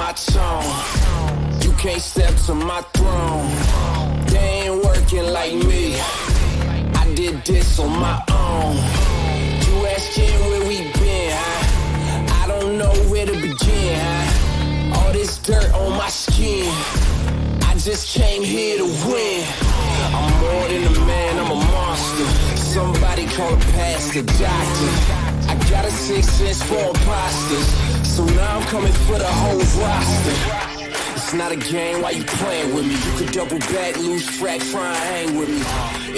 my tone. You can't step to my throne. They ain't working like me. I did this on my own. You asking where we been, huh? I don't know where to begin, huh? All this dirt on my skin. I just came here to win. I'm more than a man, I'm a monster. Somebody call a pastor, doctor. I got a 6 sense for imposters. So now I'm coming for the whole roster. It's not a game, why you playing with me? You could double back, lose track, try and hang with me.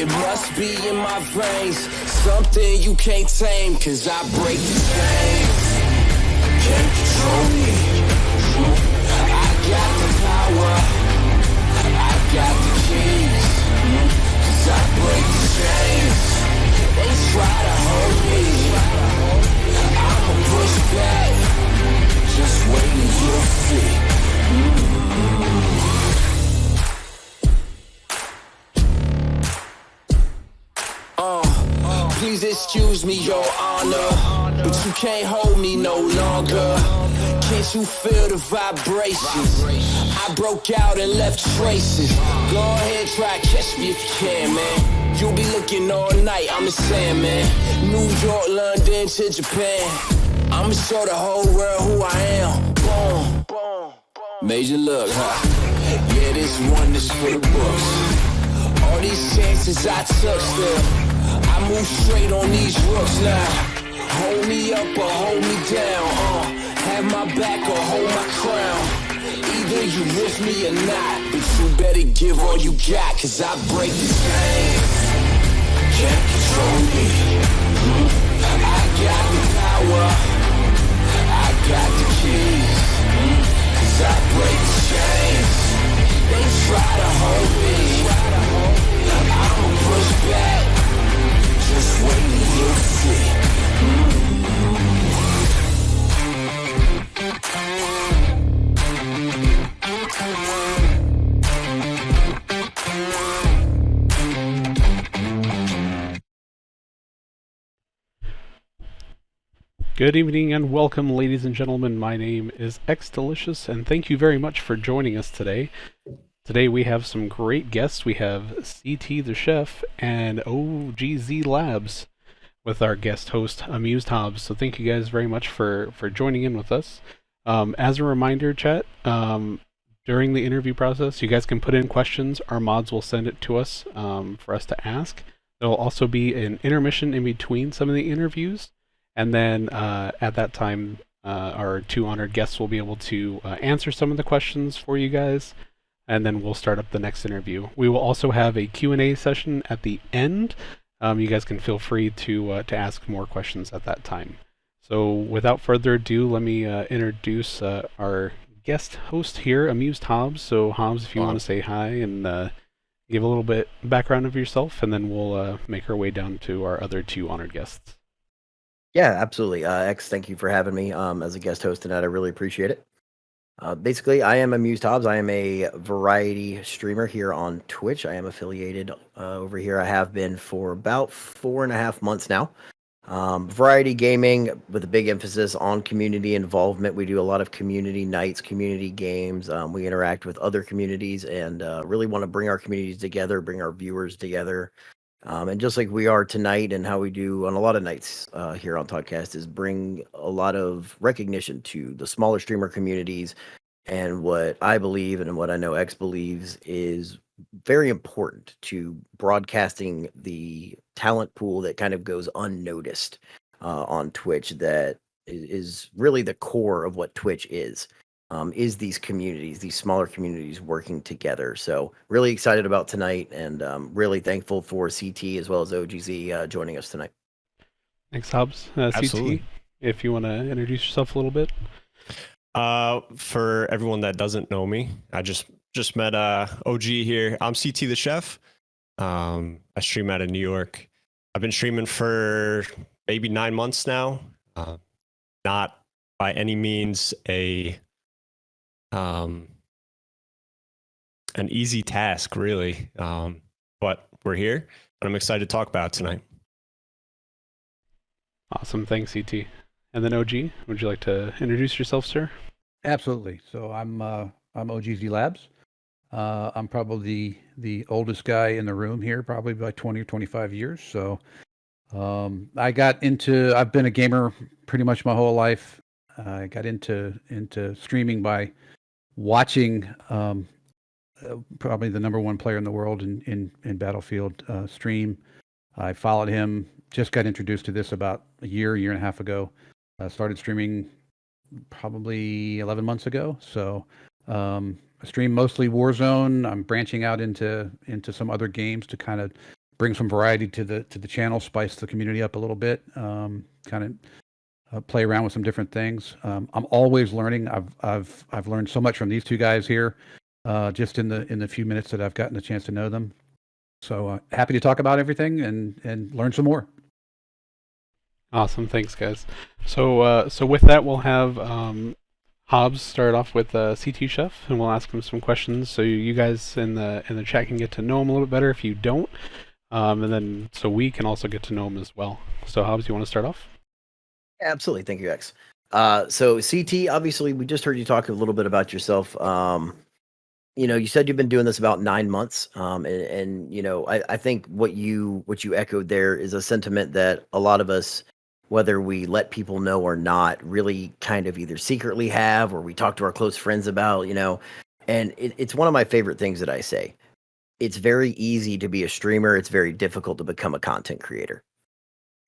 It must be in my veins, something you can't tame, cause I break the chains. Can't control me. I got the power, I got the keys, cause I break the chains. They try to hold me, I'ma push back, just wait and you'll see. Please excuse me, your honor, but you can't hold me no longer. Can't you feel the vibrations? I broke out and left traces. Go ahead, try catch me if you can, man. You'll be looking all night, I'm the Sandman. New York, London to Japan. I'ma show the whole world who I am. Boom, boom. Major look, huh? Yeah, this one is for the books. All these chances I took still. I move straight on these rooks now. Hold me up or hold me down. Have my back or hold my crown. Either you with me or not, but you better give all you got, cause I break the chains. Can't control me. I got the power, I got the keys, cause I break the chains. They try to hold me, I'ma push back. Just wait and you'll see. Good evening and welcome, ladies and gentlemen. My name is XDelicious, and thank you very much for joining us today. Today we have some great guests. We have ctthecheff and ogzlabs with our guest host Amusedhobbz. So thank you guys very much for joining in with us. As a reminder, chat, during the interview process, you guys can put in questions. Our mods will send it to us for us to ask. There will also be an intermission in between some of the interviews, and then at that time, our two honored guests will be able to answer some of the questions for you guys. And then we'll start up the next interview. We will also have a Q&A session at the end. You guys can feel free to ask more questions at that time. So without further ado, let me introduce our guest host here, Amusedhobbz. So Hobbs, if you want to say hi and give a little bit background of yourself, and then we'll make our way down to our other two honored guests. Yeah, absolutely. X, thank you for having me as a guest host tonight. I really appreciate it. Basically, I am Amusedhobbz. I am a variety streamer here on Twitch. I am affiliated over here. I have been for about 4.5 months now. Variety gaming with a big emphasis on community involvement. We do a lot of community nights, community games. We interact with other communities and really want to bring our communities together, bring our viewers together. And just like we are tonight and how we do on a lot of nights here on TalkCast is bring a lot of recognition to the smaller streamer communities. And what I believe and what I know X believes is very important to broadcasting the talent pool that kind of goes unnoticed on Twitch, that is really the core of what Twitch is these communities, these smaller communities working together. So really excited about tonight, and really thankful for CT as well as OGZ joining us tonight. Thanks, Hobbs. CT, if you want to introduce yourself a little bit. For everyone that doesn't know me, I just met OG here. I'm ctthecheff. I stream out of New York. I've been streaming for maybe 9 months now. Not by any means an easy task, really, but we're here, and I'm excited to talk about it tonight. Awesome, thanks, CT. And then OG, would you like to introduce yourself, sir? Absolutely. So I'm ogzlabs. I'm probably the oldest guy in the room here, probably by 20 or 25 years. So I've been a gamer pretty much my whole life. I got into streaming by watching probably the number one player in the world in Battlefield stream. I followed him, just got introduced to this about a year and a half ago. Started streaming probably 11 months ago. So I stream mostly Warzone. I'm branching out into some other games to kind of bring some variety to the channel, spice the community up a little bit, kind of play around with some different things. I'm always learning. I've learned so much from these two guys here, just in the few minutes that I've gotten a chance to know them. So happy to talk about everything and learn some more. Awesome, thanks guys. So with that, we'll have Hobbs start off with ctthecheff, and we'll ask him some questions so you guys in the chat can get to know him a little bit better if you don't, and then so we can also get to know him as well. So Hobbs, you want to start off? Absolutely. Thank you, X. So CT, obviously, we just heard you talk a little bit about yourself. You said you've been doing this about 9 months. And I think what you echoed there is a sentiment that a lot of us, whether we let people know or not, really kind of either secretly have, or we talk to our close friends about, and it's one of my favorite things that I say. It's very easy to be a streamer. It's very difficult to become a content creator.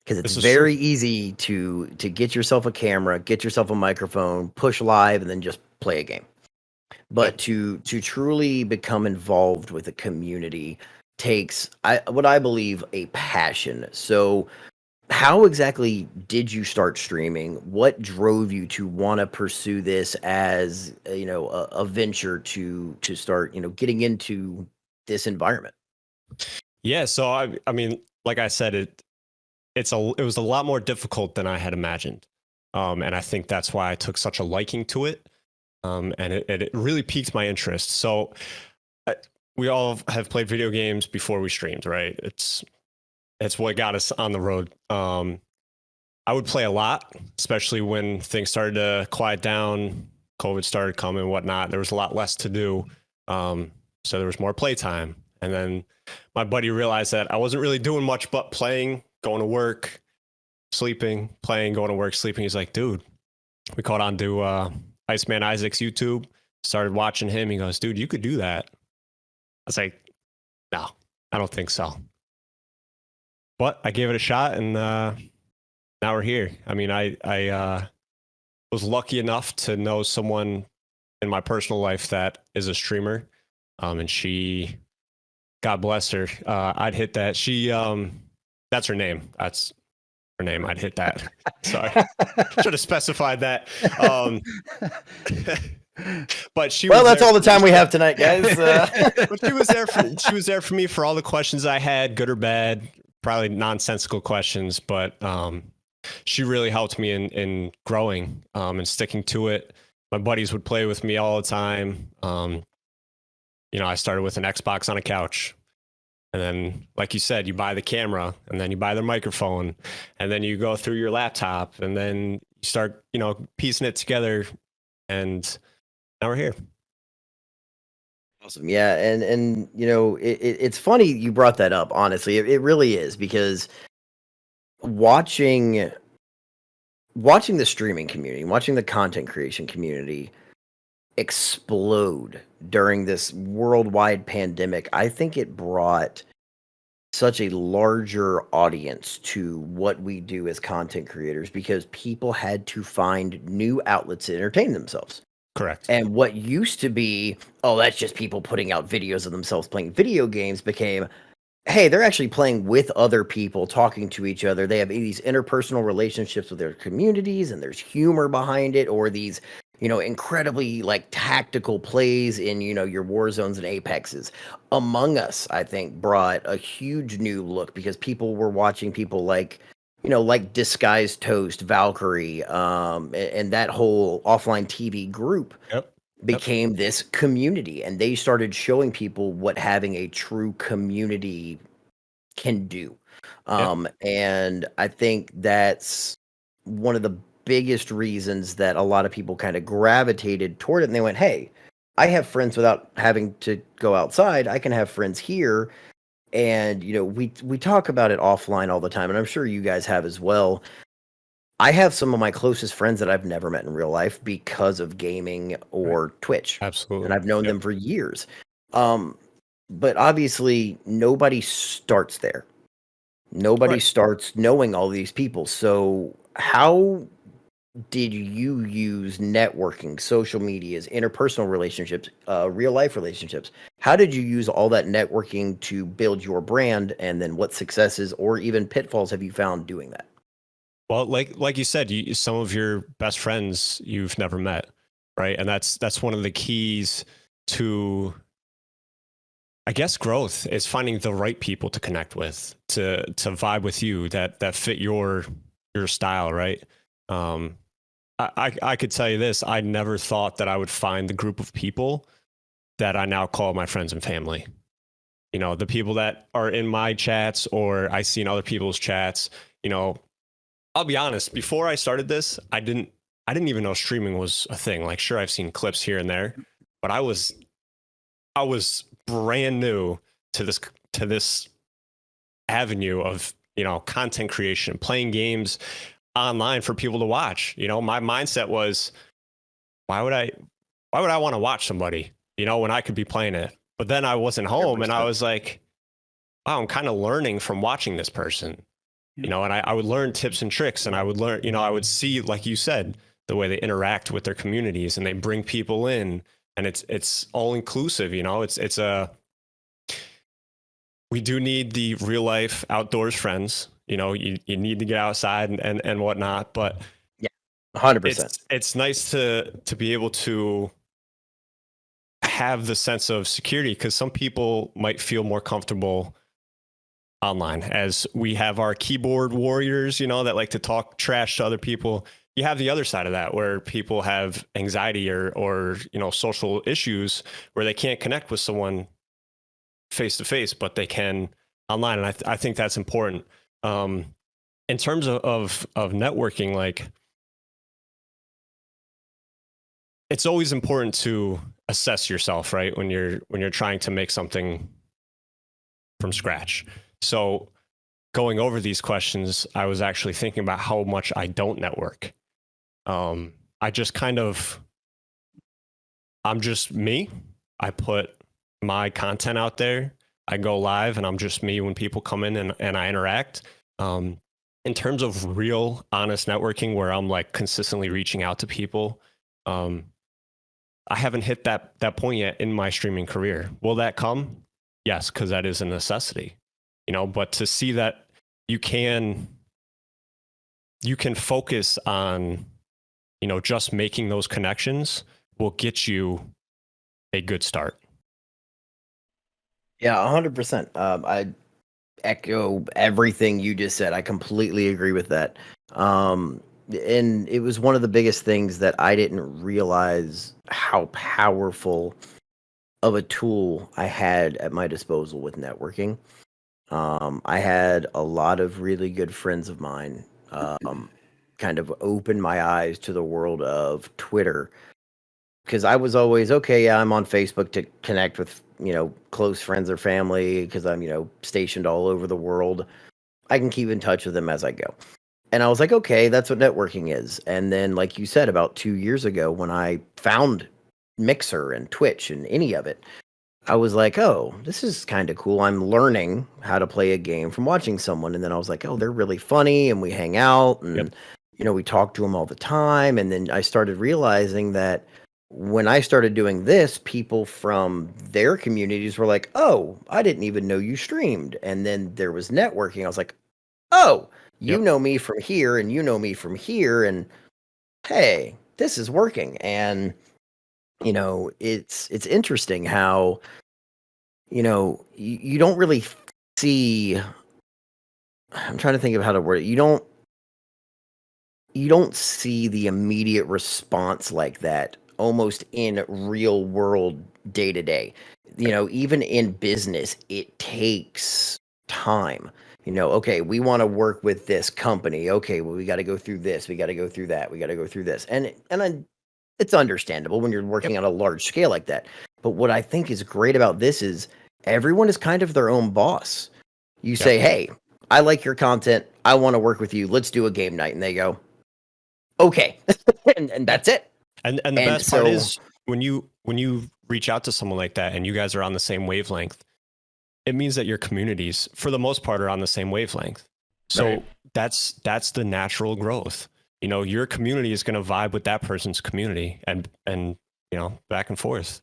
Because it's very easy to get yourself a camera, get yourself a microphone, push live, and then just play a game. But to truly become involved with a community takes, what I believe, a passion. So how exactly did you start streaming? What drove you to want to pursue this as a venture to start getting into this environment? Yeah, so I mean, like I said, it was a lot more difficult than I had imagined, and I think that's why I took such a liking to it, and it really piqued my interest. So we all have played video games before we streamed, right? It's what got us on the road. I would play a lot, especially when things started to quiet down, COVID started coming and whatnot. There was a lot less to do, so there was more playtime. And then my buddy realized that I wasn't really doing much but playing, going to work, sleeping, playing, going to work, sleeping. He's like, dude, we caught on to Iceman Isaac's YouTube, started watching him. He goes, dude, you could do that. I was like, no, I don't think so. But I gave it a shot, and now we're here. I mean, I was lucky enough to know someone in my personal life that is a streamer, and she, God bless her, I'd hit that. She, that's her name. That's her name. I'd hit that. Sorry, should have specified that. But she. Well, that's all the time we have tonight, guys. But she was there. She was there for me for all the questions I had, good or bad. Probably nonsensical questions, but she really helped me in growing and sticking to it. My buddies would play with me all the time. I started with an Xbox on a couch, and then, like you said, you buy the camera, and then you buy the microphone, and then you go through your laptop, and then you start, piecing it together, and now we're here. Awesome. Yeah. And it's funny you brought that up. Honestly, it really is, because watching the streaming community, watching the content creation community explode during this worldwide pandemic, I think it brought such a larger audience to what we do as content creators, because people had to find new outlets to entertain themselves. Correct. And what used to be, oh, that's just people putting out videos of themselves playing video games, became, hey, they're actually playing with other people, talking to each other. They have these interpersonal relationships with their communities, and there's humor behind it, or these, incredibly tactical plays in, your war zones and Apexes. Among Us, I think, brought a huge new look, because people were watching people like Disguised Toast, Valkyrie, and that whole offline TV group became this community, and they started showing people what having a true community can do. And I think that's one of the biggest reasons that a lot of people kind of gravitated toward it, and they went, hey, I have friends without having to go outside. I can have friends here. And, you know, we talk about it offline all the time, and I'm sure you guys have as well. I have some of my closest friends that I've never met in real life because of gaming or Twitch. Absolutely. And I've known them for years. But obviously, nobody starts there. Nobody starts knowing all these people. So how did you use networking, social medias, interpersonal relationships, real life relationships? How did you use all that networking to build your brand? And then what successes or even pitfalls have you found doing that? Well, like you said, some of your best friends you've never met, right? And that's one of the keys to, I guess, growth, is finding the right people to connect with, to vibe with you, that fit your style, right? I could tell you this: I never thought that I would find the group of people that I now call my friends and family. You know, the people that are in my chats or I see in other people's chats. You know, I'll be honest, before I started this, I didn't even know streaming was a thing. Like, sure, I've seen clips here and there, but I was brand new to this avenue of, you know, content creation, playing games online for people to watch. You know, my mindset was, why would I want to watch somebody, you know, when I could be playing it? But then I wasn't home 100%. And I was like, wow, I'm kind of learning from watching this person. You know, and I would learn tips and tricks, and I would learn, you know, I would see, like you said, the way they interact with their communities, and they bring people in, and it's all inclusive. You know, we do need the real life outdoors friends. You know, you need to get outside and whatnot, but yeah, 100%. It's nice to be able to have the sense of security, because some people might feel more comfortable online, as we have our keyboard warriors, you know, that like to talk trash to other people. You have the other side of that, where people have anxiety or you know, social issues, where they can't connect with someone face to face, but they can online. And I think that's important. In terms of networking, like, it's always important to assess yourself, right? When you're trying to make something from scratch. So going over these questions, I was actually thinking about how much I don't network. I just I'm just me. I put my content out there. I go live, and I'm just me when people come in and I interact. In terms of real, honest networking, where I'm like consistently reaching out to people, I haven't hit that point yet in my streaming career. Will that come? Yes, because that is a necessity. You know, but to see that you can focus on, you know, just making those connections will get you a good start. Yeah, 100%. I echo everything you just said. I completely agree with that. And it was one of the biggest things that I didn't realize how powerful of a tool I had at my disposal with networking. I had a lot of really good friends of mine kind of open my eyes to the world of Twitter, because I was always, okay, yeah, I'm on Facebook to connect with, you know, close friends or family, because I'm, you know, stationed all over the world. I can keep in touch with them as I go. And I was like, okay, that's what networking is. And then, like you said, about 2 years ago, when I found Mixer and Twitch and any of it, I was like, oh, this is kind of cool. I'm learning how to play a game from watching someone. And then I was like, oh, they're really funny, and we hang out, and, you know, we talk to them all the time. And then I started realizing that when I started doing this, people from their communities were like, oh, I didn't even know you streamed. And then there was networking. I was like, oh, you know me from here, and you know me from here. And hey, this is working. And, you know, it's interesting how, you know, you don't really see, I'm trying to think of how to word it. You don't see the immediate response like that almost in real world day to day. You know, even in business, it takes time. Okay, we want to work with this company. Okay, well, we got to go through this. We got to go through that. We got to go through this. It's understandable when you're working on a large scale like that. But what I think is great about this is everyone is kind of their own boss. You say, hey, I like your content. I want to work with you. Let's do a game night. And they go, okay. and that's it. And the best part is when you reach out to someone like that and you guys are on the same wavelength, it means that your communities, for the most part, are on the same wavelength. So that's the natural growth. Your community is going to vibe with that person's community and back and forth.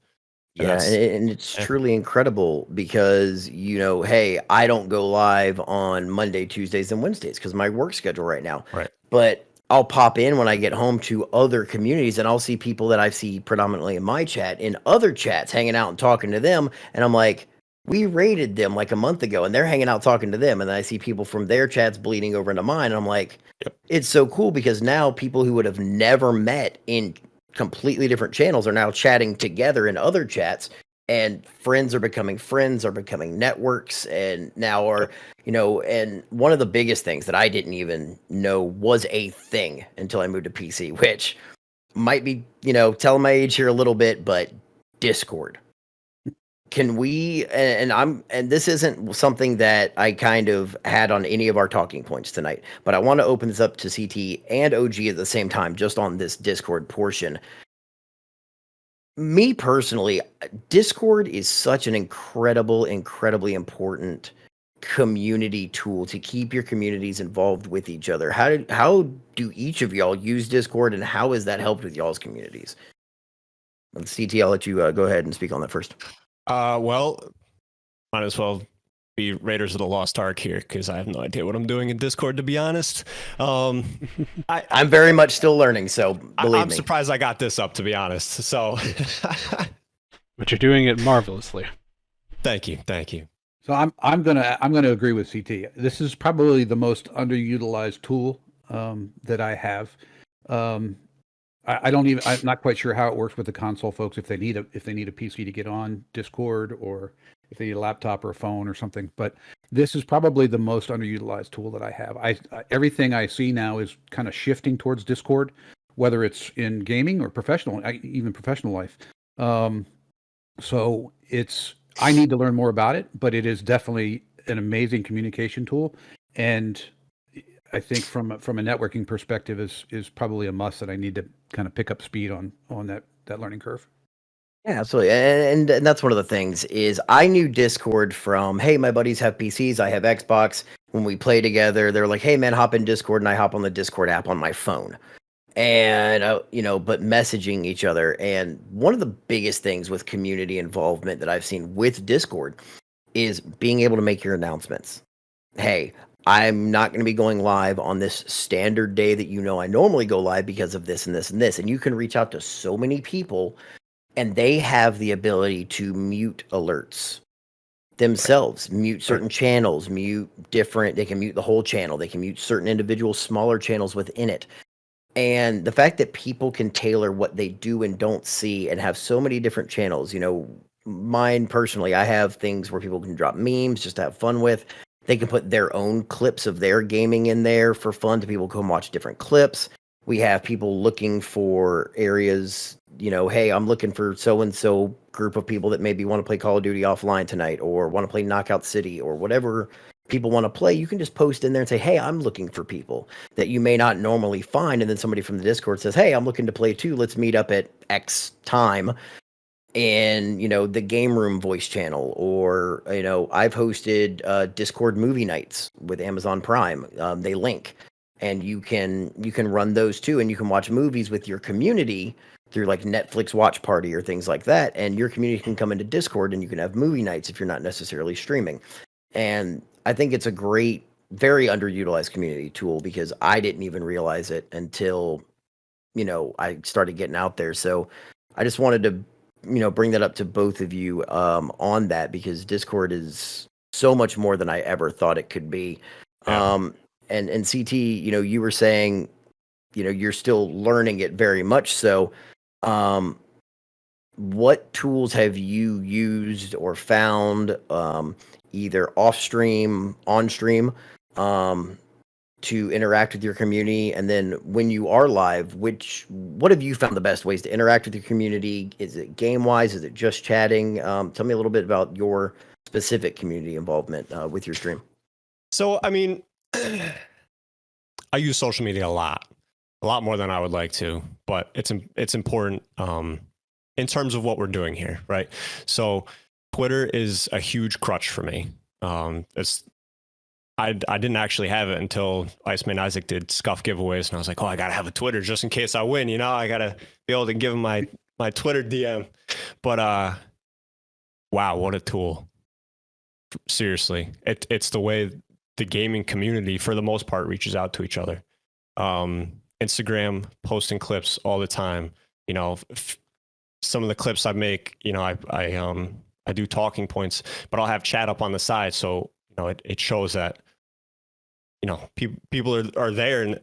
Yeah, and it's truly incredible because, hey, I don't go live on Monday, Tuesdays, and Wednesdays because my work schedule right now. Right. But I'll pop in when I get home to other communities and I'll see people that I see predominantly in my chat, in other chats, hanging out and talking to them. And I'm like, we raided them like a month ago and they're hanging out talking to them. And then I see people from their chats bleeding over into mine. And I'm like, it's so cool because now people who would have never met in completely different channels are now chatting together in other chats, and friends are becoming networks, and now are, and one of the biggest things that I didn't even know was a thing until I moved to PC, which might be, telling my age here a little bit, but Discord. Can we, and this isn't something that I kind of had on any of our talking points tonight, but I want to open this up to CT and OG at the same time, just on this Discord portion. Me personally, Discord is such an incredibly important community tool to keep your communities involved with each other. How do each of y'all use Discord, and how has that helped with y'all's communities? CT, I'll let you go ahead and speak on that first. Well, might as well be Raiders of the Lost Ark here because I have no idea what I'm doing in Discord, to be honest. I'm very much still learning, so believe me. I'm surprised I got this up, to be honest. So, but you're doing it marvelously. Thank you. So I'm gonna agree with CT. This is probably the most underutilized tool that I have. I'm not quite sure how it works with the console folks, if they need a PC to get on Discord, or if they need a laptop or a phone or something. But this is probably the most underutilized tool that I have. Everything I see now is kind of shifting towards Discord, whether it's in gaming or even professional life. So I need to learn more about it, but it is definitely an amazing communication tool. And I think from a networking perspective is probably a must that I need to kind of pick up speed on that learning curve. Yeah, absolutely. And that's one of the things is I knew Discord from, hey, my buddies have PCs, I have Xbox. When we play together, they're like, hey man, hop in Discord, and I hop on the Discord app on my phone. And, but messaging each other. And one of the biggest things with community involvement that I've seen with Discord is being able to make your announcements. Hey, I'm not going to be going live on this standard day that I normally go live because of this and this and this. And you can reach out to so many people, and they have the ability to mute alerts themselves, mute certain channels, they can mute the whole channel. They can mute certain individual smaller channels within it. And the fact that people can tailor what they do and don't see and have so many different channels, mine personally, I have things where people can drop memes just to have fun with. They can put their own clips of their gaming in there for fun to people come watch different clips. We have people looking for areas, hey, I'm looking for so-and-so group of people that maybe want to play Call of Duty offline tonight or want to play Knockout City or whatever people want to play. You can just post in there and say, hey, I'm looking for people that you may not normally find. And then somebody from the Discord says, hey, I'm looking to play too. Let's meet up at X time. And, the Game Room voice channel, or, I've hosted Discord movie nights with Amazon Prime. They link, and you can run those too, and you can watch movies with your community through like Netflix watch party or things like that. And your community can come into Discord and you can have movie nights if you're not necessarily streaming. And I think it's a great, very underutilized community tool because I didn't even realize it until, I started getting out there. So I just wanted to bring that up to both of you on that, because Discord is so much more than I ever thought it could be. Yeah. And CT, you were saying, you're still learning it very much. So what tools have you used or found either off stream, on stream, to interact with your community? And then when you are live, what have you found the best ways to interact with your community? Is it game wise? Is it just chatting? Tell me a little bit about your specific community involvement with your stream. So, I mean, I use social media a lot more than I would like to, but it's important in terms of what we're doing here, right? So Twitter is a huge crutch for me. I didn't actually have it until Iceman Isaac did scuff giveaways, and I was like, oh, I gotta have a Twitter just in case I win. I gotta be able to give him my Twitter DM. But wow, what a tool! Seriously, it's the way the gaming community, for the most part, reaches out to each other. Instagram, posting clips all the time. Some of the clips I make, I do talking points, but I'll have chat up on the side, so it shows that people are there, and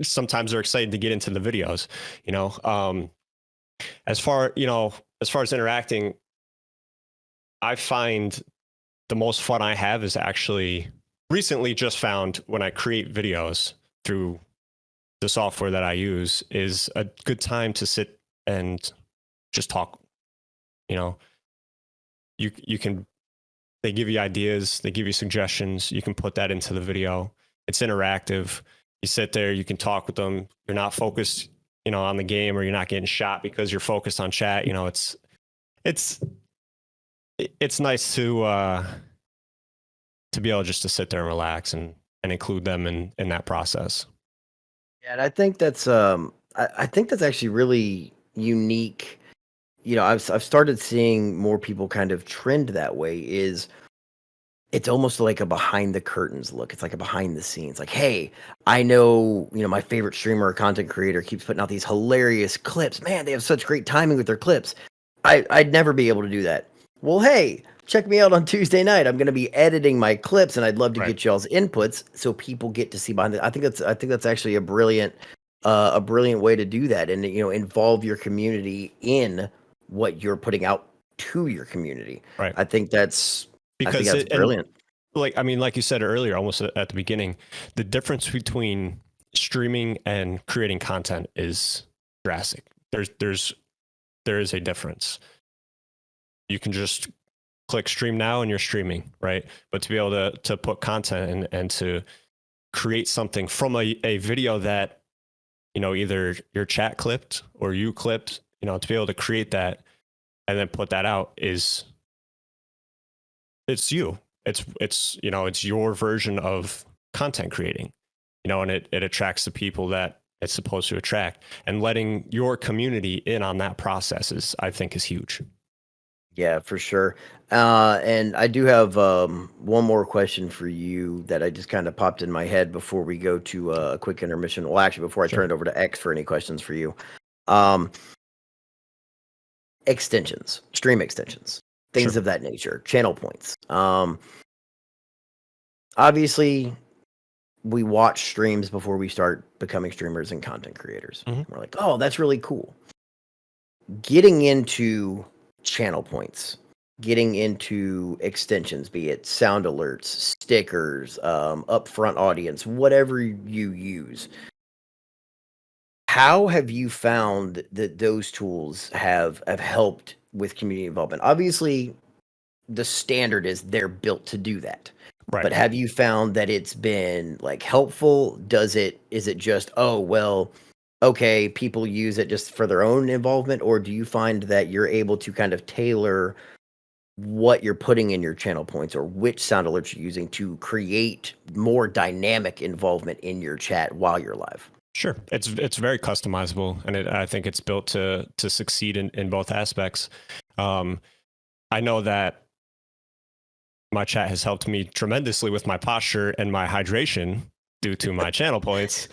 sometimes they're excited to get into the videos. As far as interacting, I find the most fun I have is actually recently just found when I create videos through the software that I use is a good time to sit and just talk. They give you ideas, they give you suggestions, you can put that into the video. It's interactive. You sit there, you can talk with them. You're not focused, on the game, or you're not getting shot because you're focused on chat. It's nice to be able just to sit there and relax and include them in that process. Yeah, and I think that's I think that's actually really unique. I've started seeing more people kind of trend that way. It's almost like a behind the curtains look. It's like a behind the scenes. Like, hey, I know, my favorite streamer or content creator keeps putting out these hilarious clips. Man, they have such great timing with their clips. I'd never be able to do that. Well, hey, check me out on Tuesday night. I'm going to be editing my clips, and I'd love to get y'all's inputs so people get to see behind it. I think that's actually a brilliant way to do that, and involve your community in what you're putting out to your community. Right. I think that's brilliant. Like you said earlier, almost at the beginning, the difference between streaming and creating content is drastic. There is a difference. You can just click stream now and you're streaming, right? But to be able to put content and to create something from a video that, either your chat clipped or you clipped, to be able to create that and then put that out it's you. It's your version of content creating, and it attracts the people that it's supposed to attract, and letting your community in on that process I think is huge. Yeah, for sure. And I do have one more question for you that I just kind of popped in my head before we go to a quick intermission. Well, actually, before I turn it over to X for any questions for you. Extensions, stream extensions, things of that nature, channel points. Obviously, we watch streams before we start becoming streamers and content creators. Mm-hmm. We're like, oh, that's really cool. Getting into channel points, getting into extensions, be it sound alerts, stickers, upfront audience, whatever you use. How have you found that those tools have helped with community involvement? Obviously, the standard is they're built to do that. Right. But have you found that it's been helpful? Is it just, oh, well, okay, people use it just for their own involvement, or do you find that you're able to kind of tailor what you're putting in your channel points or which sound alerts you're using to create more dynamic involvement in your chat while you're live? Sure. It's very customizable, and I think it's built to succeed in both aspects. I know that my chat has helped me tremendously with my posture and my hydration due to my channel points.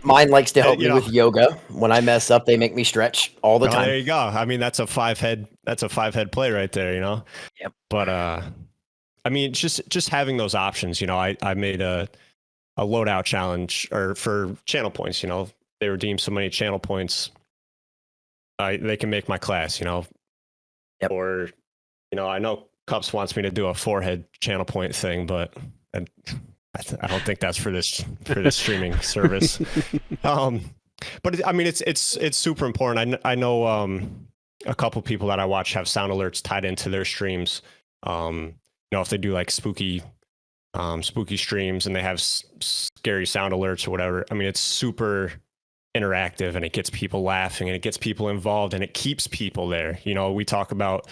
Mine likes to help me with yoga. When I mess up, they make me stretch all the time. There you go. That's a 5-head play right there, Yep. But just having those options, I made a loadout challenge or for channel points, they redeem so many channel points. They can make my class, Yep. Or, I know Cups wants me to do a 4-head channel point thing, but I don't think that's for this streaming service. But I mean, it's super important. I know a couple people that I watch have sound alerts tied into their streams. If they do like spooky streams and they have scary sound alerts or whatever. I mean, it's super interactive and it gets people laughing and it gets people involved and it keeps people there. We talk about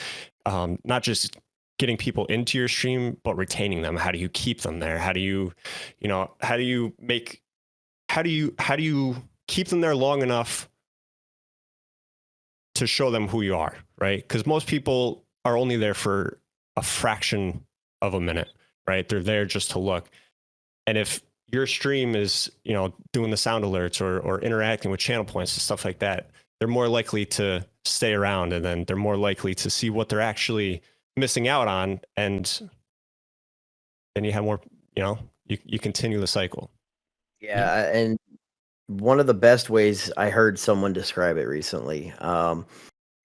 not just getting people into your stream, but retaining them. How do you keep them there? How do you keep them there long enough to show them who you are, right? Because most people are only there for a fraction of a minute, right? They're there just to look. And if your stream is, doing the sound alerts or interacting with channel points and stuff like that, they're more likely to stay around, and then they're more likely to see what they're actually missing out on, and then you have more, you continue the cycle. Yeah, and one of the best ways I heard someone describe it recently,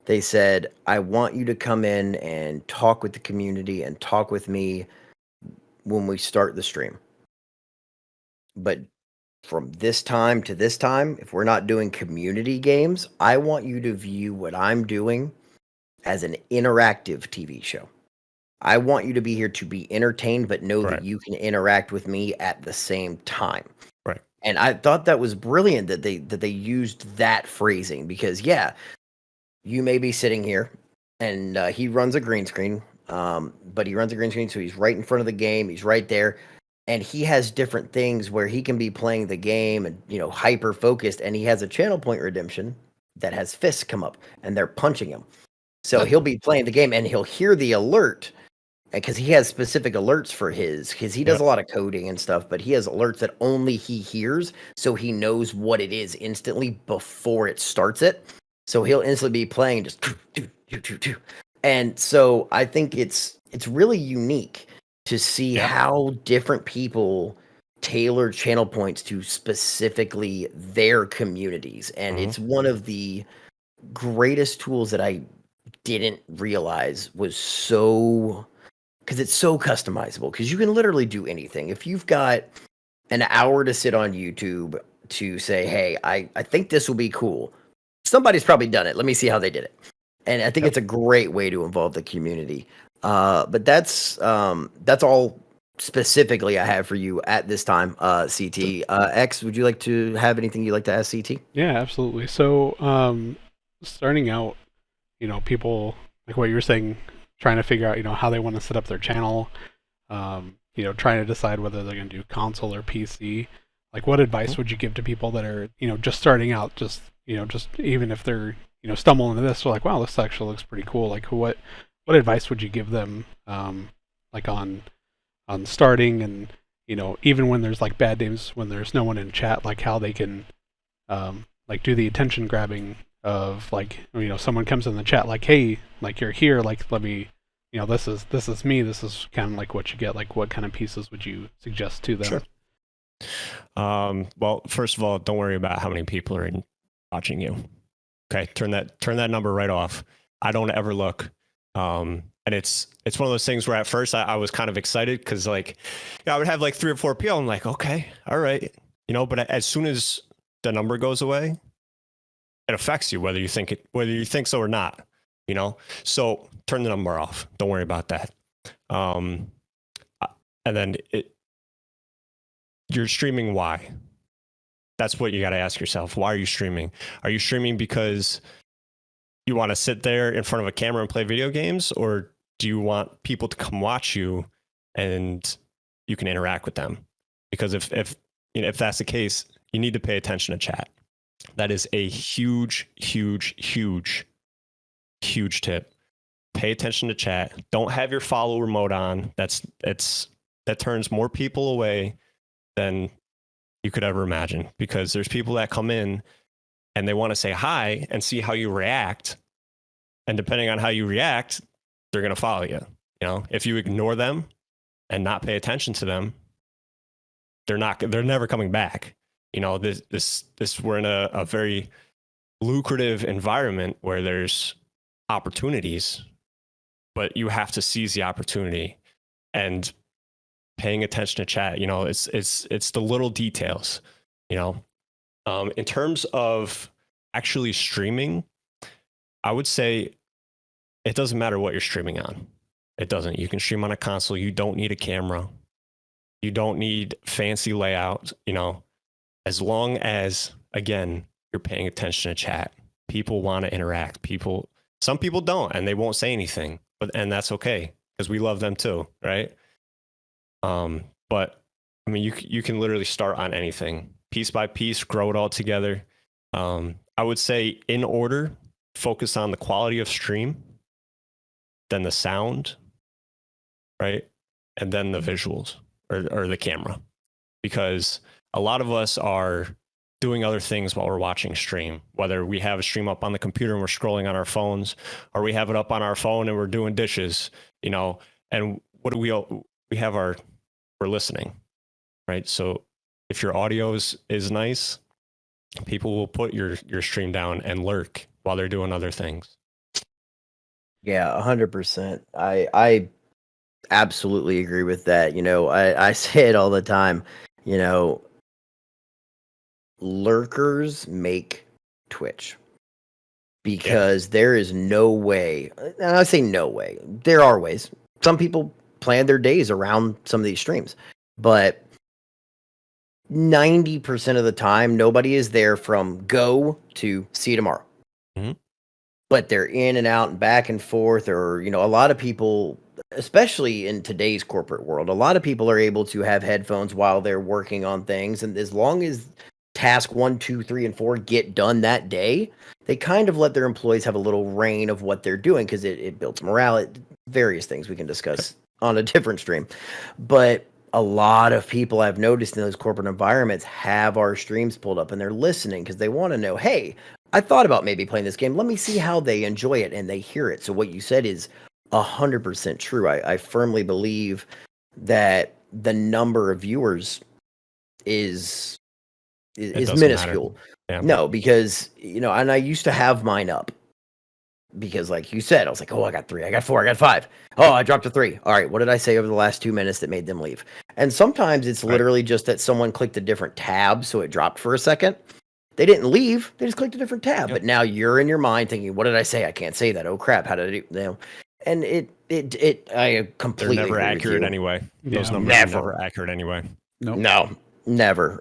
they said, I want you to come in and talk with the community and talk with me when we start the stream. But from this time to this time, if we're not doing community games, I want you to view what I'm doing as an interactive TV show. I want you to be here to be entertained, but know that you can interact with me at the same time. Right. And I thought that was brilliant that they used that phrasing, because you may be sitting here and he runs a green screen, but he runs a green screen, so he's right in front of the game. He's right there. And he has different things where he can be playing the game and, hyper focused. And he has a channel point redemption that has fists come up and they're punching him. So he'll be playing the game and he'll hear the alert, because he has specific alerts for because he does a lot of coding and stuff, but he has alerts that only he hears. So he knows what it is instantly before it starts it. So he'll instantly be playing and just, and so I think it's really unique to see how different people tailor channel points to specifically their communities. And it's one of the greatest tools that I didn't realize was because it's so customizable, because you can literally do anything. If you've got an hour to sit on YouTube to say, hey, I think this will be cool, somebody's probably done it. Let me see how they did it. And I think it's a great way to involve the community. But that's all specifically I have for you at this time, CT. X, would you like to have anything you'd like to ask CT? Yeah, absolutely. So starting out, people, like what you were saying, trying to figure out, how they want to set up their channel, trying to decide whether they're going to do console or PC. Like, what advice would you give to people that are, just starting out, just even if they're, stumble into this, they're like, wow, this actually looks pretty cool. Like, what advice would you give them, like on starting, and, even when there's like bad days, when there's no one in chat, like how they can, like do the attention grabbing of, like, someone comes in the chat, like, hey, like, you're here, like, let me, this is me, this is kind of like what you get, like, what kind of pieces would you suggest to them? Sure. Well, first of all, don't worry about how many people are watching you. Okay, turn that number right off. I don't ever look. And it's one of those things where at first I was kind of excited, because like, I would have like 3 or 4 people. I'm like, okay, all right, but as soon as the number goes away, it affects you whether you think so or not. So turn the number off. Don't worry about that. And then you're streaming. Why? That's what you got to ask yourself. Why are you streaming? Are you streaming because you want to sit there in front of a camera and play video games, or do you want people to come watch you and you can interact with them? Because if that's the case, you need to pay attention to chat. That is a huge, huge, huge, huge tip. Pay attention to chat. Don't have your follower mode on. That turns more people away than you could ever imagine, because there's people that come in and they want to say hi and see how you react. And depending on how you react, they're going to follow you. If you ignore them and not pay attention to them, they're never coming back. We're in a very lucrative environment where there's opportunities, but you have to seize the opportunity. And paying attention to chat. You know, it's the little details, you know. In terms of actually streaming, I would say it doesn't matter what you're streaming on. It doesn't. You can stream on a console. You don't need a camera. You don't need fancy layout, you know, as long as, again, you're paying attention to chat. People want to interact. Some people don't, and they won't say anything, and that's okay, because we love them too, right? But I mean, you can literally start on anything, piece by piece, grow it all together. I would say, in order, focus on the quality of stream, then the sound, right? And then the visuals or the camera, because a lot of us are doing other things while we're watching stream, whether we have a stream up on the computer and we're scrolling on our phones, or we have it up on our phone and we're doing dishes, you know, and what do we're listening, right? So if your audio is nice, people will put your stream down and lurk while they're doing other things. Yeah, 100%. I absolutely agree with that. You know, I say it all the time, you know, lurkers make Twitch, because there is no way, and I say no way, there are ways. Some people plan their days around some of these streams, but 90% of the time, nobody is there from go to see you tomorrow. Mm-hmm. But they're in and out and back and forth, or, you know, a lot of people, especially in today's corporate world, a lot of people are able to have headphones while they're working on things. And as long as task 1, 2, 3, and 4 get done that day, they kind of let their employees have a little reign of what they're doing, because it builds morale. Various things we can discuss on a different stream. But a lot of people I've noticed in those corporate environments have our streams pulled up, and they're listening because they want to know, hey, I thought about maybe playing this game. Let me see how they enjoy it, and they hear it. So what you said is 100% true. I firmly believe that the number of viewers is minuscule. Yeah. No, because, you know, and I used to have mine up, because like you said, I was like, oh, I got 3, I got 4, I got 5. Oh, I dropped to 3. All right, what did I say over the last 2 minutes that made them leave? And sometimes it's literally just that someone clicked a different tab, so it dropped for a second. They didn't leave, they just clicked a different tab. Yep. But now you're in your mind thinking, what did I say? I can't say that. Oh crap, how did I do? You know, and I completely They're never accurate anyway. Those numbers are never accurate anyway. No, never.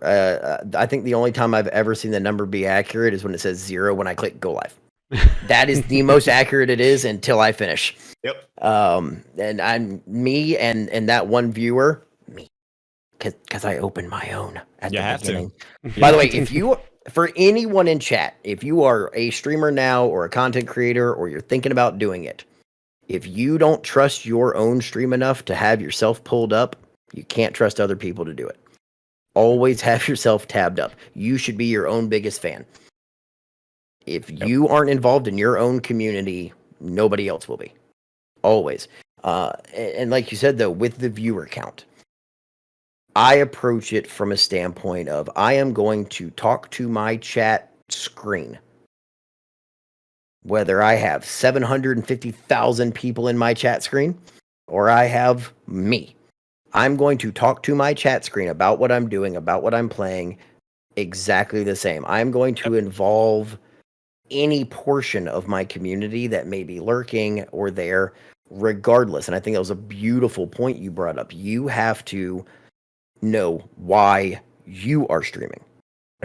I think the only time I've ever seen the number be accurate is when it says 0 when I click go live. That is the most accurate it is until I finish. Yep. And I'm me and that one viewer, me, because I opened my own at the beginning. By the way, for anyone in chat, if you are a streamer now or a content creator, or you're thinking about doing it, if you don't trust your own stream enough to have yourself pulled up, you can't trust other people to do it. Always have yourself tabbed up. You should be your own biggest fan. If you aren't involved in your own community, nobody else will be. Always. And like you said, though, with the viewer count, I approach it from a standpoint of, I am going to talk to my chat screen. Whether I have 750,000 people in my chat screen, or I have me, I'm going to talk to my chat screen about what I'm doing, about what I'm playing, exactly the same. I'm going to involve any portion of my community that may be lurking or there, regardless. And I think that was a beautiful point you brought up. You have to know why you are streaming,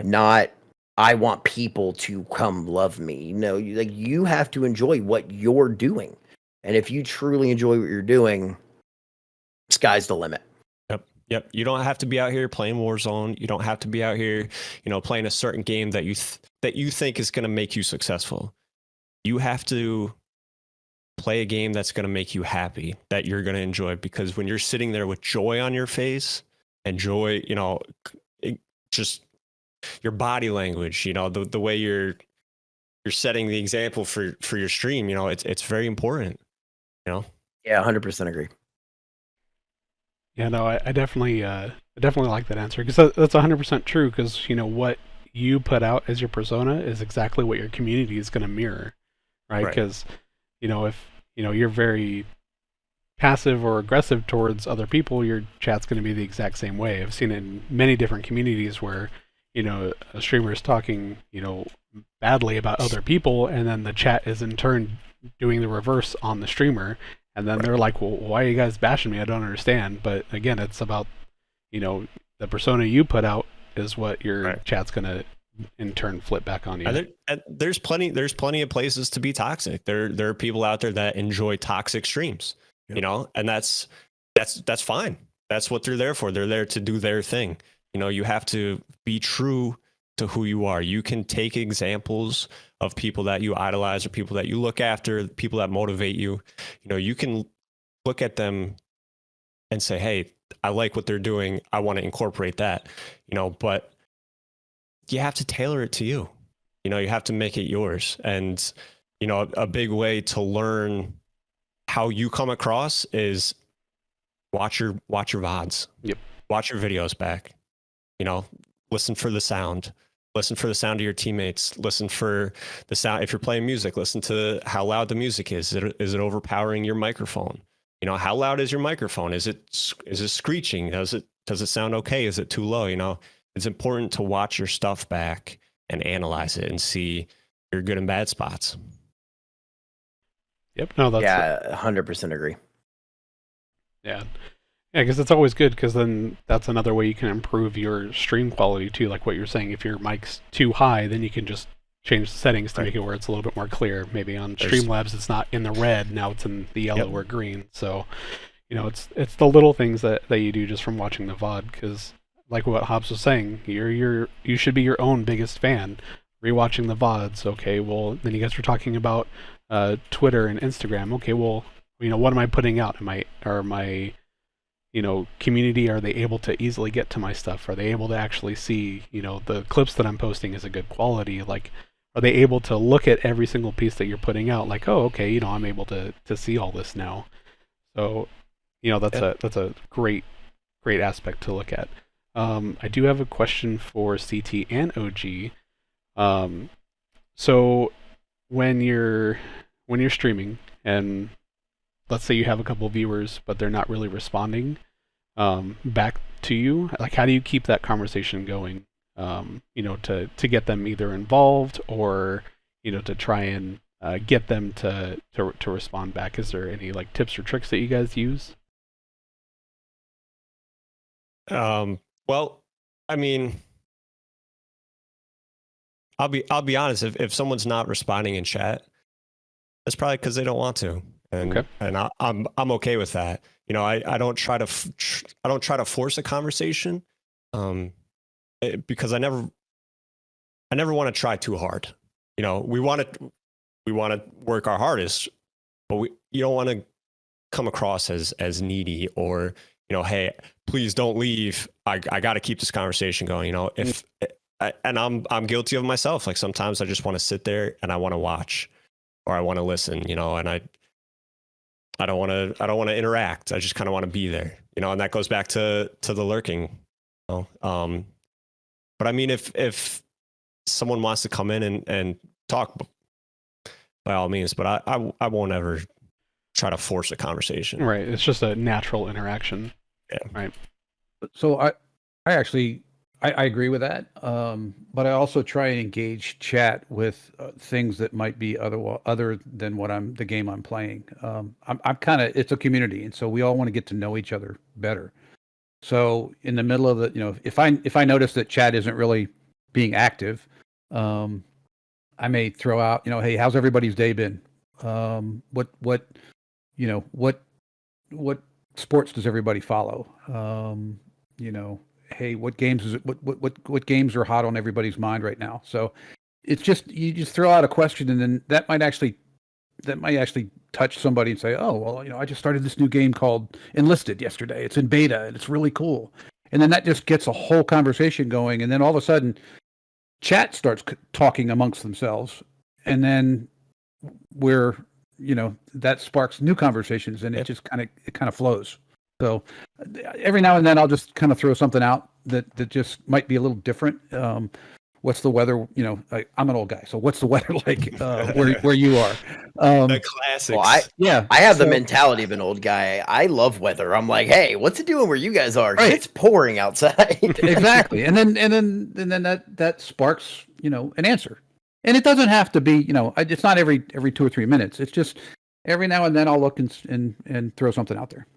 not I want people to come love me. No, you have to enjoy what you're doing. And if you truly enjoy what you're doing, sky's the limit. Yep. You don't have to be out here playing Warzone. You don't have to be out here, playing a certain game that you think is going to make you successful. You have to play a game that's going to make you happy, that you're going to enjoy. Because when you're sitting there with joy on your face and joy, just your body language, the way you're setting the example for your stream, it's very important. Yeah, 100% agree. Yeah, no, I definitely like that answer, because that's 100% true. Because what you put out as your persona is exactly what your community is going to mirror, right? Because if you're very passive or aggressive towards other people, your chat's going to be the exact same way. I've seen it in many different communities where, a streamer is talking, badly about other people, and then the chat is in turn doing the reverse on the streamer, and then they're like, well, why are you guys bashing me? I don't understand. But again, it's about, the persona you put out is what your chat's going to in turn flip back on you. There's plenty of places to be toxic. There are people out there that enjoy toxic streams, and that's fine. That's what they're there for. They're there to do their thing. You have to be true to who you are. You can take examples of people that you idolize or people that you look after, people that motivate you. You can look at them and say, hey, I like what they're doing. I want to incorporate that, but you have to tailor it to you. You have to make it yours. And, a big way to learn how you come across is watch your VODs. Yep. Watch your videos back. Listen for the sound. Listen for the sound of your teammates. Listen for the sound. If you're playing music, listen to how loud the music is. Is it overpowering your microphone? How loud is your microphone? Is it screeching? Does it sound okay? Is it too low? It's important to watch your stuff back and analyze it and see your good and bad spots. Yep. No, that's 100% agree. Yeah. Yeah, because it's always good, because then that's another way you can improve your stream quality too. Like what you're saying, if your mic's too high, then you can just change the settings to make it where it's a little bit more clear. Maybe on Streamlabs it's not in the red, now it's in the yellow or green. So, it's the little things that you do just from watching the VOD, because like what Hobbs was saying, you should be your own biggest fan. Rewatching the VODs, okay, well, then you guys were talking about Twitter and Instagram. Okay, well, what am I putting out? My community, are they able to easily get to my stuff? Are they able to actually see, the clips that I'm posting is a good quality? Like, are they able to look at every single piece that you're putting out? Like, oh, okay, I'm able to see all this now. So, that's a great aspect to look at. I do have a question for CT and OG. So when you're streaming, and let's say you have a couple viewers, but they're not really responding back to you, like, how do you keep that conversation going? To get them either involved or, to try and get them to respond back. Is there any like tips or tricks that you guys use? Well, I mean, I'll be honest. If someone's not responding in chat, it's probably because they don't want to, and I'm okay with that. I don't try to force a conversation, because I never want to try too hard. We want to work our hardest, but you don't want to come across as needy or, hey, please don't leave. I got to keep this conversation going. And I'm guilty of myself. Like sometimes I just want to sit there and I want to watch, or I want to listen, and I don't want to interact. I just kind of want to be there, and that goes back to the lurking. But I mean, if someone wants to come in and talk, by all means, but I won't ever try to force a conversation. Right. It's just a natural interaction. Yeah. Right. So I agree with that. But I also try and engage chat with things that might be other than the game I'm playing. I'm kind of, it's a community, and so we all want to get to know each other better. So in the middle of the, if I notice that chat isn't really being active, I may throw out, hey, how's everybody's day been? What sports does everybody follow? Hey, what games is it? What games are hot on everybody's mind right now? So it's just, you just throw out a question, and then that might actually touch somebody and say, oh, well, I just started this new game called Enlisted yesterday. It's in beta and it's really cool. And then that just gets a whole conversation going. And then all of a sudden chat starts talking amongst themselves. And then that sparks new conversations, and it just kind of flows. So every now and then I'll just kind of throw something out that just might be a little different. what's the weather? You know, I'm an old guy, so what's the weather like where you are? The classics. Well, I have the mentality of an old guy. I love weather. I'm like, hey, what's it doing where you guys are? Right. It's pouring outside. Exactly, and then that sparks, you know, an answer. And it doesn't have to be, you know, it's not every 2 or 3 minutes. It's just every now and then I'll look and throw something out there.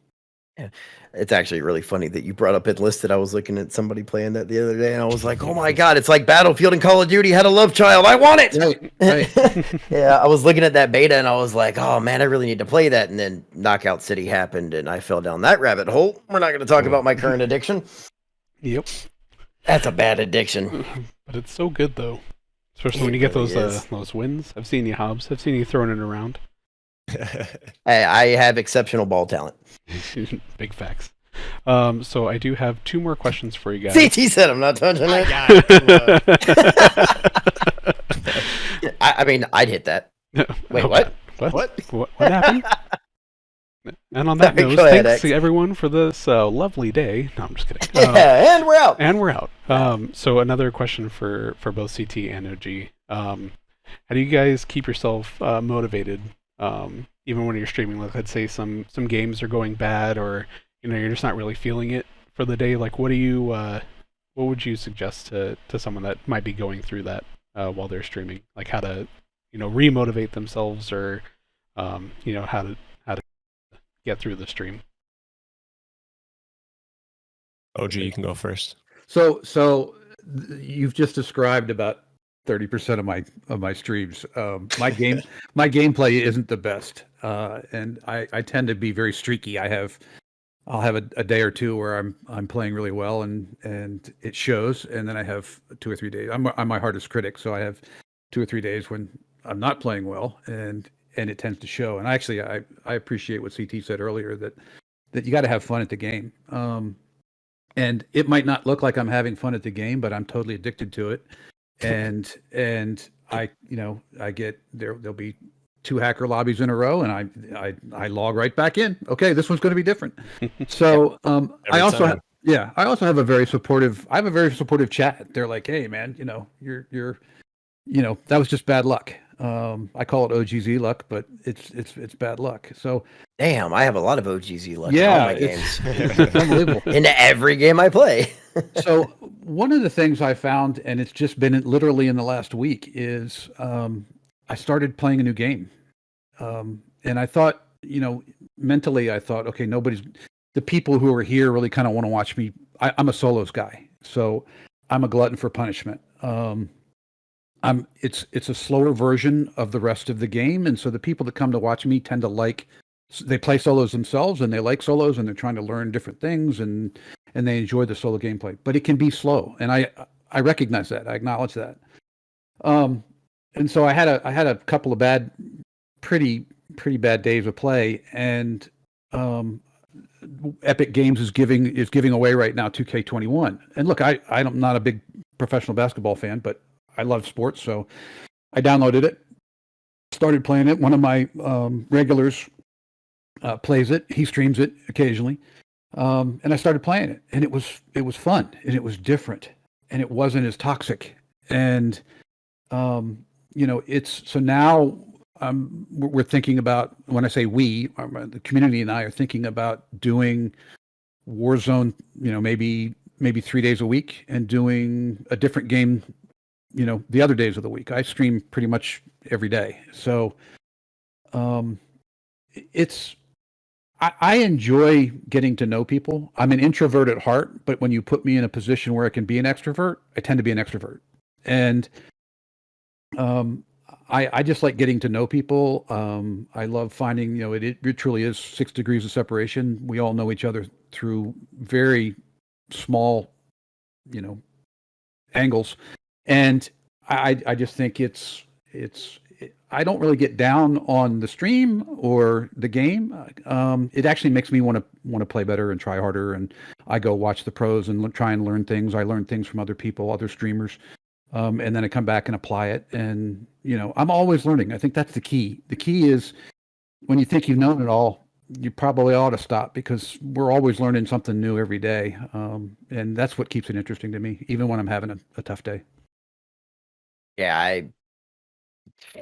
Yeah. It's actually really funny that you brought up Enlisted. I was looking at somebody playing that the other day, and I was like, oh my God, it's like Battlefield and Call of Duty had a love child. I want it. Right. Yeah, I was looking at that beta, and I was like, oh man, I really need to play that. And then Knockout City happened, and I fell down that rabbit hole. We're not going to talk about my current addiction. Yep. That's a bad addiction. But it's so good, though. Especially when you get those wins. I've seen you, Hobbs. I've seen you throwing it around. I have exceptional ball talent. Big facts. So I do have 2 more questions for you guys. CT said I'm not touching it. I mean, I'd hit that. Wait, what? What happened? And on that note, ahead, thanks to everyone for this lovely day. No, I'm just kidding. Yeah, and we're out. And we're out. So another question for both CT and OG. How do you guys keep yourself motivated, even when you're streaming? Like, let's say some games are going bad, or you know you're just not really feeling it for the day. Like, what would you suggest to someone that might be going through that while they're streaming? Like how to remotivate themselves, or how to get through the stream. OG, you can go first. So you've just described about 30% of my streams. My gameplay isn't the best, and I tend to be very streaky. I'll have a day or two where I'm playing really well, and it shows, and then I have 2 or 3 days. I'm my hardest critic, so I have 2 or 3 days when I'm not playing well, and it tends to show. And actually, I appreciate what CT said earlier, that you got to have fun at the game. And it might not look like I'm having fun at the game, but I'm totally addicted to it. And I get there'll be 2 hacker lobbies in a row, and I log right back in. Okay, this one's going to be different. So I also have a very supportive chat. They're like, hey man, you're that was just bad luck. I call it OGZ luck, but it's bad luck. So damn, I have a lot of OGZ luck in all my games. It's unbelievable. Into every game I play. So one of the things I found, and it's just been literally in the last week, is I started playing a new game. And I thought, mentally I thought, okay, the people who are here really kind of want to watch me. I'm a solos guy, so I'm a glutton for punishment. It's a slower version of the rest of the game, and so the people that come to watch me tend to they play solos themselves, and they like solos, and they're trying to learn different things, and they enjoy the solo gameplay. But it can be slow, and I recognize that. I acknowledge that. And so I had a couple of pretty bad days of play, and Epic Games is giving away right now 2K21. And look, I'm not a big professional basketball fan, but I love sports, so I downloaded it, started playing it. One of my regulars plays it. He streams it occasionally, and I started playing it, and it was fun, and it was different, and it wasn't as toxic. And so now we're thinking about, when I say we, the community and I are thinking about doing Warzone, maybe 3 days a week, and doing a different game the other days of the week. I stream pretty much every day. So I enjoy getting to know people. I'm an introvert at heart, but when you put me in a position where I can be an extrovert, I tend to be an extrovert. And I just like getting to know people. I love finding, it truly is 6 degrees of separation. We all know each other through very small, angles. And I just think I don't really get down on the stream or the game. It actually makes me want to play better and try harder. And I go watch the pros and try and learn things. I learn things from other people, other streamers. And then I come back and apply it. And, I'm always learning. I think that's the key. The key is, when you think you've known it all, you probably ought to stop, because we're always learning something new every day. And that's what keeps it interesting to me, even when I'm having a tough day. Yeah,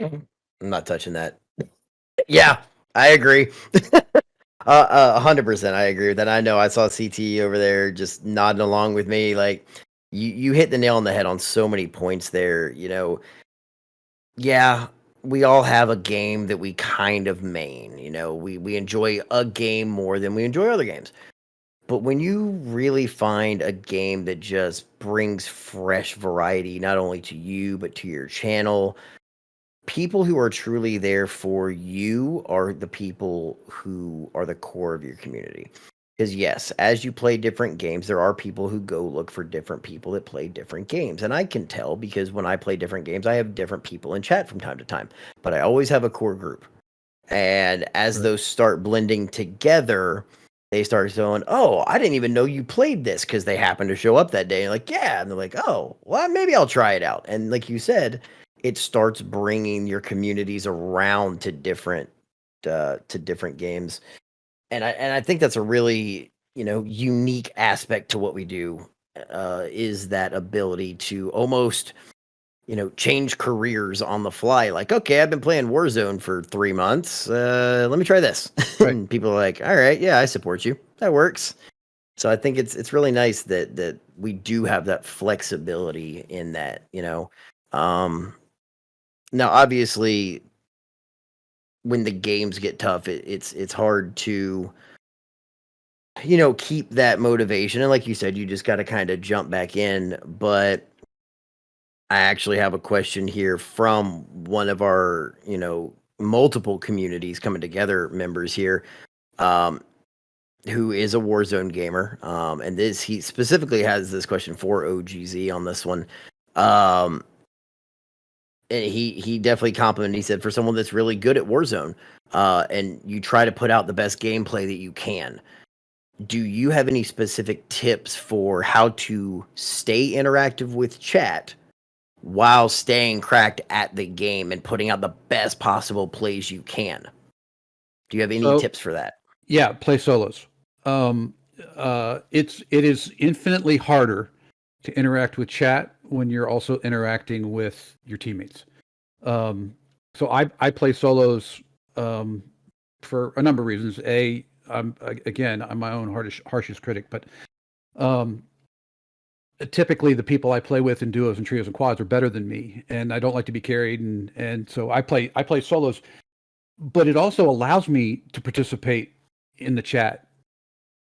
I'm not touching that. Yeah, I agree. 100%, I agree with that. I know I saw CT over there just nodding along with me. Like you hit the nail on the head on so many points there. Yeah, we all have a game that we kind of main. We enjoy a game more than we enjoy other games. But when you really find a game that just brings fresh variety, not only to you, but to your channel, people who are truly there for you are the people who are the core of your community. Because, yes, as you play different games, there are people who go look for different people that play different games. And I can tell because when I play different games, I have different people in chat from time to time. But I always have a core group. And as those start blending together, they start going, oh, I didn't even know you played this because they happen to show up that day. And like, yeah. And they're like, oh, well, maybe I'll try it out. And like you said, it starts bringing your communities around to different games. And I think that's a really, unique aspect to what we do, is that ability to almost, change careers on the fly. Like, okay, I've been playing Warzone for 3 months. Let me try this. Right. And people are like, all right, yeah, I support you. That works. So I think it's really nice that we do have that flexibility in that, now obviously when the games get tough, it's hard to, keep that motivation. And like you said, you just got to kind of jump back in. But I actually have a question here from one of our, multiple communities coming together members here, who is a Warzone gamer. And he specifically has this question for OGZ on this one. And he definitely complimented. He said, for someone that's really good at Warzone, and you try to put out the best gameplay that you can, do you have any specific tips for how to stay interactive with chat while staying cracked at the game and putting out the best possible plays you can? Do you have any tips for that? Yeah, play solos. It is infinitely harder to interact with chat when you're also interacting with your teammates. So I play solos for a number of reasons. I'm my own harshest critic, but typically the people I play with in duos and trios and quads are better than me, and I don't like to be carried, and so I play solos. But it also allows me to participate in the chat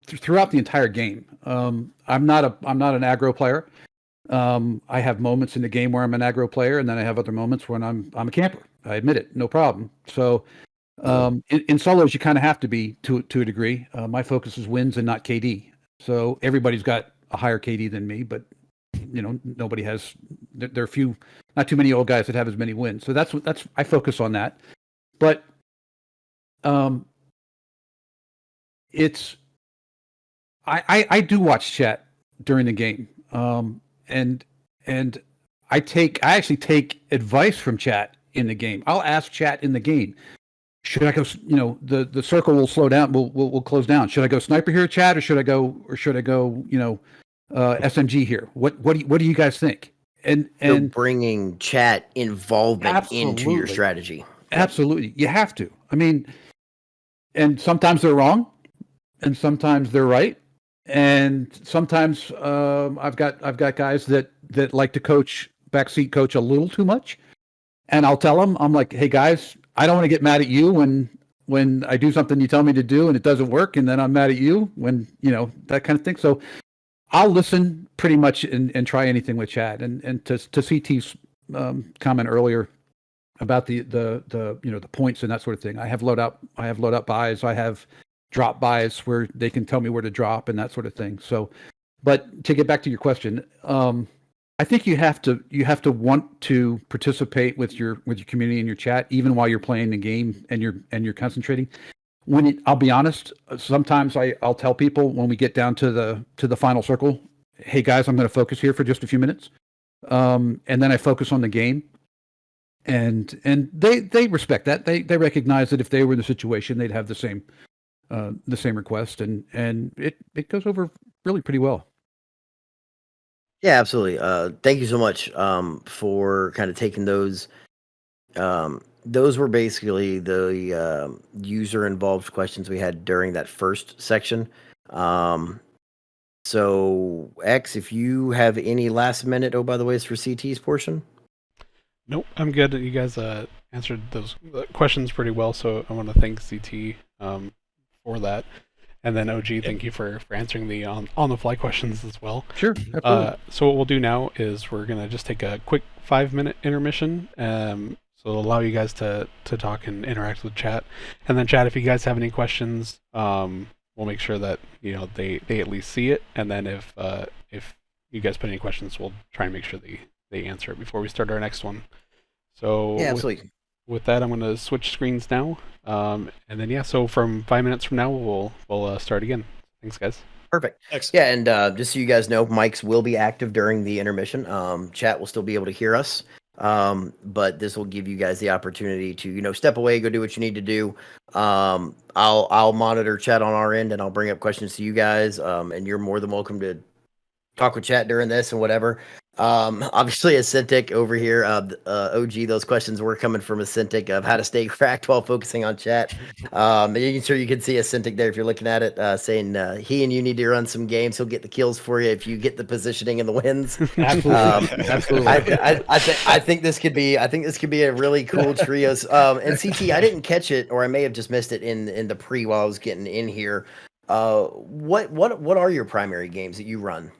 throughout the entire game. I'm not an aggro player. I have moments in the game where I'm an aggro player, and then I have other moments when I'm a camper. I admit it, no problem. So in solos, you kind of have to be to a degree. My focus is wins and not KD. So everybody's got a higher KD than me, but nobody has. There are not too many old guys that have as many wins. So that's I focus on that. But it's I do watch chat during the game, and I actually take advice from chat in the game. I'll ask chat in the game, should I go? The circle will slow down. Will close down. Should I go sniper here, chat, or should I go SMG here? What do you guys think? And bringing chat involvement absolutely into your strategy. Absolutely, you have to. I mean, and sometimes they're wrong, and sometimes they're right, and sometimes I've got guys that like to backseat coach a little too much, and I'll tell them, I'm like, hey guys, I don't want to get mad at you when I do something you tell me to do and it doesn't work, and then I'm mad at you when that kind of thing. So I'll listen pretty much and try anything with chat. And to CT's comment earlier about the points and that sort of thing, I have load up buys, I have drop buys where they can tell me where to drop and that sort of thing. So, but to get back to your question, I think you have to want to participate with your community and your chat even while you're playing the game and you're concentrating. I'll be honest, sometimes I'll tell people when we get down to the final circle, hey guys, I'm going to focus here for just a few minutes, and then I focus on the game, and they respect that. They recognize that if they were in the situation, they'd have the same request, and it goes over really pretty well. Yeah, absolutely. Thank you so much for kind of taking those. Those were basically the user-involved questions we had during that first section. So, X, if you have any last minute, oh, by the way, it's for CT's portion. Nope, I'm good. You guys answered those questions pretty well, so I want to thank CT for that. And then OG, thank you for answering the on the fly questions as well. Sure, absolutely. So what we'll do now is we're gonna just take a quick 5-minute intermission. So it'll allow you guys to talk and interact with chat. And then chat, if you guys have any questions, we'll make sure that they at least see it. And then if you guys put any questions, we'll try and make sure they answer it before we start our next one. So Yeah, absolutely. with that, I'm going to switch screens now, and then so from 5 minutes from now, we'll start again. Thanks, guys. Perfect. Excellent. Yeah, and just so you guys know, mics will be active during the intermission. Chat will still be able to hear us, but this will give you guys the opportunity to step away, go do what you need to do. I'll monitor chat on our end, and I'll bring up questions to you guys, and you're more than welcome to talk with chat during this and whatever. Obviously, a Cintiq over here, OG, those questions were coming from a Cintiq of how to stay cracked while focusing on chat. You can see a Cintiq there if you're looking at it, saying he and you need to run some games. He'll get the kills for you if you get the positioning and the wins. Absolutely, absolutely. I think this could be a really cool trios. And CT, I didn't catch it, or I may have just missed it in the pre while I was getting in here. What are your primary games that you run?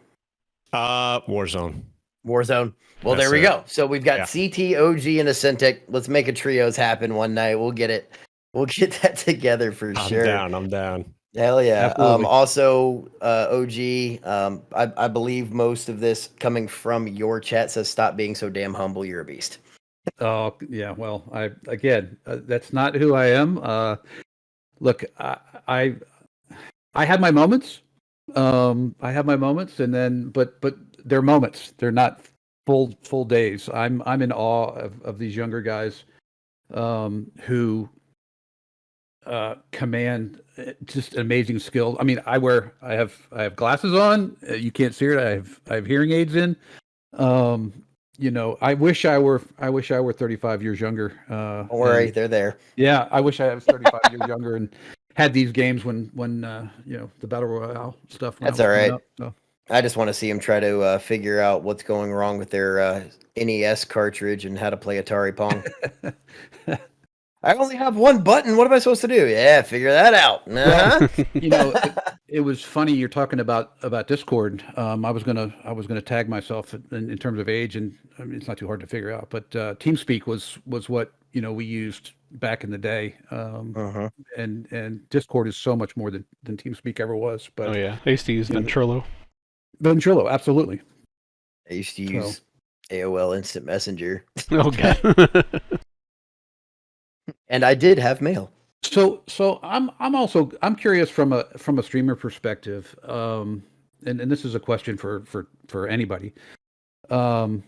Warzone. Warzone. Well, That's there we it. go. So we've got CT, OG, and a Cintiq. Let's make a trios happen one night. We'll get it. We'll get that together for sure. I'm down. Hell yeah. Absolutely. Also, OG, I believe most of this coming from your chat says stop being so damn humble. You're a beast. Oh yeah, well, that's not who I am. Look, I have my moments. I have my moments, and then but they're moments. They're not full days. I'm in awe of these younger guys who command just amazing skill. I mean, I have glasses on. You can't see it. I have hearing aids in. I wish I were 35 years younger. Don't worry, they're there. Yeah, I wish I was 35 years younger and had these games when the battle royale stuff. That's all right. Up, so. I just want to see them try to figure out what's going wrong with their NES cartridge and how to play Atari Pong. I only have one button. What am I supposed to do? Yeah, figure that out. Uh-huh. It was funny you're talking about Discord. I was gonna tag myself in terms of age, and I mean, it's not too hard to figure out. But TeamSpeak was what we used back in the day, and Discord is so much more than TeamSpeak ever was. But Oh yeah, I used to use Ventrilo. Ventrilo, absolutely. I used to use AOL Instant Messenger. Okay. And I did have mail. So I'm curious from a streamer perspective, and this is a question for anybody. Facebook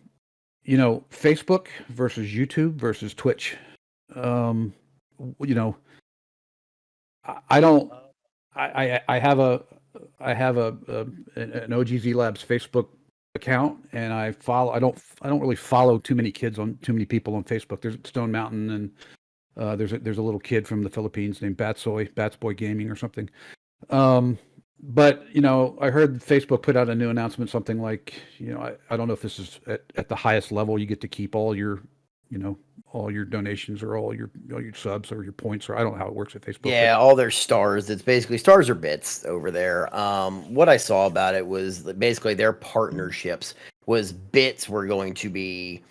versus YouTube versus Twitch. I have an ogzlabs Facebook account, and I don't really follow too many people on Facebook. There's Stone Mountain, and there's a little kid from the Philippines named Bats Boy Gaming or something. But I heard Facebook put out a new announcement, something like, I don't know if this is at the highest level, you get to keep all your donations or all your subs or your points, or I don't know how it works at Facebook. Yeah, all their stars. It's basically stars or bits over there. What I saw about it was that basically their partnerships was bits were going to be,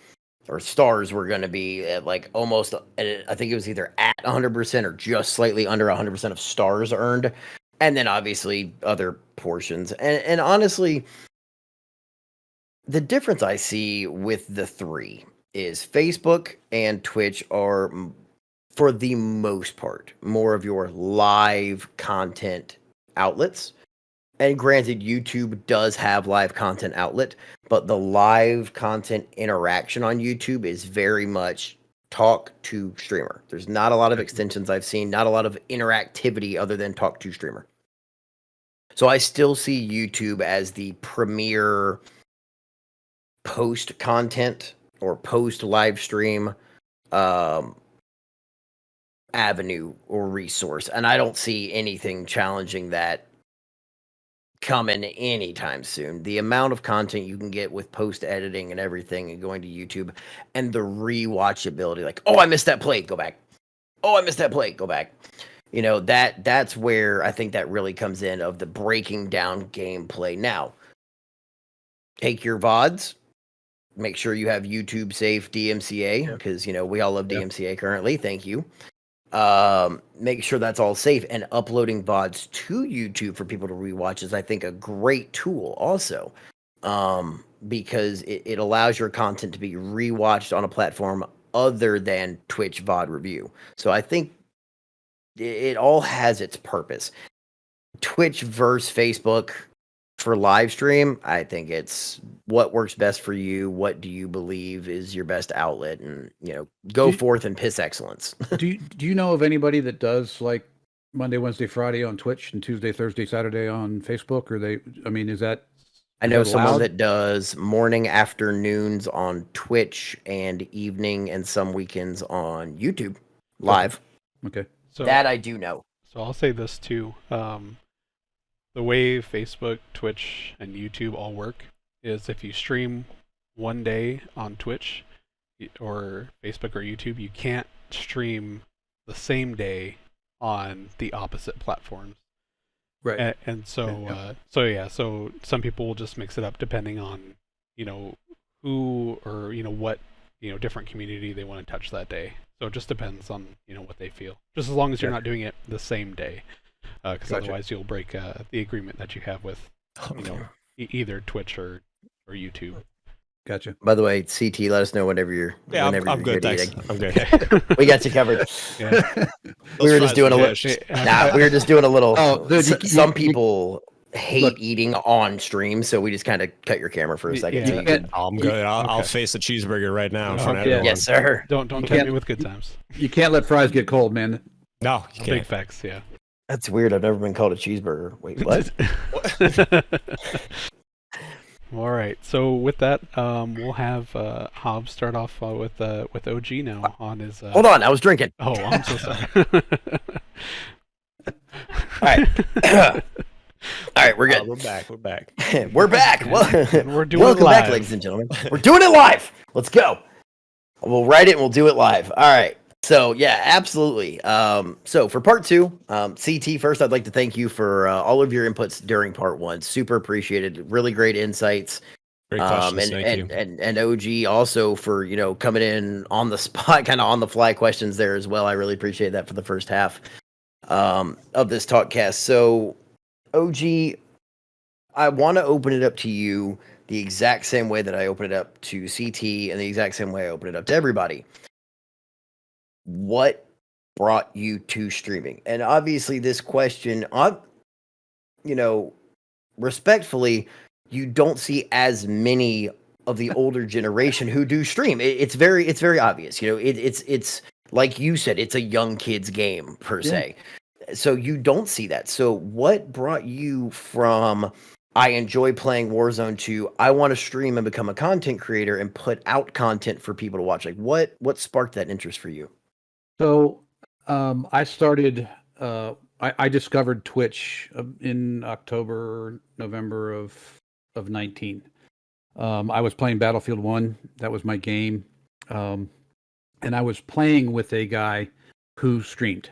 or stars were going to be at like almost, I think it was either at 100% or just slightly under 100% of stars earned. And then obviously other portions. And honestly, the difference I see with the three is Facebook and Twitch are, for the most part, more of your live content outlets. And granted, YouTube does have live content outlet, but the live content interaction on YouTube is very much talk to streamer. There's not a lot of extensions I've seen, not a lot of interactivity other than talk to streamer. So I still see YouTube as the premier post content or post live stream avenue or resource, and I don't see anything challenging that coming anytime soon. The amount of content you can get with post editing and everything and going to YouTube, and the rewatchability, like, oh, I missed that play, go back. Oh, I missed that play, go back. You know, that's where I think that really comes in, of the breaking down gameplay. Now, take your VODs, make sure you have YouTube safe DMCA, because you know we all love DMCA currently. Thank you. Make sure that's all safe, and uploading VODs to YouTube for people to rewatch is, I think, a great tool also, because it allows your content to be rewatched on a platform other than Twitch VOD review. So I think it all has its purpose. Twitch versus Facebook for live stream, I think it's what works best for you. What do you believe is your best outlet? And, you know, go forth and piss excellence. do you know of anybody that does like Monday, Wednesday, Friday on Twitch and Tuesday, Thursday, Saturday on Facebook? Or is that... I know someone that does morning, afternoons on Twitch, and evening and some weekends on YouTube live. Okay. So that I do know. So I'll say this too. The way Facebook, Twitch, and YouTube all work is if you stream one day on Twitch or Facebook or YouTube, you can't stream the same day on the opposite platforms. Right. And so some people will just mix it up depending on, you know, who or, you know, what, you know, different community they want to touch that day. So it just depends on, you know, what they feel. Just as long as you're not doing it the same day. Because otherwise you'll break the agreement that you have with, you know, either Twitch or YouTube. Gotcha. By the way, CT, let us know whenever you're. Yeah, whenever I'm you're good. Thanks. eating. I'm good. We got you covered. Yeah. We were just doing a little. We were just doing a little. Oh, dude, some people hate eating on stream, so we just kind of cut your camera for a second. Yeah. So I'm good. I'll face a cheeseburger right now in front of Okay. everyone. yes, sir. Don't tempt me with good times. You can't let fries get cold, man. No, you Big can't. facts, yeah. That's weird. I've never been called a cheeseburger. Wait, what? All right. So with that, we'll have Hobbs start off with OG now on his. Hold on, I was drinking. Oh, I'm so sorry. All right. All right, we're good. We're back. We're back. We're back. Well, And we're doing welcome it back, live. ladies and gentlemen. We're doing it live. Let's go. We'll write it and we'll do it live. All right. So yeah, absolutely. So for part two, CT, first I'd like to thank you for all of your inputs during part one. Super appreciated. Really great insights. Great questions. Thank you. And OG also for, you know, coming in on the spot, kind of on the fly questions there as well. I really appreciate that for the first half of this TalkCast. So OG, I want to open it up to you the exact same way that I open it up to CT and the exact same way I open it up to everybody. What brought you to streaming? And obviously this question, you know, respectfully, you don't see as many of the older generation who do stream. It's very obvious. You know, it's like you said, it's a young kid's game per se. So you don't see that. So what brought you from I enjoy playing Warzone to I want to stream and become a content creator and put out content for people to watch? Like what sparked that interest for you? So I started, I discovered Twitch in October, November of 19. I was playing Battlefield 1. That was my game. And I was playing with a guy who streamed.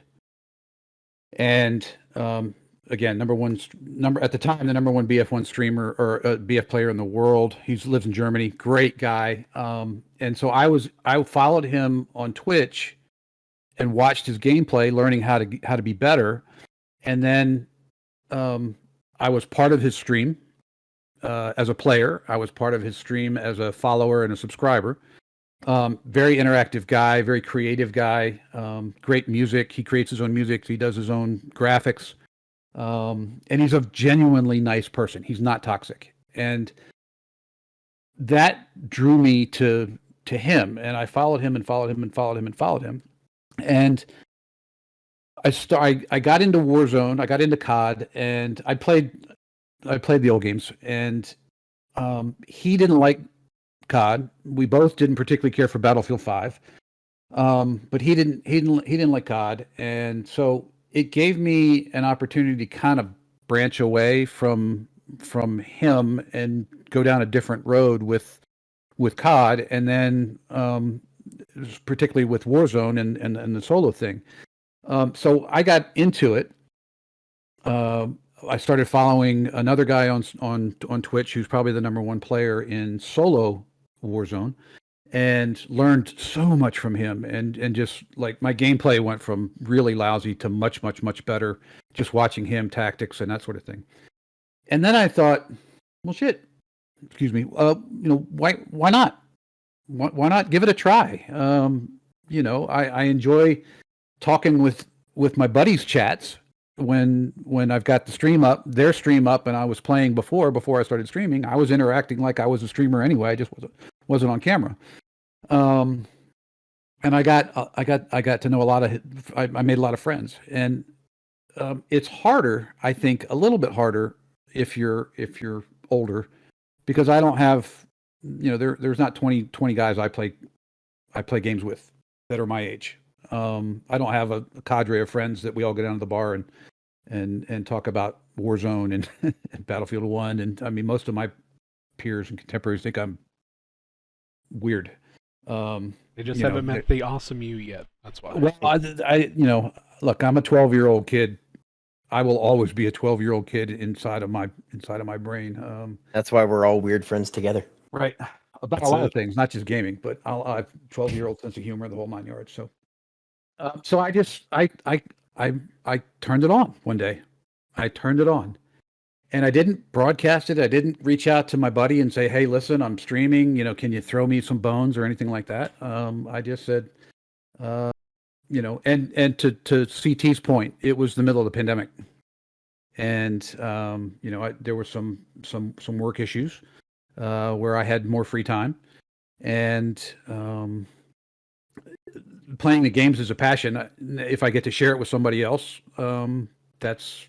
And again, at the time, the number one BF1 streamer or BF player in the world. He lives in Germany. Great guy. And so I followed him on Twitch and watched his gameplay, learning how to be better. And then I was part of his stream as a player. I was part of his stream as a follower and a subscriber. Very interactive guy, very creative guy, great music. He creates his own music. He does his own graphics. And he's a genuinely nice person. He's not toxic. And that drew me to him. And I followed him and followed him and followed him and followed him. And I got into Warzone. I got into COD, and I played the old games. And he didn't like COD. We both didn't particularly care for Battlefield 5. But he didn't like COD, and so it gave me an opportunity to kind of branch away from him and go down a different road with COD, and then particularly with Warzone and the solo thing. So I got into it. I started following another guy on Twitch who's probably the number one player in solo Warzone, and learned so much from him, and just like my gameplay went from really lousy to much better just watching him, tactics and that sort of thing. And then I thought, well, shit, excuse me, why not? Why not give it a try? I enjoy talking with my buddies' chats when I've got their stream up, and I was playing before I started streaming. I was interacting like I was a streamer anyway. I just wasn't on camera. And I got to know I made a lot of friends, and it's harder, I think, a little bit harder if you're older, because I don't have, there's not 20 guys I play games with that are my age. I don't have a cadre of friends that we all go down to the bar and talk about Warzone and, and Battlefield 1. And I mean, most of my peers and contemporaries think I'm weird. They just haven't met the awesome you yet. That's why. Well, I look, I'm a 12-year-old kid. I will always be a 12-year-old kid inside of my brain. That's why we're all weird friends together. Right. About a lot of things, not just gaming, but I have 12-year-old sense of humor, the whole 9 yards. So, I just I turned it on one day. I turned it on, and I didn't broadcast it. I didn't reach out to my buddy and say, "Hey, listen, I'm streaming. Can you throw me some bones or anything like that?" I just said, and to CT's point, it was the middle of the pandemic, and there were some work issues where I had more free time, and playing the games is a passion. If I get to share it with somebody else, that's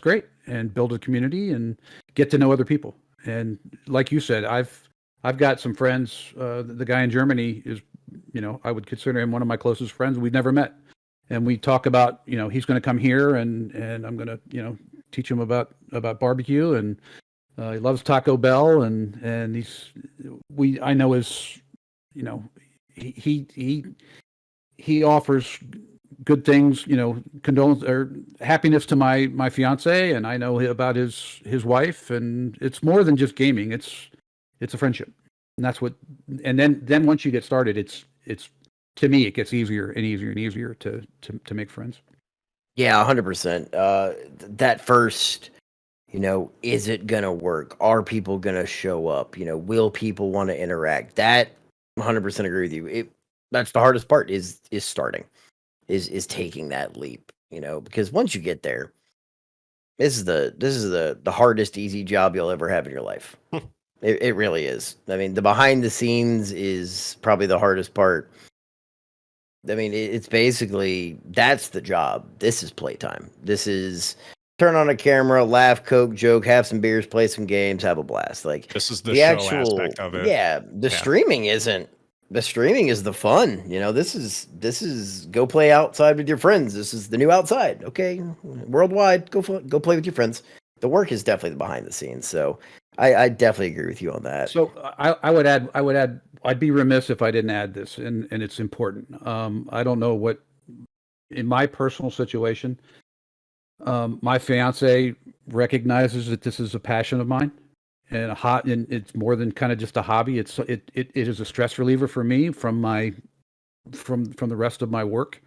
great, and build a community and get to know other people. And like you said, I've got some friends. The guy in Germany is, I would consider him one of my closest friends. We've never met, and we talk about, he's going to come here, and I'm going to, teach him about barbecue, and he loves Taco Bell, and I know his, he offers good things, condolence or happiness to my fiance, and I know about his wife, and it's more than just gaming. It's a friendship, and that's what. And then once you get started, it's to me, it gets easier and easier and easier to make friends. Yeah, 100%. That first, is it gonna work? Are people gonna show up? Will people want to interact? That 100% agree with you. That's the hardest part is starting, is taking that leap, because once you get there, this is the hardest easy job you'll ever have in your life. It really is. I mean, the behind the scenes is probably the hardest part. I mean, it's basically, that's the job. This is playtime. This is turn on a camera, laugh, coke, joke, have some beers, play some games, have a blast. Like, this is the show aspect of it. Yeah, streaming isn't. The streaming is the fun. This is go play outside with your friends. This is the new outside. Okay, worldwide, go play with your friends. The work is definitely the behind the scenes. So I definitely agree with you on that. So I would add. I'd be remiss if I didn't add this, and it's important. I don't know what, in my personal situation, my fiance recognizes that this is a passion of mine, and it's more than kind of just a hobby. It is a stress reliever for me from the rest of my work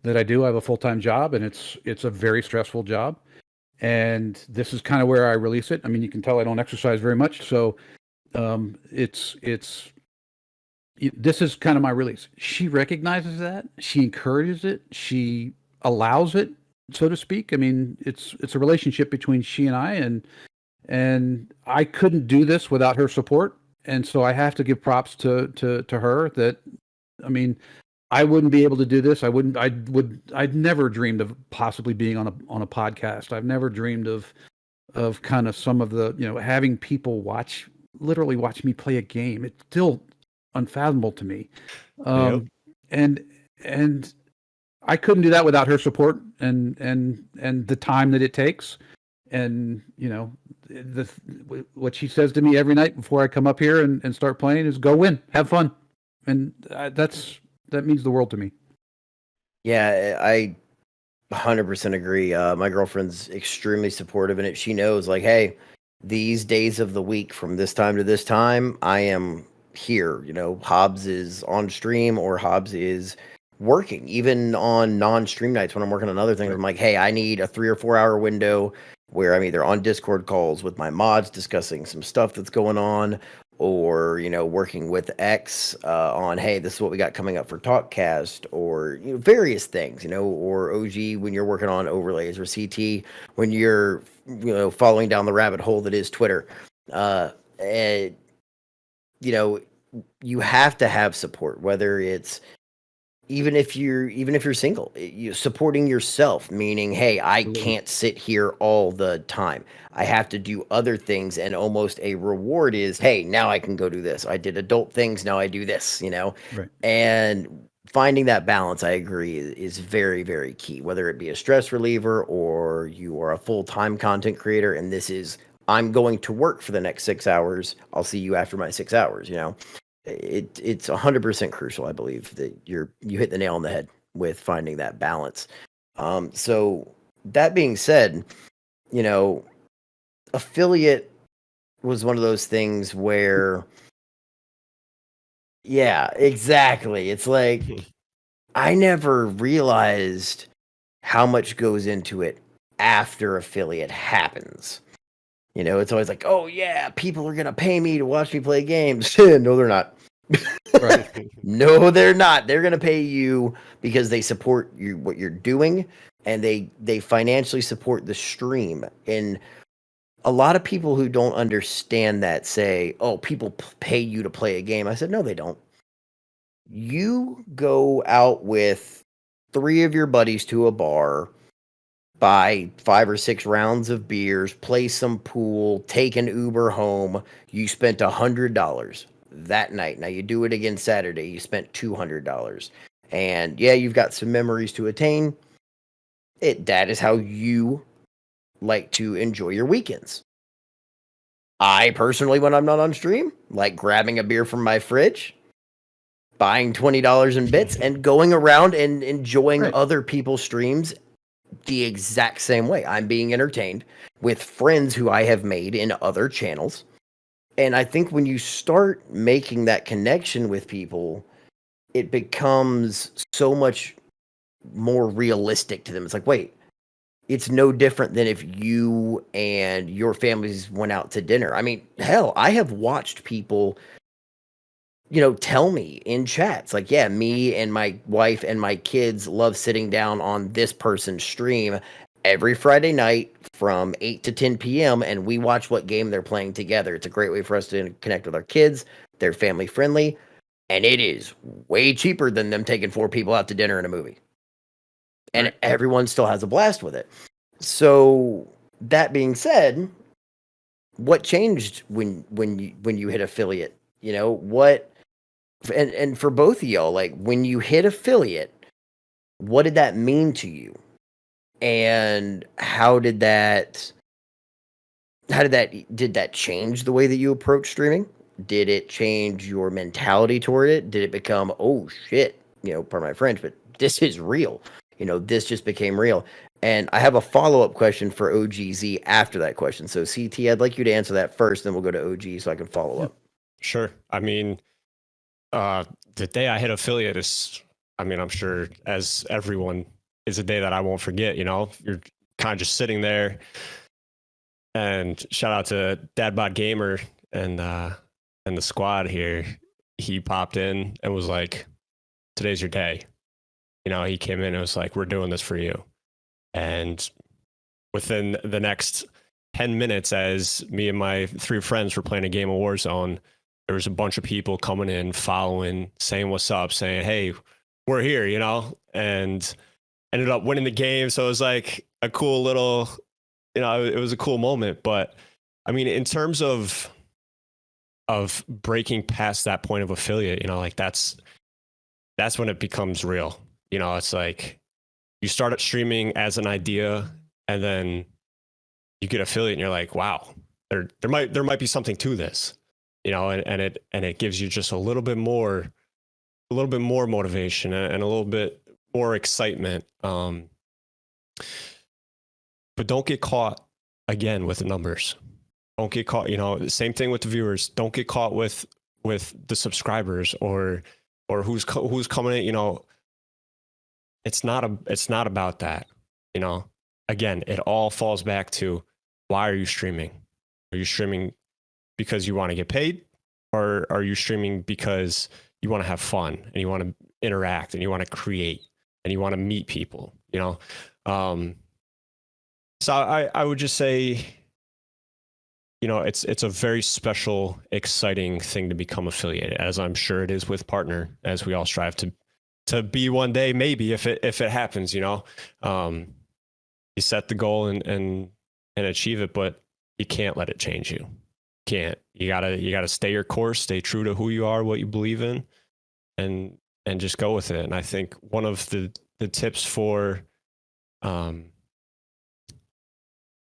that I do. I have a full-time job, and it's a very stressful job. And this is kind of where I release it. I mean, you can tell I don't exercise very much, so this is kind of my release. She recognizes that. She encourages it. She allows it, so to speak. I mean, it's a relationship between she and I, and I couldn't do this without her support. And so I have to give props to her. That, I mean, I wouldn't be able to do this. I'd never dreamed of possibly being on a podcast. I've never dreamed of kind of some of the, having people watch literally watch me play a game. It's still unfathomable to me. Yep. And I couldn't do that without her support and the time that it takes. And what she says to me every night before I come up here and start playing is go win, have fun. And that means the world to me. Yeah, I 100% agree. My girlfriend's extremely supportive in it. She knows, like, hey, these days of the week from this time to this time, I am here. Hobbs is on stream or Hobbs is working. Even on non-stream nights when I'm working on other things, I'm like, hey, I need a 3 or 4 hour window where I'm either on Discord calls with my mods discussing some stuff that's going on, or working with X on, hey, this is what we got coming up for TalkCast, or various things, or OG when you're working on overlays, or CT when you're following down the rabbit hole that is Twitter. And you have to have support, whether it's even if you're single, you supporting yourself, meaning, hey, I can't sit here all the time. I have to do other things, and almost a reward is, hey, now I can go do this. I did adult things, now I do this, Right. And finding that balance, I agree, is very, very key, whether it be a stress reliever or you are a full-time content creator, and this is, I'm going to work for the next 6 hours. I'll see you after my 6 hours, It's 100% crucial, I believe, that you hit the nail on the head with finding that balance. So that being said, affiliate was one of those things where, yeah, exactly. It's like, I never realized how much goes into it after affiliate happens. It's always like, oh yeah, people are going to pay me to watch me play games. No, they're not. Right. No, they're not. They're going to pay you because they support you, what you're doing, and they financially support the stream. And a lot of people who don't understand that say, oh, people pay you to play a game. I said, no, they don't. You go out with 3 of your buddies to a bar, buy 5 or 6 rounds of beers, play some pool, take an Uber home. You spent $100 that night. Now you do it again Saturday. You spent $200. And yeah, you've got some memories to attain. That is how you like to enjoy your weekends. I personally, when I'm not on stream, like grabbing a beer from my fridge, buying $20 in bits, and going around and enjoying other people's streams the exact same way. I'm being entertained with friends who I have made in other channels. And I think when you start making that connection with people, it becomes so much more realistic to them. It's like, wait, it's no different than if you and your families went out to dinner. I mean, hell, I have watched people, tell me in chats, like, yeah, me and my wife and my kids love sitting down on this person's stream every Friday night from 8 to 10 p.m. and we watch what game they're playing together. It's a great way for us to connect with our kids. They're family friendly, and it is way cheaper than them taking 4 people out to dinner and a movie. And everyone still has a blast with it. So that being said, what changed when you hit affiliate? What, and for both of y'all, like when you hit affiliate, what did that mean to you? And did that change the way that you approach streaming? Did it change your mentality toward it? Did it become, oh shit, pardon my French, but this is real. This just became real. And I have a follow-up question for OGZ after that question. So CT, I'd like you to answer that first, then we'll go to OG so I can follow up. Sure. I mean, the day I hit affiliate is, I'm sure as everyone, is a day that I won't forget. You're kind of just sitting there, and shout out to Dadbot Gamer and the squad here. He popped in and was like, today's your day. He came in and was like, we're doing this for you. And within the next 10 minutes, as me and my 3 friends were playing a game of Warzone, there was a bunch of people coming in, following, saying what's up, saying, hey, we're here, and ended up winning the game. So it was like a cool little, it was a cool moment. But I mean, in terms of of breaking past that point of affiliate, like that's when it becomes real. It's like you start at streaming as an idea, and then you get affiliate and you're like, wow, there might be something to this, and it gives you just a little bit more motivation and a little bit more excitement. But don't get caught again with the numbers. Don't get caught, same thing with the viewers. Don't get caught with the subscribers or who's coming in, it's not about that, Again, it all falls back to, why are you streaming? Are you streaming because you want to get paid, or are you streaming because you want to have fun and you want to interact and you want to create and you want to meet people, So I would just say, it's a very special, exciting thing to become affiliated, as I'm sure it is with partner, as we all strive to be one day, maybe if it happens, you set the goal and achieve it, but you can't let it change you. You gotta stay your course, stay true to who you are, what you believe in, and just go with it. And I think one of the tips for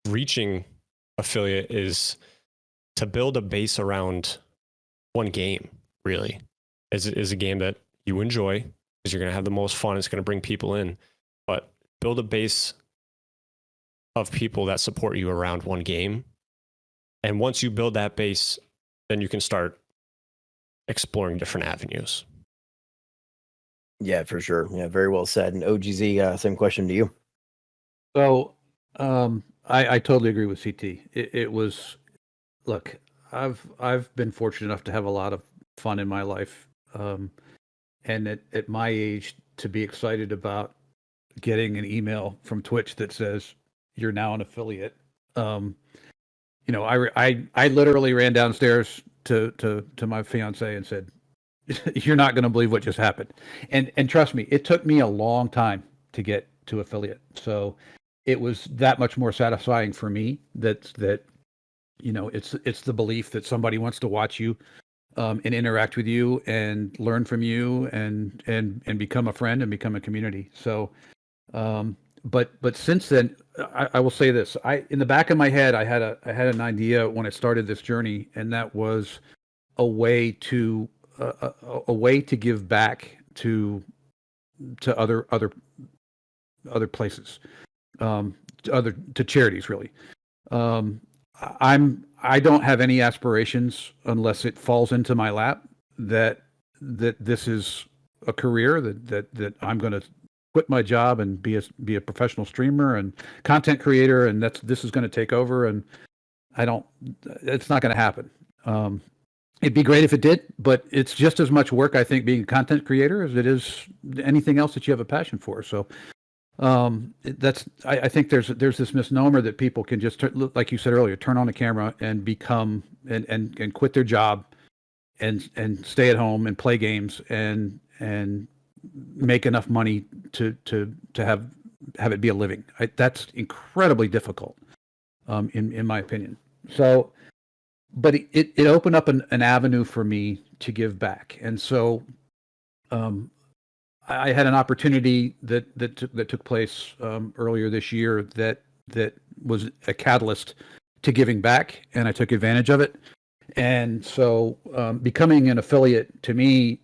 reaching affiliate is to build a base around one game. Really, is a game that you enjoy, because you're gonna have the most fun. It's gonna bring people in, but build a base of people that support you around one game. And once you build that base, then you can start exploring different avenues. Yeah, for sure. Yeah, very well said. And OGZ, same question to you. So I totally agree with CT. It was, look, I've been fortunate enough to have a lot of fun in my life, and at my age, to be excited about getting an email from Twitch that says you're now an affiliate. I literally ran downstairs to my fiance and said, "You're not going to believe what just happened." And trust me, it took me a long time to get to affiliate. So it was that much more satisfying for me that it's the belief that somebody wants to watch you and interact with you and learn from you and become a friend and become a community. So but since then, I will say this: in the back of my head, I had an idea when I started this journey, and that was a way to give back to other places, to charities, really. I don't have any aspirations, unless it falls into my lap, that this is a career that I'm going to quit my job and be a professional streamer and content creator, and this is going to take over. And it's not going to happen. It'd be great if it did, but it's just as much work, I think, being a content creator as it is anything else that you have a passion for. So I think there's this misnomer that people can just, like you said earlier, turn on a camera and become and quit their job and stay at home and play games and make enough money to have it be a living. That's incredibly difficult, in my opinion. So, but it opened up an avenue for me to give back, and so I had an opportunity that took place earlier this year that was a catalyst to giving back, and I took advantage of it. And so becoming an affiliate, to me,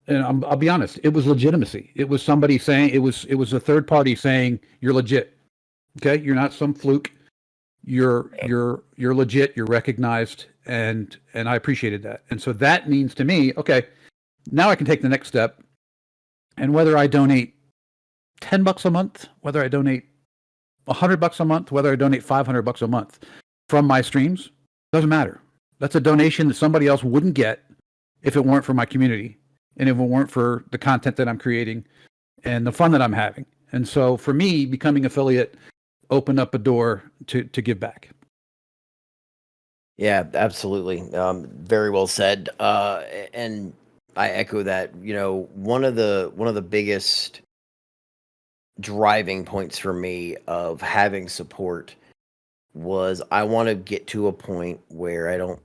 and I'll be honest, it was legitimacy. It was somebody saying, it was a third party saying, you're legit. Okay, you're not some fluke. You're legit. You're recognized, and I appreciated that. And so that means to me, okay, now I can take the next step. And whether I donate $10 a month, whether I donate $100 a month, whether I donate $500 a month from my streams, doesn't matter. That's a donation that somebody else wouldn't get if it weren't for my community and if it weren't for the content that I'm creating and the fun that I'm having. And so for me, becoming affiliate opened up a door to give back. Yeah, absolutely. Very well said. And I echo that. One of the biggest driving points for me of having support was I want to get to a point where I don't,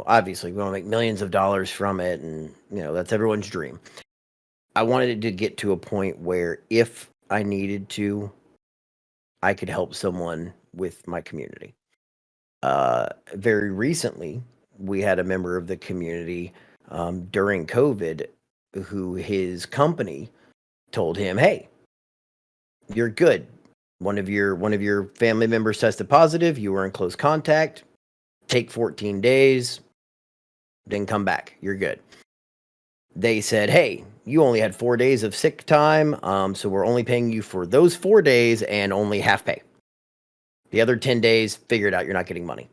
obviously we want to make millions of dollars from it, and that's everyone's dream. I wanted it to get to a point where if I needed to, I could help someone with my community. Very recently, we had a member of the community during COVID who his company told him, "Hey, you're good. One of your family members tested positive. You were in close contact. Take 14 days, then come back. You're good." They said, "Hey, you only had 4 days of sick time, so we're only paying you for those 4 days and only half pay. The other 10 days, figure it out. You're not getting money."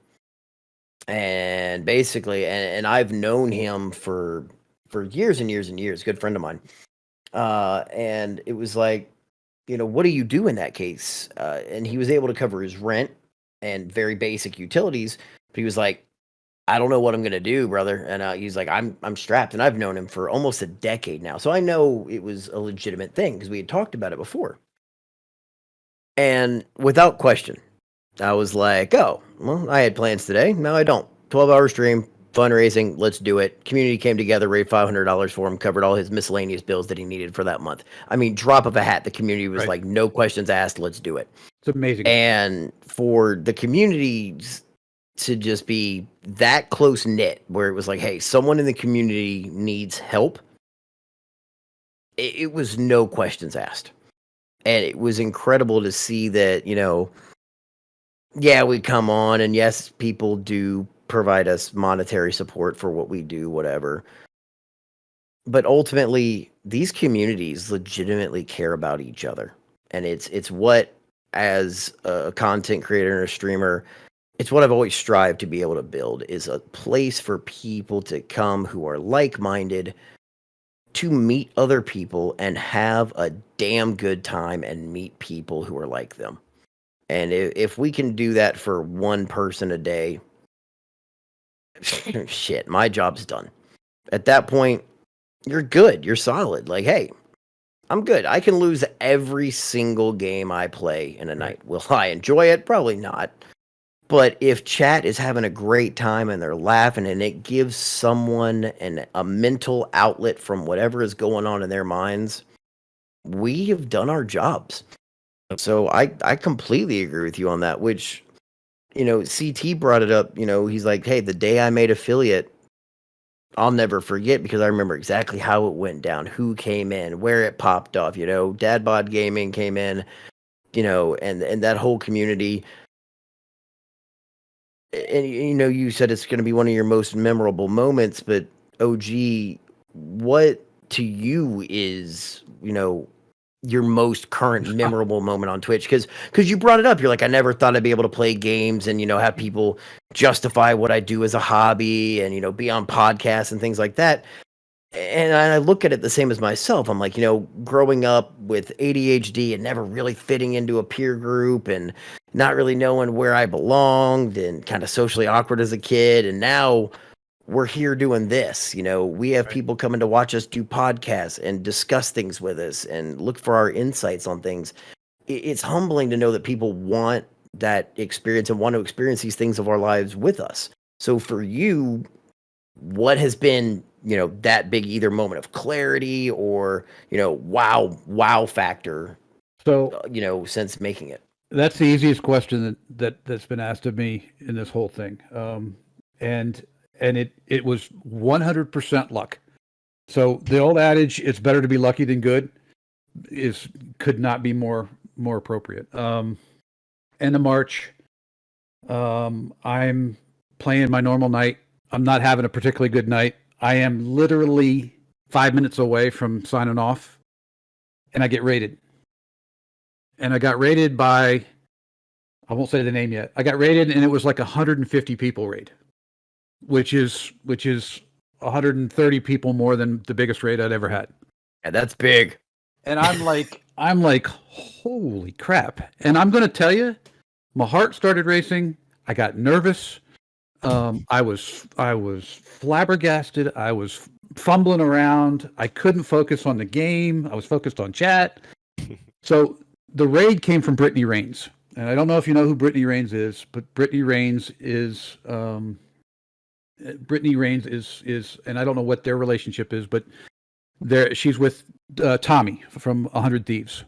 And basically, and I've known him for years and years and years, good friend of mine. And it was like, what do you do in that case? And he was able to cover his rent and very basic utilities, but he was like, "I don't know what I'm going to do, brother." And he's like, I'm strapped. And I've known him for almost a decade now. So I know it was a legitimate thing because we had talked about it before. And without question, I was like, "Oh, well, I had plans today. No, I don't. 12-hour stream, fundraising, let's do it." Community came together, raised $500 for him, covered all his miscellaneous bills that he needed for that month. I mean, drop of a hat. The community was like, no questions asked, let's do it. It's amazing. And for the community to just be that close knit, where it was like, hey, someone in the community needs help, it was no questions asked. And it was incredible to see that, yeah, we come on, and yes, people do provide us monetary support for what we do, whatever. But ultimately, these communities legitimately care about each other. And it's what, as a content creator and a streamer, it's what I've always strived to be able to build, is a place for people to come who are like-minded, to meet other people and have a damn good time and meet people who are like them. And if we can do that for one person a day, shit, my job's done. At that point, you're good. You're solid. Like, hey, I'm good. I can lose every single game I play in a night. Will I enjoy it? Probably not. But if chat is having a great time and they're laughing and it gives someone a mental outlet from whatever is going on in their minds, we have done our jobs. So I completely agree with you on that, which, CT brought it up. He's like, hey, the day I made affiliate, I'll never forget, because I remember exactly how it went down, who came in, where it popped off. Dadbod Gaming came in, and that whole community. And, you said it's going to be one of your most memorable moments, but OG, what to you is, your most current memorable moment on Twitch? Because you brought it up. You're like, I never thought I'd be able to play games and, have people justify what I do as a hobby and, be on podcasts and things like that. And I look at it the same as myself. I'm like, growing up with ADHD and never really fitting into a peer group and not really knowing where I belonged and kind of socially awkward as a kid. And now we're here doing this. We have people coming to watch us do podcasts and discuss things with us and look for our insights on things. It's humbling to know that people want that experience and want to experience these things of our lives with us. So for you, what has been, that big either moment of clarity or, wow factor, So, since making it? that's the easiest question that's been asked of me in this whole thing. And it was 100% luck. So the old adage, it's better to be lucky than good, could not be more appropriate. End of March, I'm playing my normal night. I'm not having a particularly good night. I am literally 5 minutes away from signing off, and I get raided. And I got raided by, I won't say the name yet. I got raided, and it was like 150 people raid, which is 130 people more than the biggest raid I'd ever had. Yeah, that's big. And I'm like, holy crap. And I'm going to tell you, my heart started racing. I got nervous. I was flabbergasted. I was fumbling around. I couldn't focus on the game. I was focused on chat. So the raid came from Brittany Reigns, and I don't know if you know who Brittany Reigns is, but Brittany Reigns is, and I don't know what their relationship is, but she's with Tommy from 100 Thieves.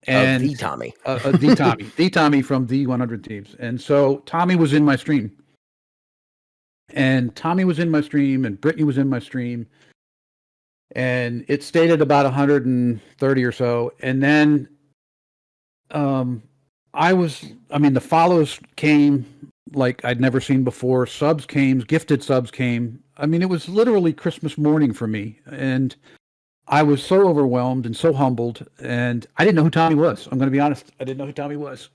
And the Tommy. the Tommy from the 100 Thieves. And so Tommy was in my stream. And Tommy was in my stream, and Brittany was in my stream. And it stayed at about 130 or so. And then the follows came like I'd never seen before. Subs came, gifted subs came. I mean, it was literally Christmas morning for me. And I was so overwhelmed and so humbled. And I didn't know who Tommy was. I'm going to be honest. I didn't know who Tommy was.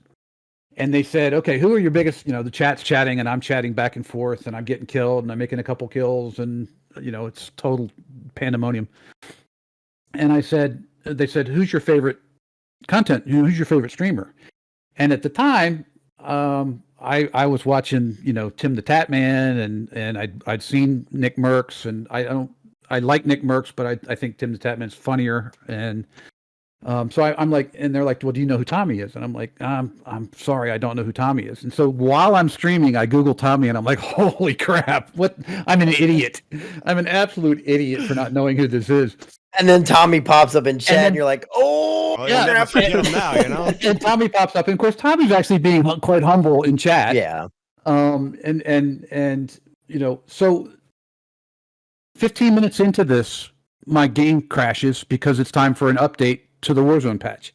And they said, okay, who are your biggest, the chat's chatting and I'm chatting back and forth and I'm getting killed and I'm making a couple kills and, it's total pandemonium. And they said, who's your favorite content? Who's your favorite streamer? And at the time, I was watching, Tim the Tatman and I'd seen Nick Merckx, and I like Nick Merckx, but I think Tim the Tatman's funnier. And so I'm like, and they're like, well, do you know who Tommy is? And I'm like, I'm sorry, I don't know who Tommy is. And so while I'm streaming, I Google Tommy and I'm like, holy crap, I'm an idiot. I'm an absolute idiot for not knowing who this is. And then Tommy pops up in chat and you're like, oh, yeah, never forget him now, And Tommy pops up. And of course, Tommy's actually being quite humble in chat. Yeah. So 15 minutes into this, my game crashes because it's time for an update to the Warzone patch.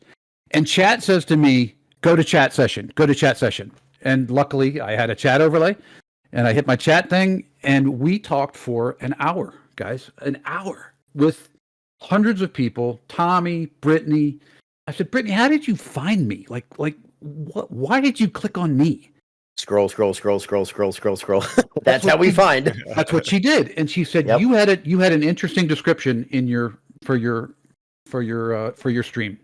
And chat says to me, go to chat session. And luckily I had a chat overlay and I hit my chat thing and we talked for an hour, guys, an hour with hundreds of people, Tommy, Brittany. I said, Brittany, how did you find me? Like what, why did you click on me? Scroll. That's how we find. That's what she did. And she said, yep. you had an interesting description in for your stream.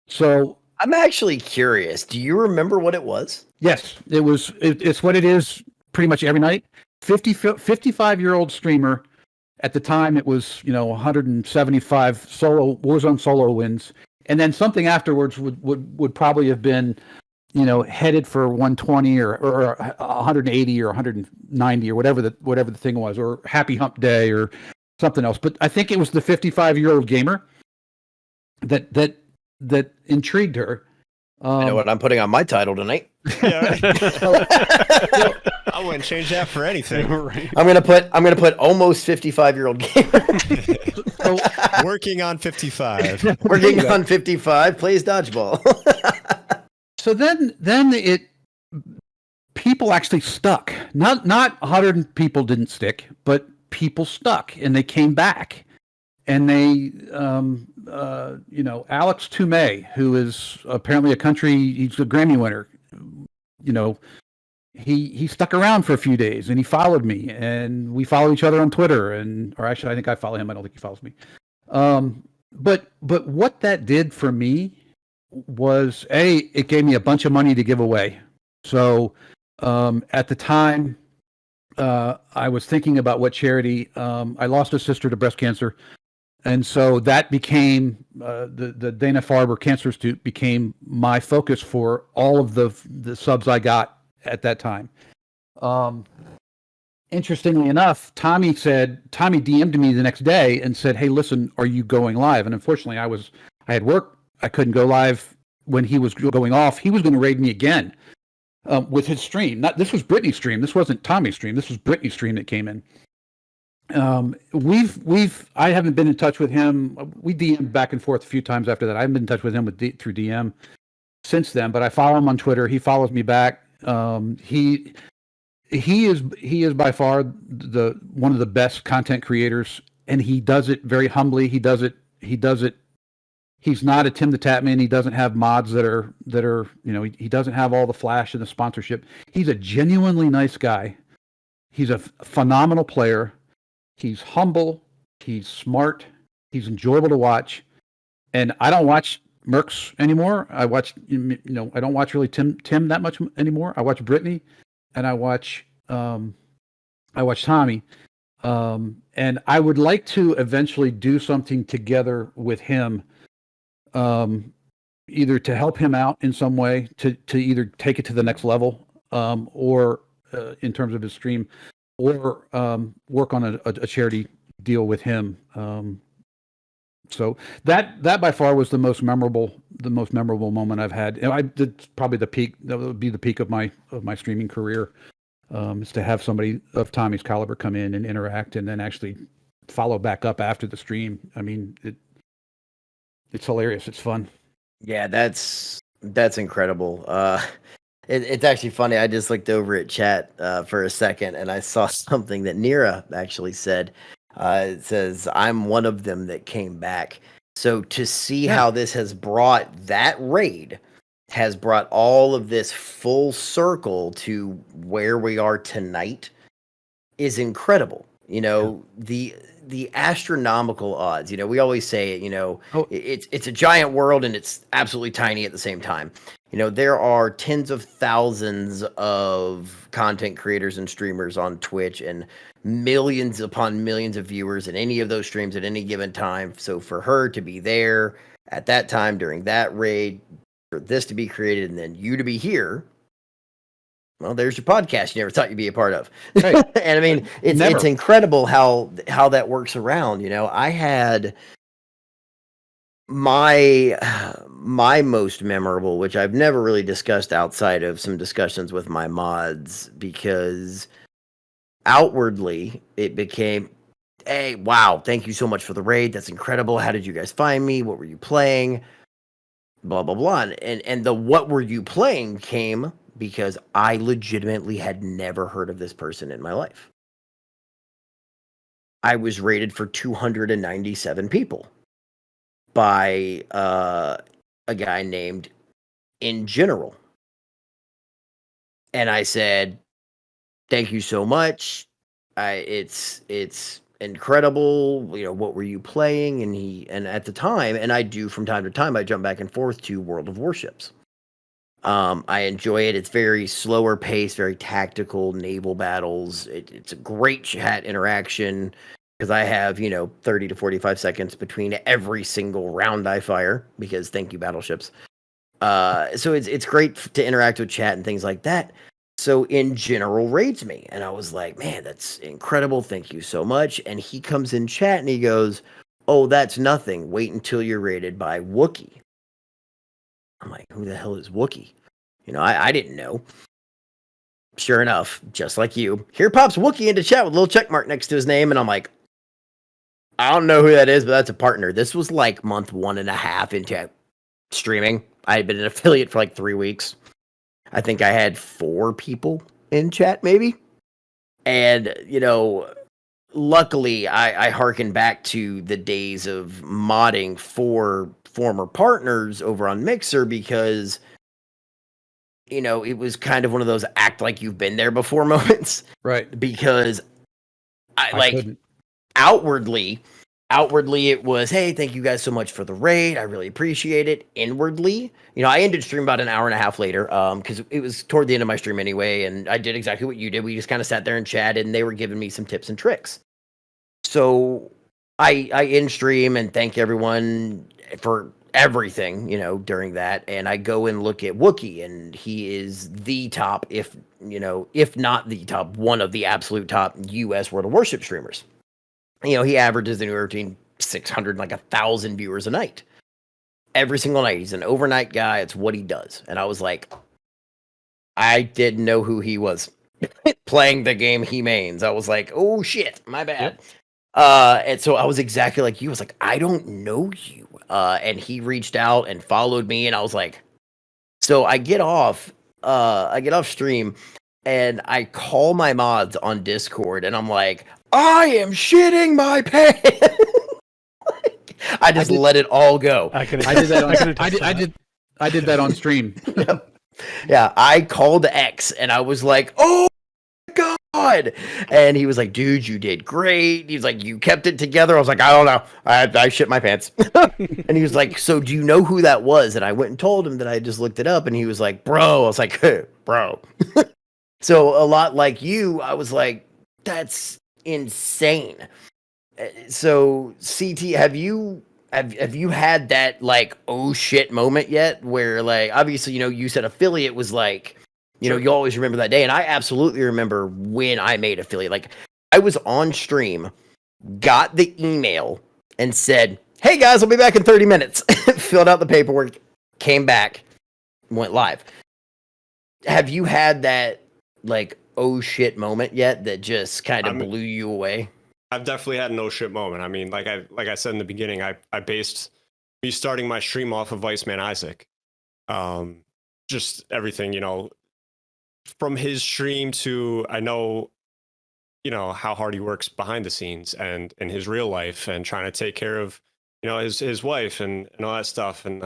So I'm actually curious. Do you remember what it was? Yes, it's what it is pretty much every night. 55-year-old streamer. At the time, it was 175 Warzone solo wins, and then something afterwards would probably have been headed for 120 or 180 or 190 or whatever the thing was, or Happy Hump Day or something else. But I think it was the 55-year-old gamer that intrigued her. I know what I'm putting on my title tonight. Yeah, I wouldn't change that for anything. Right. I'm gonna put almost 55-year-old gamer. Working on 55. Working on 55. Plays dodgeball. So then people actually stuck. Not 100 people didn't stick, but people stuck and they came back. And they, Alex Toomey, who is apparently he's a Grammy winner. He stuck around for a few days and he followed me and we follow each other on Twitter or actually I think I follow him. I don't think he follows me. But what that did for me was it gave me a bunch of money to give away. So at the time, I was thinking about what charity. I lost a sister to breast cancer, and so that became the Dana-Farber Cancer Institute became my focus for all of the subs I got at that time. Interestingly enough, Tommy DM'd me the next day and said, "Hey, listen, are you going live?" And unfortunately, I had work. I couldn't go live when he was going off. He was going to raid me again with his stream. This was Brittany's stream. This wasn't Tommy's stream. This was Brittany's stream that came in. I haven't been in touch with him. We DM'd back and forth a few times after that. I haven't been in touch with him through DM since then, but I follow him on Twitter. He follows me back. He is by far one of the best content creators, and he does it very humbly. He does it. He's not a Tim the Tatman. He doesn't have mods that are he doesn't have all the flash and the sponsorship. He's a genuinely nice guy. He's a phenomenal player. He's humble. He's smart. He's enjoyable to watch. And I don't watch Merckx anymore. I don't watch really Tim that much anymore. I watch Brittany, and I watch Tommy. And I would like to eventually do something together with him. either to help him out in some way to either take it to the next level, or in terms of his stream, or work on a charity deal with him. So that by far was the most memorable moment I've had. And it's probably the peak. That would be the peak of my streaming career. Is to have somebody of Tommy's caliber come in and interact, and then actually follow back up after the stream. I mean, it's hilarious. It's fun. Yeah, that's incredible. It's actually funny. I just looked over at chat for a second, and I saw something that Nira actually said. It says, "I'm one of them that came back." So to see how this has brought that raid, has brought all of this full circle to where we are tonight, is incredible. The astronomical odds. We always say it. It's a giant world and it's absolutely tiny at the same time. There are tens of thousands of content creators and streamers on Twitch, and millions upon millions of viewers in any of those streams at any given time. So for her to be there at that time during that raid, for this to be created, and then you to be here, well, there's your podcast you never thought you'd be a part of. Right. And I mean, it's incredible how that works around. I had my most memorable, which I've never really discussed outside of some discussions with my mods, because outwardly it became, hey, wow, thank you so much for the raid. That's incredible. How did you guys find me? What were you playing? Blah, blah, blah. And the what were you playing came because I legitimately had never heard of this person in my life. I was rated for 297 people by a guy named In General. And I said, thank you so much. It's incredible. What were you playing? And at the time, and I do from time to time, I jump back and forth to World of Warships. I enjoy it. It's very slower pace, very tactical naval battles. It's a great chat interaction because I have, 30 to 45 seconds between every single round I fire, because thank you, battleships. So it's great to interact with chat and things like that. So In General raids me, and I was like, man, that's incredible. Thank you so much. And he comes in chat and he goes, oh, that's nothing. Wait until you're raided by Wookiee. I'm like, who the hell is Wookiee? I didn't know. Sure enough, just like you, here pops Wookiee into chat with a little check mark next to his name. And I'm like, I don't know who that is, but that's a partner. This was like month 1.5 into streaming. I had been an affiliate for like 3 weeks. I think I had 4 people in chat, maybe. And, luckily, I hearken back to the days of modding for former partners over on Mixer, because, it was kind of one of those act like you've been there before moments. Right. Because outwardly it was, hey, thank you guys so much for the raid. I really appreciate it. Inwardly, I ended stream about an hour and a half later, because it was toward the end of my stream anyway, and I did exactly what you did. We just kind of sat there and chatted, and they were giving me some tips and tricks. So I end stream and thank everyone for everything, during that. And I go and look at Wookiee, and he is the top, if not the top, one of the absolute top US World of Warship streamers. He averages anywhere between 600 and like 1,000 viewers a night. Every single night. He's an overnight guy. It's what he does. And I was like, I didn't know who he was playing the game he mains. I was like, oh shit, my bad. Yep. And so I was exactly like you. I was like, I don't know you. And he reached out and followed me, and I was like, so I get off stream, and I call my mods on Discord, and I'm like, I am shitting my pants. I just let it all go. I did that. I did that on stream. Yep. Yeah, I called X, and I was like, oh my God. And he was like, dude, you did great. He's like, you kept it together. I was like, I don't know. I shit my pants. And he was like, so do you know who that was? And I went and told him that I just looked it up, and he was like, bro. I was like, hey, bro. So a lot like you, I was like, that's insane. So CT, have you have you had that like oh shit moment yet? Where like obviously you said affiliate was like you always remember that day, and I absolutely remember when I made affiliate. Like I was on stream, got the email, and said, "Hey guys, I'll be back in 30 minutes." Filled out the paperwork, came back, went live. Have you had that like oh shit moment yet that just kind of blew you away? I've definitely had an oh shit moment. I mean, like I said in the beginning, I based me starting my stream off of Iceman Isaac. Just everything, from his stream to I know, how hard he works behind the scenes and in his real life and trying to take care of, his wife and all that stuff. And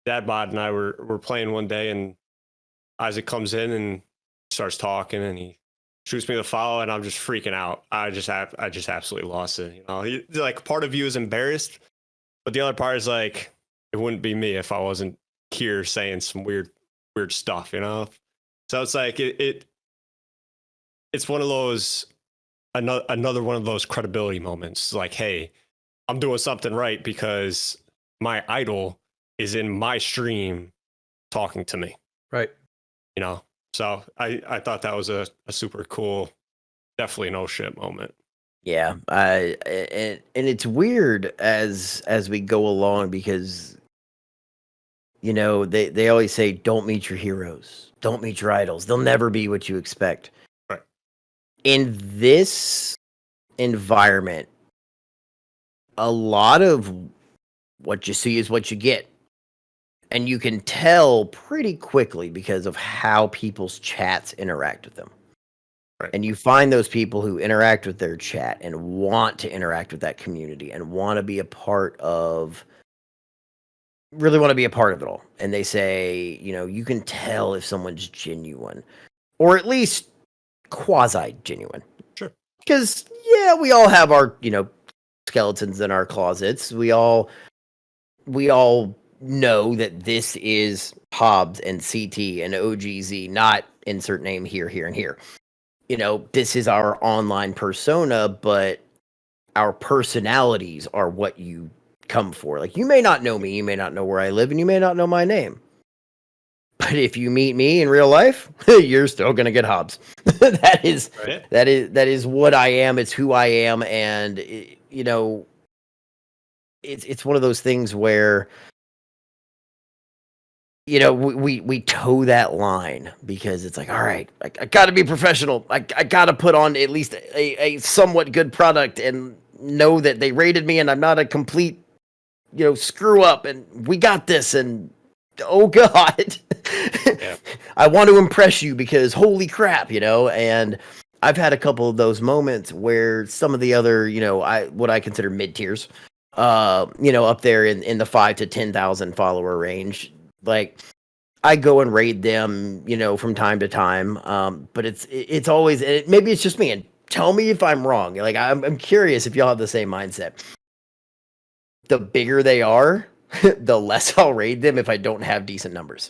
Dadbot and I were playing one day, and Isaac comes in and starts talking, and he shoots me the follow, and I'm just freaking out. I just absolutely lost it. Like part of you is embarrassed, but the other part is like, it wouldn't be me if I wasn't here saying some weird stuff, So it's like it's one of those another one of those credibility moments. Like, hey, I'm doing something right because my idol is in my stream talking to me. Right. So I thought that was a super cool, definitely an oh shit moment. Yeah, and it's weird as we go along because they always say don't meet your heroes, don't meet your idols. They'll never be what you expect. Right. In this environment, a lot of what you see is what you get. And you can tell pretty quickly because of how people's chats interact with them. Right. And you find those people who interact with their chat and want to interact with that community and want to be a part of, really want to be a part of it all. And they say, you can tell if someone's genuine or at least quasi-genuine. Sure. Because, we all have our, skeletons in our closets. We all know that this is Hobbz and CT and OGZ, not insert name here, and here. This is our online persona, but our personalities are what you come for. Like, you may not know me, you may not know where I live, and you may not know my name. But if you meet me in real life, you're still gonna get Hobbz. that is what I am. It's who I am, and it's one of those things where we toe that line because it's like, all right, I got to be professional. I got to put on at least a somewhat good product and know that they rated me and I'm not a complete, screw up, and we got this. And oh God, yeah. I want to impress you because holy crap, and I've had a couple of those moments where some of the other, what I consider mid tiers, up there in the 5 to 10,000 follower range. Like, I go and raid them, from time to time. But it's always, maybe it's just me, and tell me if I'm wrong. Like, I'm curious if y'all have the same mindset. The bigger they are, the less I'll raid them if I don't have decent numbers.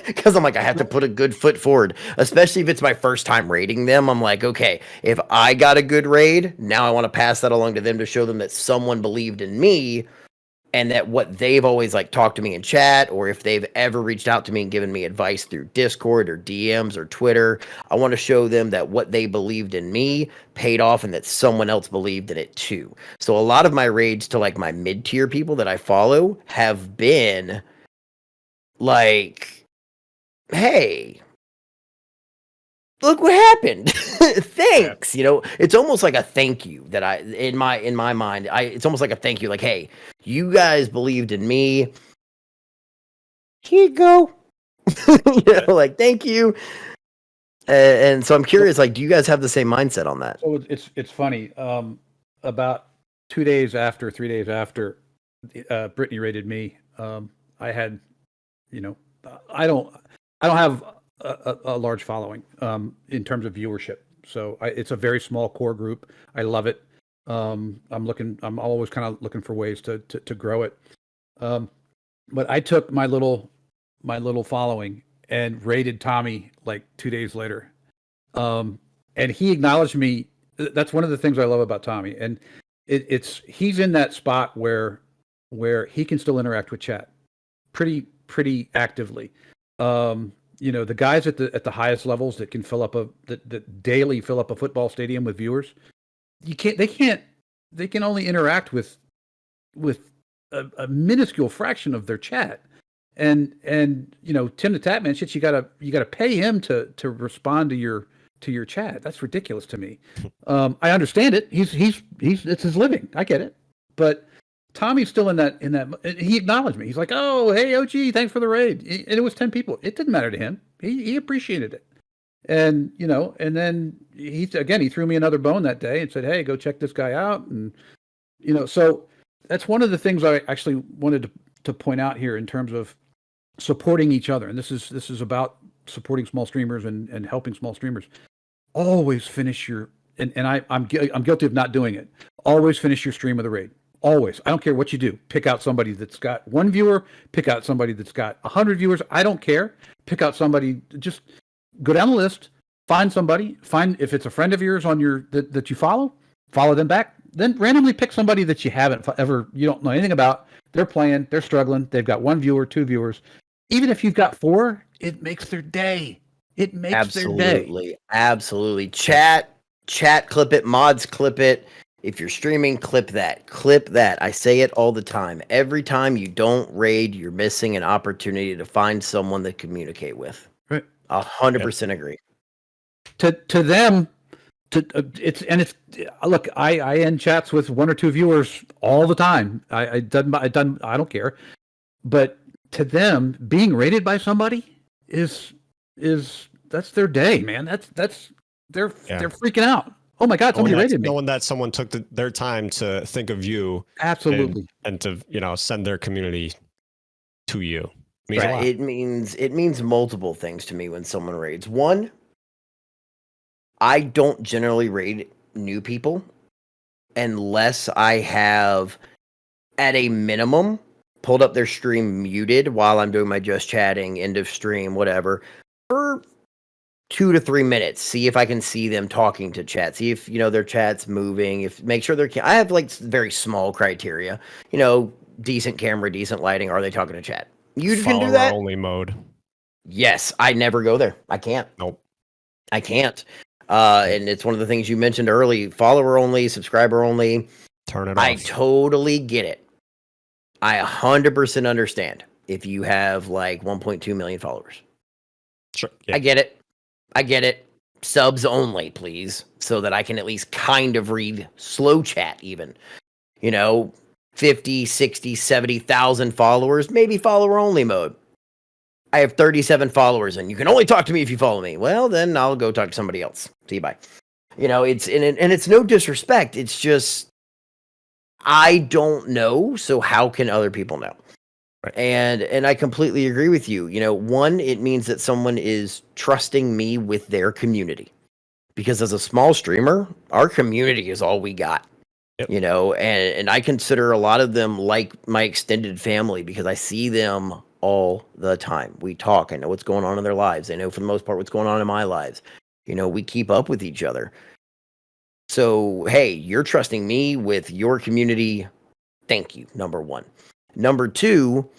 Because I'm like, I have to put a good foot forward, especially if it's my first time raiding them. I'm like, okay, if I got a good raid, now I want to pass that along to them to show them that someone believed in me. And that what they've always like talked to me in chat, or if they've ever reached out to me and given me advice through Discord or DMs or Twitter, I want to show them that what they believed in me paid off and that someone else believed in it too. So a lot of my raids to like my mid-tier people that I follow have been like, hey, look what happened. Thanks. It's almost like a thank you that in my mind, it's almost like a thank you. Like, hey, you guys believed in me. Here you go. Like, thank you. And so I'm curious, like, do you guys have the same mindset on that? So it's funny. About 3 days after, Brittany rated me. I had, I don't have a large following in terms of viewership. So it's a very small core group. I love it. I'm always kind of looking for ways to grow it. But I took my little following and raided Tommy like 2 days later. And he acknowledged me. That's one of the things I love about Tommy. And he's in that spot where he can still interact with chat pretty actively. The guys at the highest levels that can that daily fill up a football stadium with viewers, they can only interact with a minuscule fraction of their chat. And Tim the Tatman shit, you gotta pay him to respond to your chat. That's ridiculous to me. I understand it. He's it's his living. I get it. But Tommy's still in that. He acknowledged me. He's like, "Oh, hey, OG, thanks for the raid." And it was 10 people. It didn't matter to him. He appreciated it. And and then he threw me another bone that day and said, "Hey, go check this guy out." And so that's one of the things I actually wanted to point out here in terms of supporting each other. And this is about supporting small streamers and helping small streamers. Always finish your I'm guilty of not doing it. Always finish your stream with a raid. Always. I don't care what you do. Pick out somebody that's got 1 viewer. Pick out somebody that's got 100 viewers. I don't care. Pick out somebody. Just go down the list. Find somebody. Find if it's a friend of yours on that you follow them back. Then randomly pick somebody that you don't know anything about. They're playing. They're struggling. They've got 1 viewer, 2 viewers. Even if you've got 4, it makes their day. It makes their day. Absolutely. Chat, clip it. Mods, clip it. If you're streaming, clip that. I say it all the time. Every time you don't raid, you're missing an opportunity to find someone to communicate with. Right. 100% agree. To them, look. I end chats with 1 or 2 viewers all the time. I don't care. But to them, being rated by somebody is that's their day, man. They're freaking out. Oh my God, somebody rated me. Knowing that someone took their time to think of you. Absolutely. And to, send their community to you. Right. It means multiple things to me when someone raids. 1, I don't generally raid new people unless I have, at a minimum, pulled up their stream muted while I'm doing my just chatting, end of stream, whatever, for 2 to 3 minutes. See if I can see them talking to chat. See if their chat's moving. Make sure I have very small criteria. Decent camera, decent lighting. Are they talking to chat? You can do that. Only mode. Yes, I never go there. I can't. Nope. I can't. And it's one of the things you mentioned early. Follower only, subscriber only. Turn it off. I totally get it. I 100% understand if you have 1.2 million followers. Sure. Yeah. I get it. Subs only, please, so that I can at least kind of read slow chat even. 50, 60, 70,000 followers, maybe follower only mode. I have 37 followers and you can only talk to me if you follow me. Well, then I'll go talk to somebody else. See you, bye. It's no disrespect. It's just, I don't know, so how can other people know? Right. And I completely agree with you. 1, it means that someone is trusting me with their community. Because as a small streamer, our community is all we got. Yep. And I consider a lot of them like my extended family because I see them all the time. We talk. I know what's going on in their lives. I know for the most part what's going on in my lives. We keep up with each other. So, hey, you're trusting me with your community. Thank you, number 1. Number 2,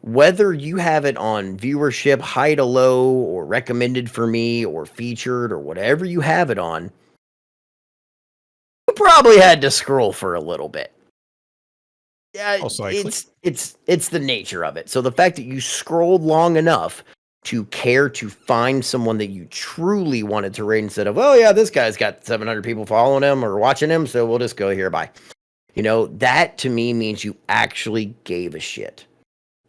whether you have it on viewership, high to low, or recommended for me, or featured, or whatever you have it on, you probably had to scroll for a little bit. It's the nature of it. So the fact that you scrolled long enough to care to find someone that you truly wanted to raid instead of, oh yeah, this guy's got 700 people following him or watching him, so we'll just go here, bye. That to me means you actually gave a shit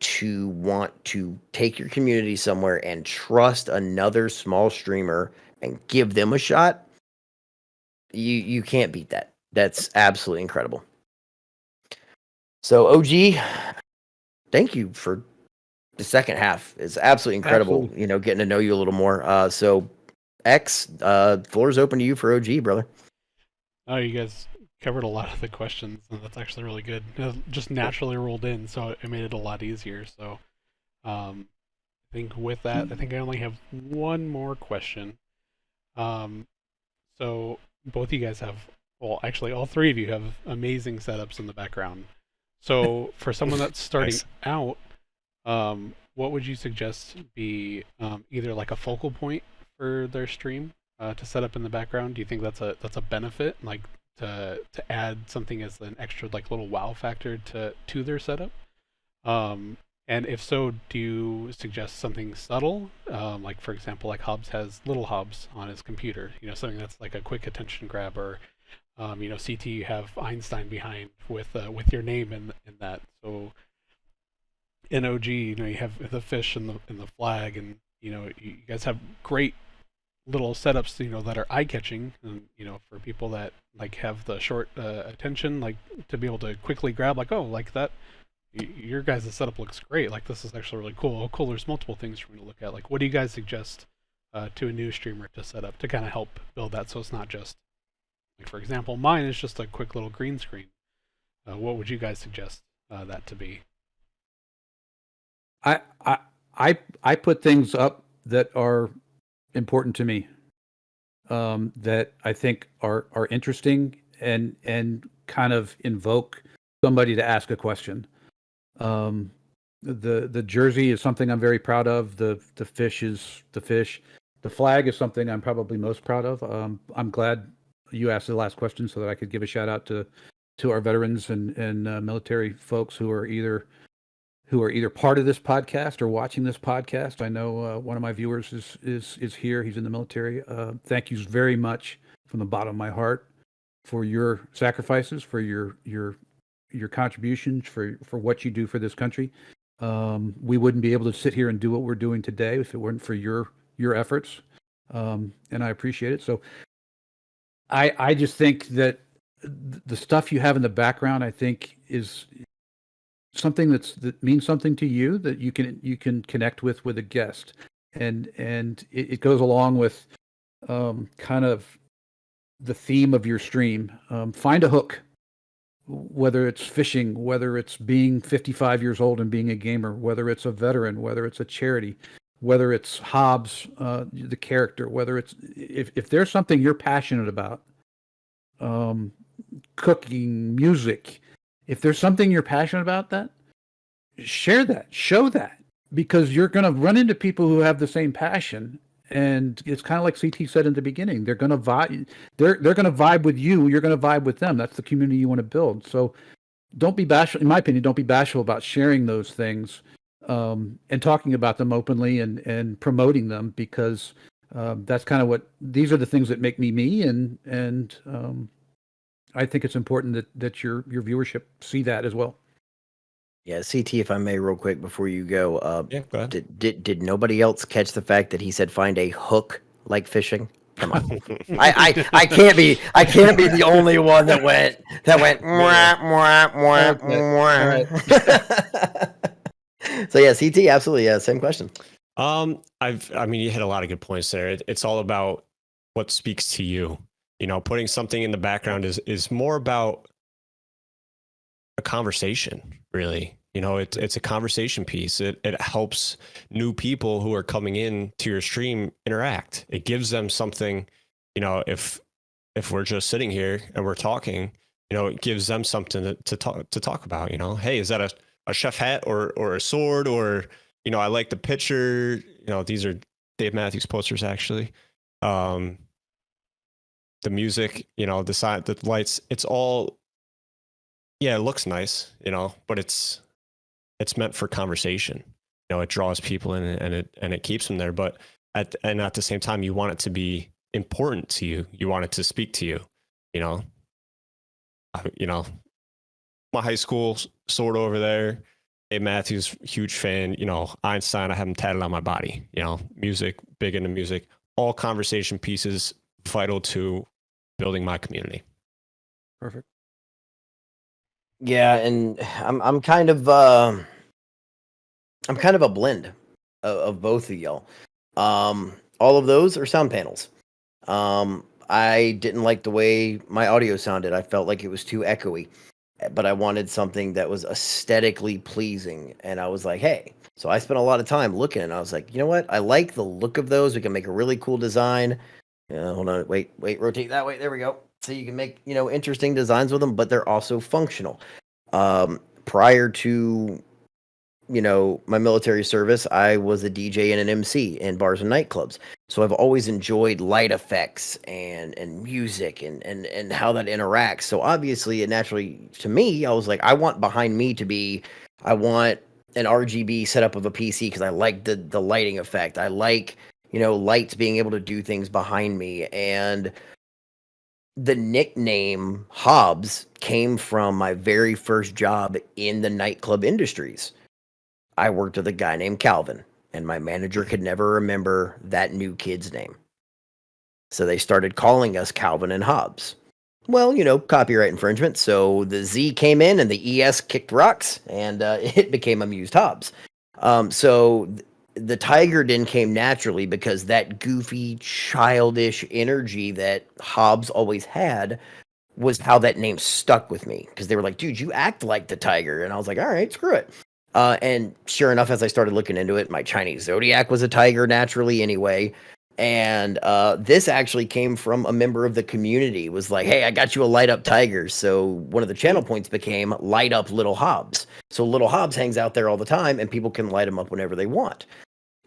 to want to take your community somewhere and trust another small streamer and give them a shot. You can't beat that. That's absolutely incredible. So OG, thank you for the second half. It's absolutely incredible, Absolutely. Getting to know you a little more. So X, floor is open to you for OG, brother. Oh, you guys covered a lot of the questions, and that's actually really good. It just naturally rolled in, so it made it a lot easier. So I think with that, I think I only have one more question. So both of you guys have Well, actually, all three of you have amazing setups in the background. So for someone that's starting Nice. out, what would you suggest be either like a focal point for their stream to set up in the background? Do you think that's a benefit, like to add something as an extra like little wow factor to their setup? And if so, do you suggest something subtle, like for example, like Hobbs has little Hobbs on his computer, something that's like a quick attention grabber. CT, you have Einstein behind with your name in that. So in OG, you have the fish and the flag, and you guys have great little setups, that are eye catching, and for people that like have the short attention, like to be able to quickly grab, like, oh, like that. Your guys' setup looks great. Like, this is actually really cool. Oh, cool. There's multiple things for me to look at. Like, what do you guys suggest to a new streamer to set up to kind of help build that, so it's not just like, for example, mine is just a quick little green screen. What would you guys suggest that to be? I put things up that are important to me, that I think are interesting and kind of invoke somebody to ask a question. The jersey is something I'm very proud of. The fish is the fish. The flag is something I'm probably most proud of. I'm glad you asked the last question so that I could give a shout out to our veterans and military folks who are either part of this podcast or watching this podcast. I know one of my viewers is here. He's in the military. Thank you very much from the bottom of my heart for your sacrifices, for your contributions, for what you do for this country. We wouldn't be able to sit here and do what we're doing today if it weren't for your efforts. And I appreciate it. So I just think that the stuff you have in the background, I think, is something that means something to you, that you can connect with a guest, and it goes along with kind of the theme of your stream. Find a hook, whether it's fishing, whether it's being 55 years old and being a gamer, whether it's a veteran, whether it's a charity, whether it's Hobbs, the character, whether it's if there's something you're passionate about, cooking, music, if there's something you're passionate about, that share that, show that, because you're going to run into people who have the same passion. And it's kind of like CT said in the beginning, they're going to vibe. They're going to vibe with you. You're going to vibe with them. That's the community you want to build. So don't be bashful. In my opinion, don't be bashful about sharing those things, and talking about them openly and promoting them, because that's kind of these are the things that make me. And I think it's important that your viewership see that as well. Yeah, CT, if I may, real quick before you go. Yeah, go ahead. Did nobody else catch the fact that he said find a hook like fishing? Come on, I can't be the only one that went mwah, mwah, mwah, mwah. So yeah, CT, absolutely, yeah, same question. I mean, you hit a lot of good points there. It's all about what speaks to you. Putting something in the background is more about a conversation, really. It's a conversation piece. It helps new people who are coming in to your stream interact. It gives them something, if we're just sitting here and we're talking, it gives them something to talk about. Hey, is that a chef hat or a sword, or I like the picture. These are Dave Matthews posters, actually. The music, the side, the lights, it's all, yeah, it looks nice, but it's meant for conversation. It draws people in, and it keeps them there. But at the same time, you want it to be important to you. You want it to speak to you. My high school sword over there, Dave Matthews, huge fan. Einstein, I have him tatted on my body. Music, big into music. All conversation pieces, vital to building my community. Perfect. Yeah, and I'm kind of a blend of both of y'all. All of those are sound panels. I didn't like the way my audio sounded. I felt like it was too echoey, but I wanted something that was aesthetically pleasing. And I was like, hey, so I spent a lot of time looking, and I was like, you know what? I like the look of those. We can make a really cool design. Hold on, wait, rotate that way. There we go. So you can make, interesting designs with them, but they're also functional. Prior to, my military service, I was a DJ and an MC in bars and nightclubs. So I've always enjoyed light effects and music and how that interacts. So obviously, it naturally, to me, I was like, I want behind me to be, I want an RGB setup of a PC because I like the lighting effect. I like, lights being able to do things behind me. And the nickname Hobbs came from my very first job in the nightclub industries. I worked with a guy named Calvin, and my manager could never remember that new kid's name. So they started calling us Calvin and Hobbs. Well, copyright infringement. So the Z came in and the ES kicked rocks, and it became Amusedhobbz. So the tiger den came naturally because that goofy, childish energy that Hobbs always had was how that name stuck with me. Because they were like, dude, you act like the tiger. And I was like, all right, screw it. And sure enough, as I started looking into it, my Chinese zodiac was a tiger naturally anyway. And this actually came from a member of the community. Was like, hey, I got you a light up tiger. So one of the channel points became light up Little Hobbs. So Little Hobbs hangs out there all the time, and people can light him up whenever they want.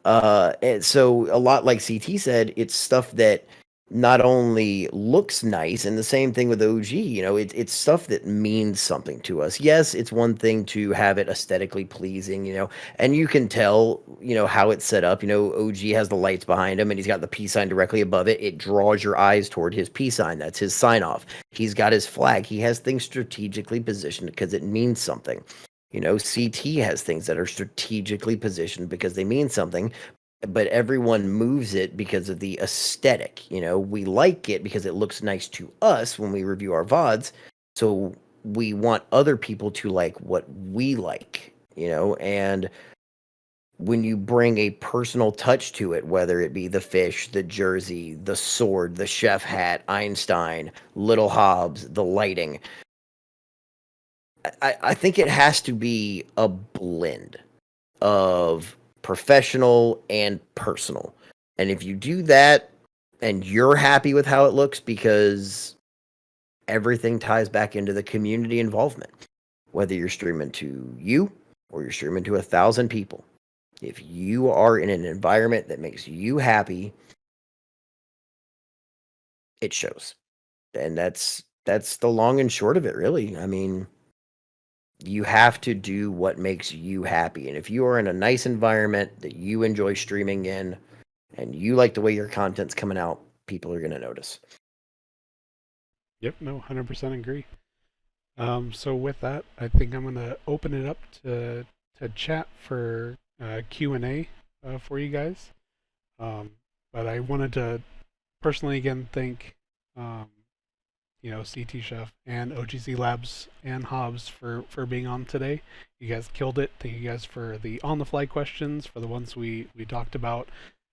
And so a lot like CT said, it's stuff that not only looks nice, and the same thing with OG, it's stuff that means something to us. Yes, it's one thing to have it aesthetically pleasing, and you can tell, how it's set up. OG has the lights behind him and he's got the peace sign directly above it. It draws your eyes toward his peace sign. That's his sign off. He's got his flag. He has things strategically positioned because it means something. CT has things that are strategically positioned because they mean something. But everyone moves it because of the aesthetic. We like it because it looks nice to us when we review our VODs. So we want other people to like what we like, and when you bring a personal touch to it, whether it be the fish, the jersey, the sword, the chef hat, Einstein, Little Hobbs, the lighting, I think it has to be a blend of professional and personal. And if you do that and you're happy with how it looks, because everything ties back into the community involvement, whether you're streaming to you or you're streaming to 1,000 people, if you are in an environment that makes you happy, it shows. And that's the long and short of it, really. I mean, you have to do what makes you happy. And if you are in a nice environment that you enjoy streaming in and you like the way your content's coming out, people are going to notice. Yep, no, 100% agree. So with that, I think I'm going to open it up to chat for Q&A for you guys. But I wanted to personally again thank ctthecheff and ogzlabs and Hobbs for being on today. You guys killed it. Thank you guys for the on-the-fly questions, for the ones we talked about,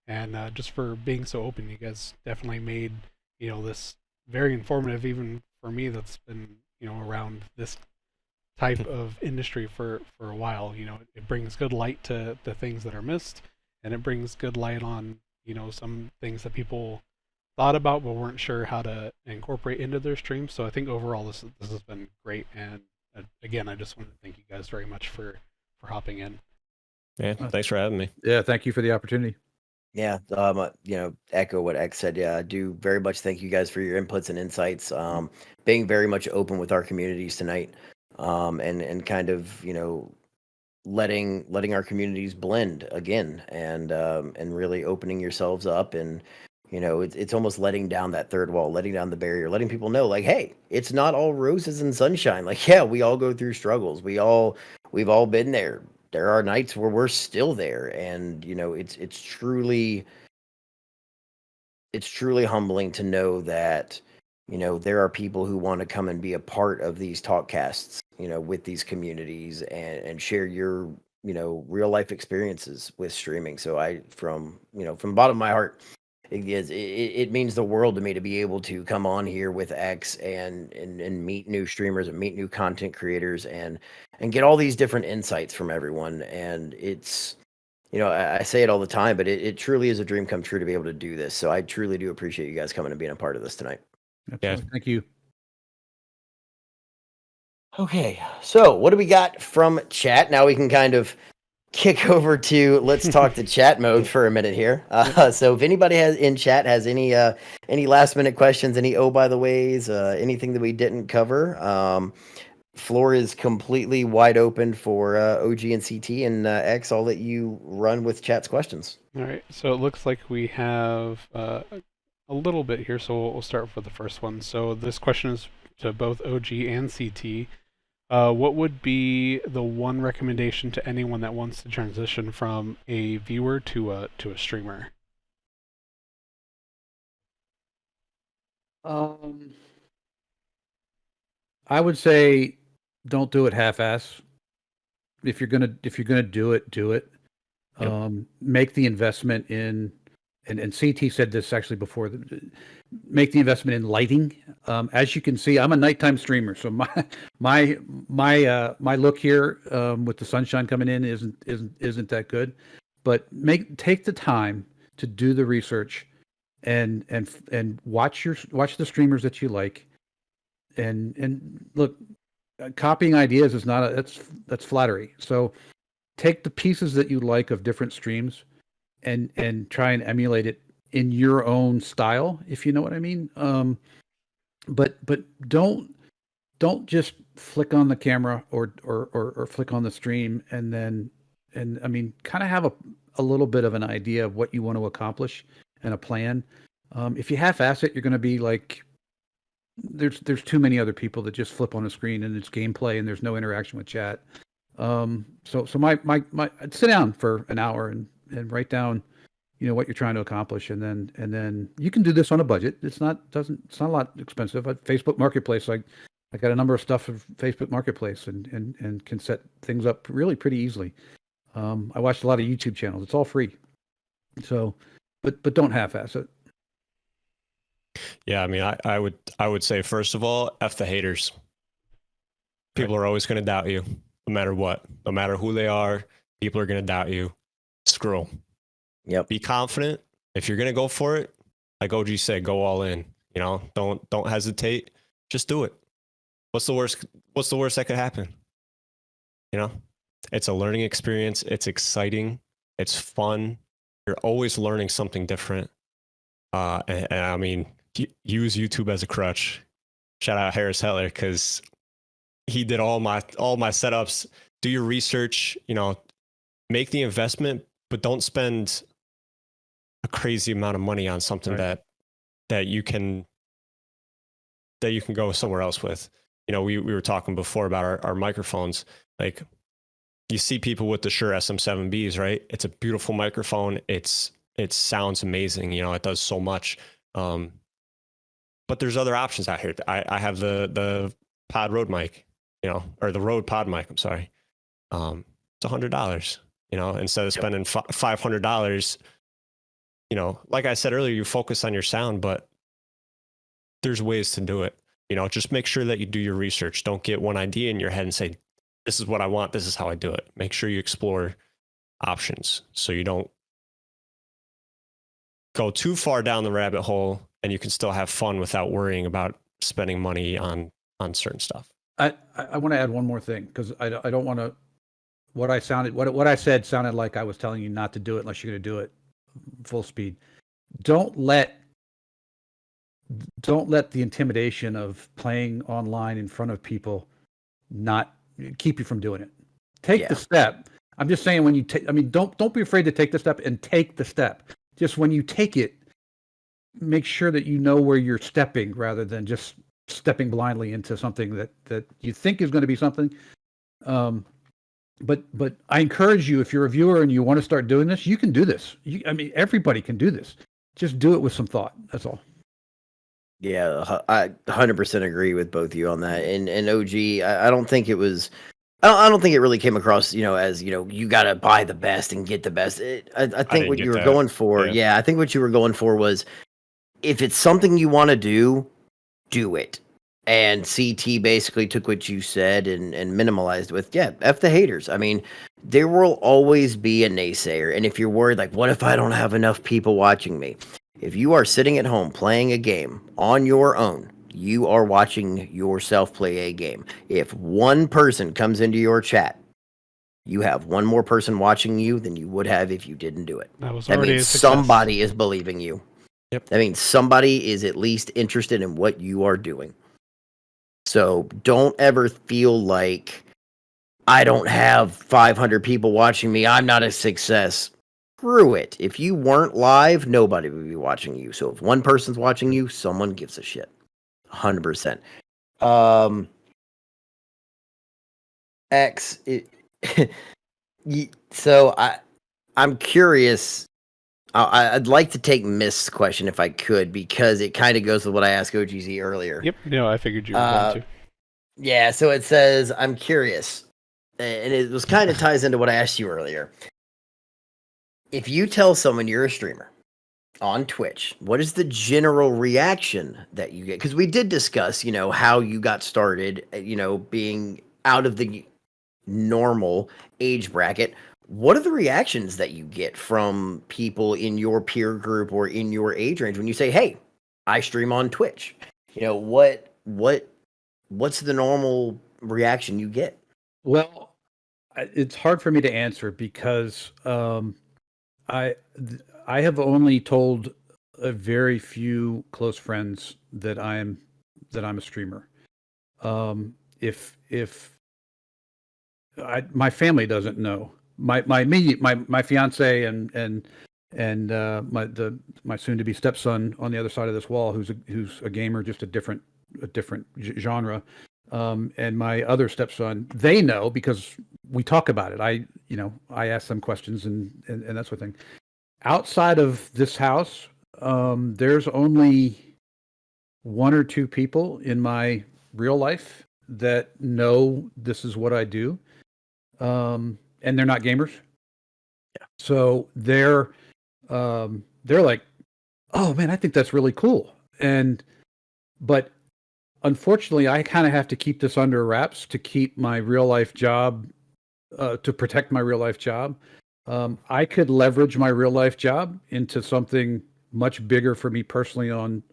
and just for being so open. You guys definitely made this very informative, even for me that's been around this type of industry for a while. It brings good light to the things that are missed, and it brings good light on some things that people thought about but weren't sure how to incorporate into their stream. So I think overall this has been great, and again, I just want to thank you guys very much for hopping in. Yeah, thanks for having me. Yeah, thank you for the opportunity. Yeah, echo what X said. Yeah, I do very much thank you guys for your inputs and insights. Being very much open with our communities tonight, and kind of letting our communities blend again, and really opening yourselves up, and it's almost letting down that third wall, letting down the barrier, letting people know, like, hey, it's not all roses and sunshine. Like, yeah, we all go through struggles. We've all been there. There are nights where we're still there, and it's truly humbling to know that there are people who want to come and be a part of these talkcasts, with these communities, and share your real life experiences with streaming. So from the bottom of my heart, it means the world to me to be able to come on here with X and meet new streamers and meet new content creators and get all these different insights from everyone. And it's, I say it all the time, but it truly is a dream come true to be able to do this. So I truly do appreciate you guys coming and being a part of this tonight. Absolutely. Thank you. Okay, so what do we got from chat? Now we can kind of kick over to let's talk to chat mode for a minute here. So if anybody in chat has any last minute questions, any by the ways, anything that we didn't cover, floor is completely wide open for OG and CT and X. I'll let you run with chat's questions. All right, so it looks like we have a little bit here, so we'll start with the first one. So this question is to both OG and CT. What would be the one recommendation to anyone that wants to transition from a viewer to a streamer? I would say don't do it half-ass. If you're gonna do it, do it. Yep. Make the investment in, and CT said this actually before. Make the investment in lighting. As you can see, I'm a nighttime streamer, so my look here with the sunshine coming in isn't that good. But take the time to do the research and watch the streamers that you like, and look, copying ideas is not that's flattery. So take the pieces that you like of different streams and try and emulate it in your own style, if you know what I mean. But don't just flick on the camera or flick on the stream and I mean, kind of have a little bit of an idea of what you want to accomplish and a plan. If you half-ass it, you're going to be like, there's too many other people that just flip on a screen and it's gameplay and there's no interaction with chat. So my I'd sit down for an hour and write down, what you're trying to accomplish, and then you can do this on a budget. It's not a lot expensive. At Facebook Marketplace, I got a number of stuff of Facebook Marketplace and can set things up really pretty easily. I watched a lot of YouTube channels. It's all free. So, but don't half-ass it. Yeah, I mean, I would say, first of all, F the haters. People are always going to doubt you, no matter what, no matter who they are. People are going to doubt you. Screw 'em. Yep. Be confident. If you're going to go for it, like OG said, go all in. Don't hesitate. Just do it. What's the worst that could happen? It's a learning experience. It's exciting. It's fun. You're always learning something different. And I mean, use YouTube as a crutch. Shout out Harris Heller, because he did all my setups. Do your research, make the investment, but don't spend a crazy amount of money on something that you can go somewhere else with. We were talking before about our microphones. Like, you see people with the Shure SM7Bs, right? It's a beautiful microphone. It sounds amazing. It does so much. But there's other options out here. I have the Pod Rode mic, or the Rode Pod mic. I'm sorry. It's $100. Instead of spending $500. Like I said earlier, you focus on your sound, but there's ways to do it. Just make sure that you do your research. Don't get one idea in your head and say, this is what I want, this is how I do it. Make sure you explore options so you don't go too far down the rabbit hole, and you can still have fun without worrying about spending money on certain stuff. I want to add one more thing, because I don't want to. What I said sounded like I was telling you not to do it unless you're going to do it full speed. Don't let the intimidation of playing online in front of people not keep you from doing it. Take the step. I'm just saying, when you take, don't be afraid to take the step, and take the step. Just when you take it, make sure that you know where you're stepping, rather than just stepping blindly into something that you think is going to be something. But I encourage you, if you're a viewer and you want to start doing this, you can do this. Everybody can do this. Just do it with some thought. That's all. Yeah, I 100% agree with both of you on that. And OG, I don't think it was. I don't think it really came across, as you got to buy the best and get the best. I think what you were going for, I think what you were going for was, if it's something you want to do it. And CT basically took what you said and minimalized with, F the haters. I mean, there will always be a naysayer. And if you're worried, like, what if I don't have enough people watching me? If you are sitting at home playing a game on your own, You are watching yourself play a game. If one person comes into your chat, you have one more person watching you than you would have if you didn't do it. That was That already means a success. somebody is believing you. Yep. That means somebody is at least interested in what you are doing. So don't ever feel like I don't have 500 people watching me. I'm not a success. Screw it. If you weren't live, nobody would be watching you. So if one person's watching you, someone gives a shit. 100%. X. So I'm curious. I'd like to take Mist's question if I could, because it kind of goes with what I asked OGZ earlier. Yep. No, I figured you were going to. Yeah. So it says, I'm curious, and it was kind of ties into what I asked you earlier. If you tell someone you're a streamer on Twitch, what is the general reaction that you get? Because we did discuss, how you got started, being out of the normal age bracket. What are the reactions that you get from people in your peer group or in your age range when you say, "Hey, I stream on Twitch"? What's the normal reaction you get? Well, it's hard for me to answer because I have only told a very few close friends that I'm a streamer. My family doesn't know. My fiance and my soon to be stepson on the other side of this wall, who's a gamer, just a different genre. And my other stepson, they know because we talk about it. I ask them questions and that sort of thing. Outside of this house, there's only one or two people in my real life that know this is what I do. And they're not gamers. Yeah. So they're like, "Oh man, I think that's really cool." But unfortunately, I kind of have to keep this under wraps to keep my real life job, to protect my real life job. I could leverage my real life job into something much bigger for me personally on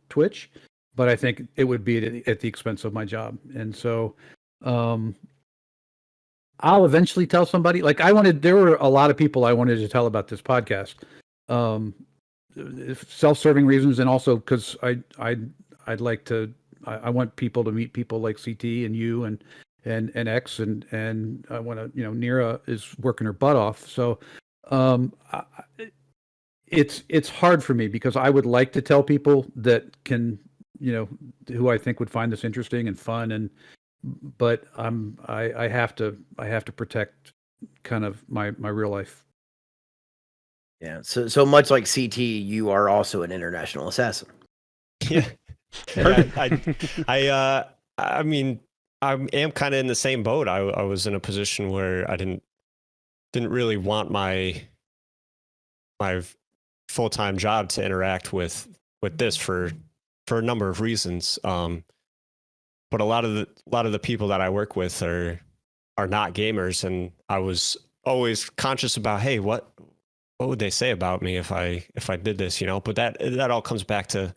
Twitch, but I think it would be at the expense of my job. And so, I'll eventually tell somebody. There were a lot of people I wanted to tell about this podcast, self-serving reasons, and also because I'd like to. I want people to meet people like CT and you and X and I want to. Nira is working her butt off. So, it's hard for me because I would like to tell people that can, who I think would find this interesting and fun but I have to protect kind of my real life. Yeah. So much like CT, you are also an international assassin. Yeah. I mean, I am kind of in the same boat. I was in a position where I didn't really want my full-time job to interact with this for a number of reasons. But a lot of the people that I work with are not gamers, and I was always conscious about, hey, what would they say about me if I did this, But that all comes back to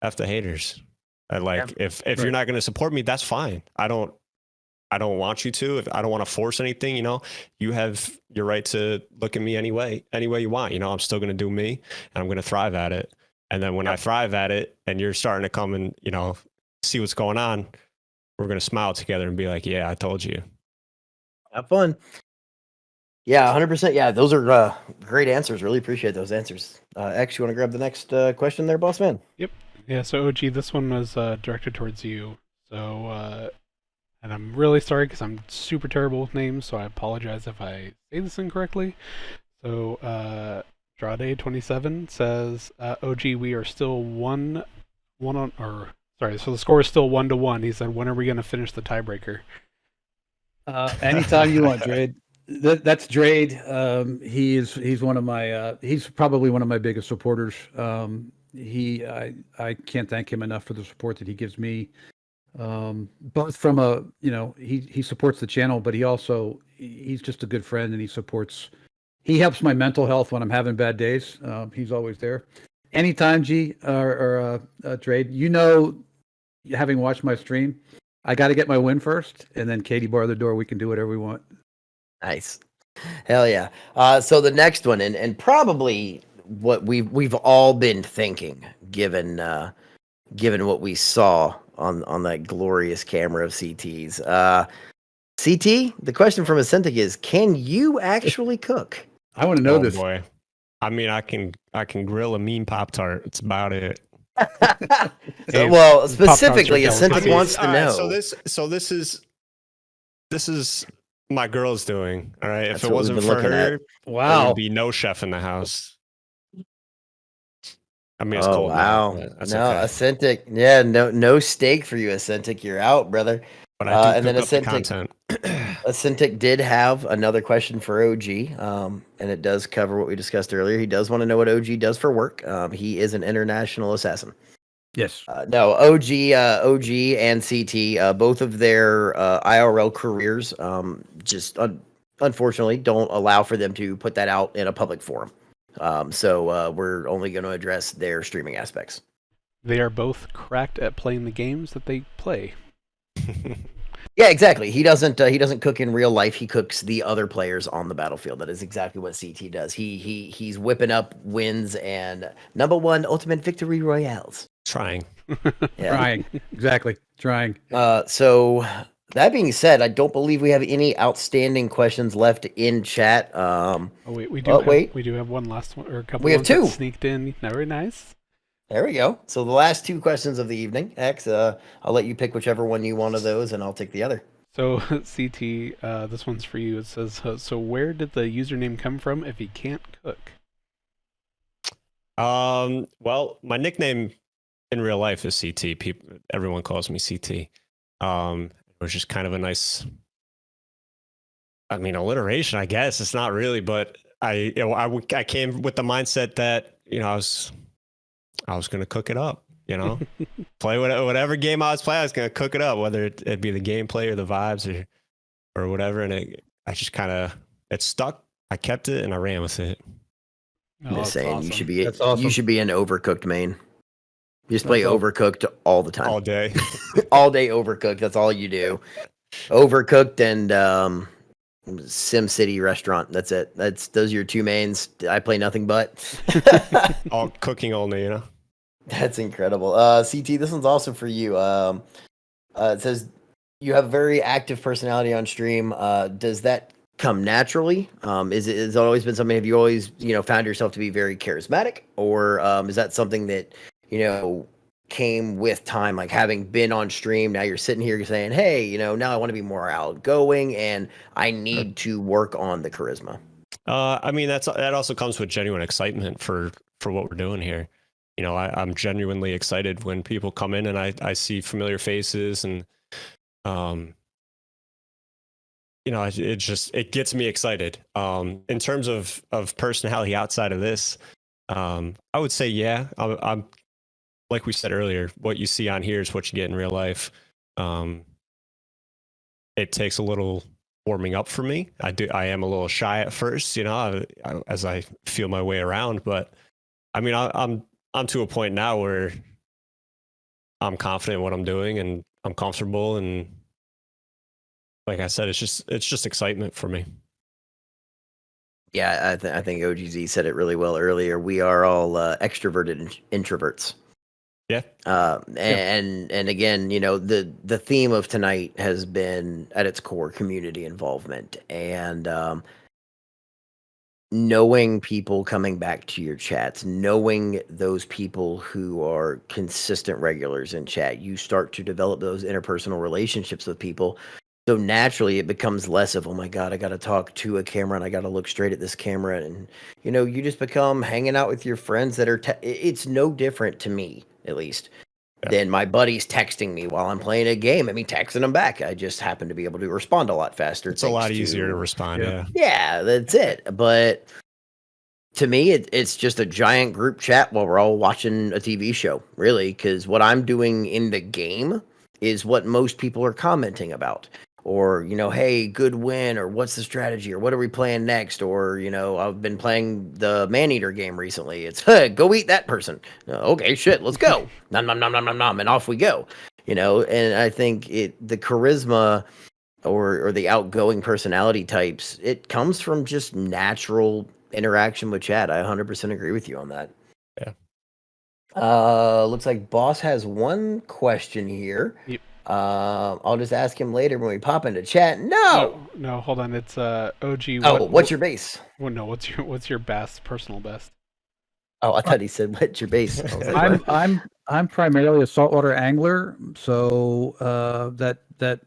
F the haters. If you're not going to support me, that's fine. I don't want you to. If I don't want to force anything, you have your right to look at me any way you want. I'm still going to do me, and I'm going to thrive at it. And then when I thrive at it, and you're starting to come and see what's going on, we're going to smile together and be like, yeah, I told you. Have fun. Yeah, 100%. Yeah, those are great answers. Really appreciate those answers. X, you want to grab the next question there, boss man? Yep. Yeah, so OG, this one was directed towards you. So, and I'm really sorry because I'm super terrible with names, so I apologize if I say this incorrectly. So, Drade27 says, OG, we are still so the score is still 1-1. He said, when are we going to finish the tiebreaker? Anytime you want, Drade. That's Drade. He's one of my he's probably one of my biggest supporters. I can't thank him enough for the support that he gives me. Both from he supports the channel, but he's just a good friend, and he helps my mental health when I'm having bad days. He's always there. Anytime, G or Drade, having watched my stream, I got to get my win first, and then Katie bar the door. We can do whatever we want. Nice. Hell yeah. So the next one, and probably what we've all been thinking, given what we saw on that glorious camera of CT's. CT, the question from Acentic is, can you actually cook? I want to know Oh this. boy. I mean, I can grill a mean Pop-Tart. It's about it. Hey, Well, specifically, Pop-Tarts are Acentic healthy. wants to All right, know. so this is my girl's doing. All right. That's If it what we've wasn't been for looking her, at. there Wow. would be no chef in the house. I mean, it's Oh cold now, wow! but that's No, okay. Acentic. Yeah, no steak for you, Acentic. You're out, brother. But I do and then cook up the Acentic. content. Acentic did have another question for OG, and it does cover what we discussed earlier. He does want to know what OG does for work. He is an international assassin. Yes. No, OG and CT, both of their IRL careers, unfortunately don't allow for them to put that out in a public forum. So we're only going to address their streaming aspects. They are both cracked at playing the games that they play. Yeah, exactly. He doesn't cook in real life. He cooks the other players on the battlefield. That is exactly what CT does. He's whipping up wins and #1 ultimate victory royales. Trying. Yeah. Trying. Exactly. Trying. So that being said, I don't believe we have any outstanding questions left in chat. Oh wait, we do. We do have one last one, or a couple. We have ones that two. sneaked in. Very nice. There we go. So the last two questions of the evening, X. I'll let you pick whichever one you want of those, and I'll take the other. So CT, this one's for you. It says, so where did the username come from if he can't cook? Well, my nickname in real life is CT. Everyone calls me CT. It was just kind of a nice, I mean, alliteration, I guess. It's not really, but I came with the mindset that, I was going to cook it up, play whatever game I was playing. I was going to cook it up, whether it be the gameplay or the vibes or whatever. And it stuck. I kept it and I ran with it. I'm just saying, awesome. That's awesome. You should be an Overcooked main. You just play That's awesome. Overcooked all the time. All day. All day Overcooked. That's all you do. Overcooked and Sim City Restaurant. That's it. Those are your two mains. I play nothing but. All cooking only, That's incredible. CT, this one's also for you. It says you have a very active personality on stream. Does that come naturally? Has it always been something? Have you always, found yourself to be very charismatic, or is that something that came with time? Like having been on stream, now you're sitting here saying, "Hey, now I want to be more outgoing, and I need to work on the charisma." I mean, that also comes with genuine excitement for what we're doing here. I'm genuinely excited when people come in and I see familiar faces, and it gets me excited. In terms of personality outside of this, I would say, yeah, I'm like we said earlier, what you see on here is what you get in real life. It takes a little warming up for me. I am a little shy at first, as I feel my way around, but I mean, I'm to a point now where I'm confident in what I'm doing and I'm comfortable, and like I said, it's just excitement for me. Yeah, I think OGZ said it really well earlier. We are all extroverted introverts. Yeah. And again, the theme of tonight has been at its core community involvement, and knowing people coming back to your chats, knowing those people who are consistent regulars in chat, you start to develop those interpersonal relationships with people. So naturally it becomes less of, oh my God, I got to talk to a camera and I got to look straight at this camera. And, you just become hanging out with your friends that are, it's no different to me, at least, than my buddies texting me while I'm playing a game. I mean, texting them back. I just happen to be able to respond a lot faster. It's a lot easier to respond. Yeah. Yeah, that's it. But to me, it's just a giant group chat while we're all watching a TV show, really, because what I'm doing in the game is what most people are commenting about. Or, hey, good win, or what's the strategy, or what are we playing next? Or, I've been playing the Maneater game recently. It's, hey, go eat that person. Okay, shit, let's go. Nom, nom, nom, nom, nom, nom, and off we go. And I think the charisma or the outgoing personality types, it comes from just natural interaction with chat. I 100% agree with you on that. Yeah. Looks like Boss has one question here. Yep. I'll just ask him later when we pop into chat. No, hold on. It's OG. What's your base? Well, no, what's your best personal best? Oh, I thought he said what's your base. I was like, I'm primarily a saltwater angler, so that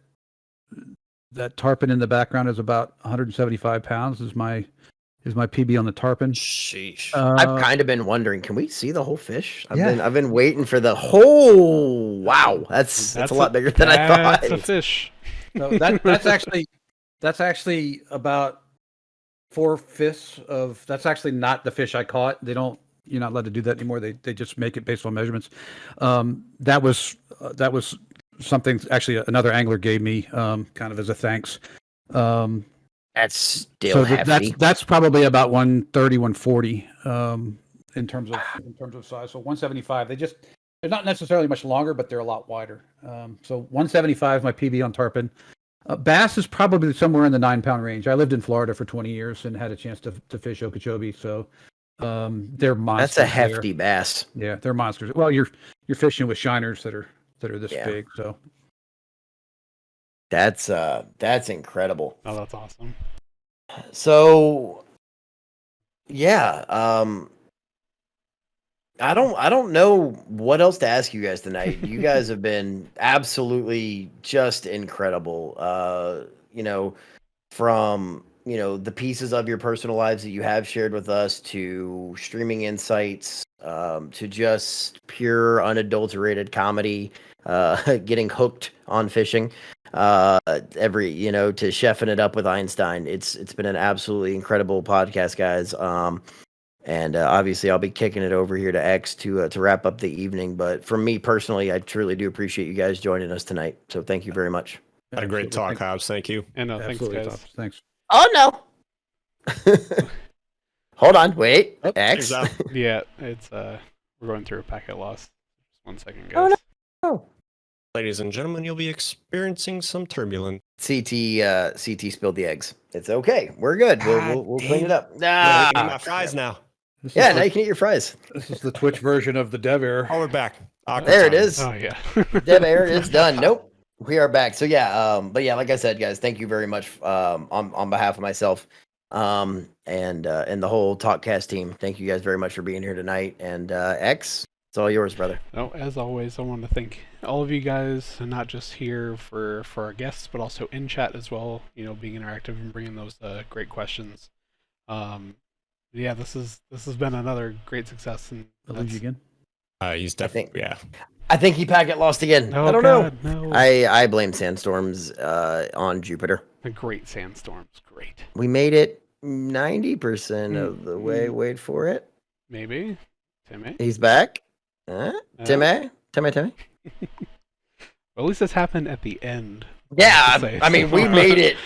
tarpon in the background is about 175 pounds. Is my PB on the tarpon. Sheesh. I've kind of been wondering, can we see the whole fish? Yeah. I've been waiting for the whole. Wow, that's a lot bigger than I thought. That's a fish. So that's actually about 4/5 of. That's actually not the fish I caught. You're not allowed to do that anymore. They just make it based on measurements. That was something actually another angler gave me kind of as a thanks. That's still hefty. That's probably about 130, 140 in terms of size. So 175. They're not necessarily much longer, but they're a lot wider. So 175 my PB on tarpon. Bass is probably somewhere in the 9-pound range. I lived in Florida for 20 years and had a chance to fish Okeechobee. So they're monsters. That's a hefty bass. Yeah, they're monsters. Well, you're fishing with shiners that are this big. So that's incredible. Oh, that's awesome. So yeah, I don't know what else to ask you guys tonight. You guys have been absolutely just incredible. From the pieces of your personal lives that you have shared with us, to streaming insights, to just pure unadulterated comedy, getting hooked on fishing, to chefing it up with Einstein. It's been an absolutely incredible podcast, guys. And obviously I'll be kicking it over here to X to wrap up the evening. But for me personally, I truly do appreciate you guys joining us tonight. So thank you very much. Had a great talk, Hobbs. Thank you. And thanks, guys. Tops. Thanks. Oh no. Hold on, wait. Oh, X. Yeah, it's we're going through a packet loss. Just 1 second, guys. Oh no. Ladies and gentlemen, you'll be experiencing some turbulence. CT spilled the eggs. It's okay. We're good. We'll clean it up. I can eat my fries now. Yeah, now you can eat your fries. This is the Twitch version of the Dev Air. Oh, we're back. There it is. Oh yeah. Dev Air is done. Nope. We are back. So yeah, but yeah, like I said, guys, thank you very much on behalf of myself and the whole TalkCast team. Thank you guys very much for being here tonight. And X, it's all yours, brother. No, as always, I want to thank all of you guys, and not just here for our guests, but also in chat as well. Being interactive and bringing those great questions. Yeah, this has been another great success. And I'll lose you again. He's definitely I think he packet lost again. Oh, I don't God, know. No. I blame sandstorms on Jupiter. A great sandstorms, great. We made it 90% of the way. Wait for it. Maybe. Timmy? He's back. Timmy? Well, at least this happened at the end. Yeah, I mean, we made it.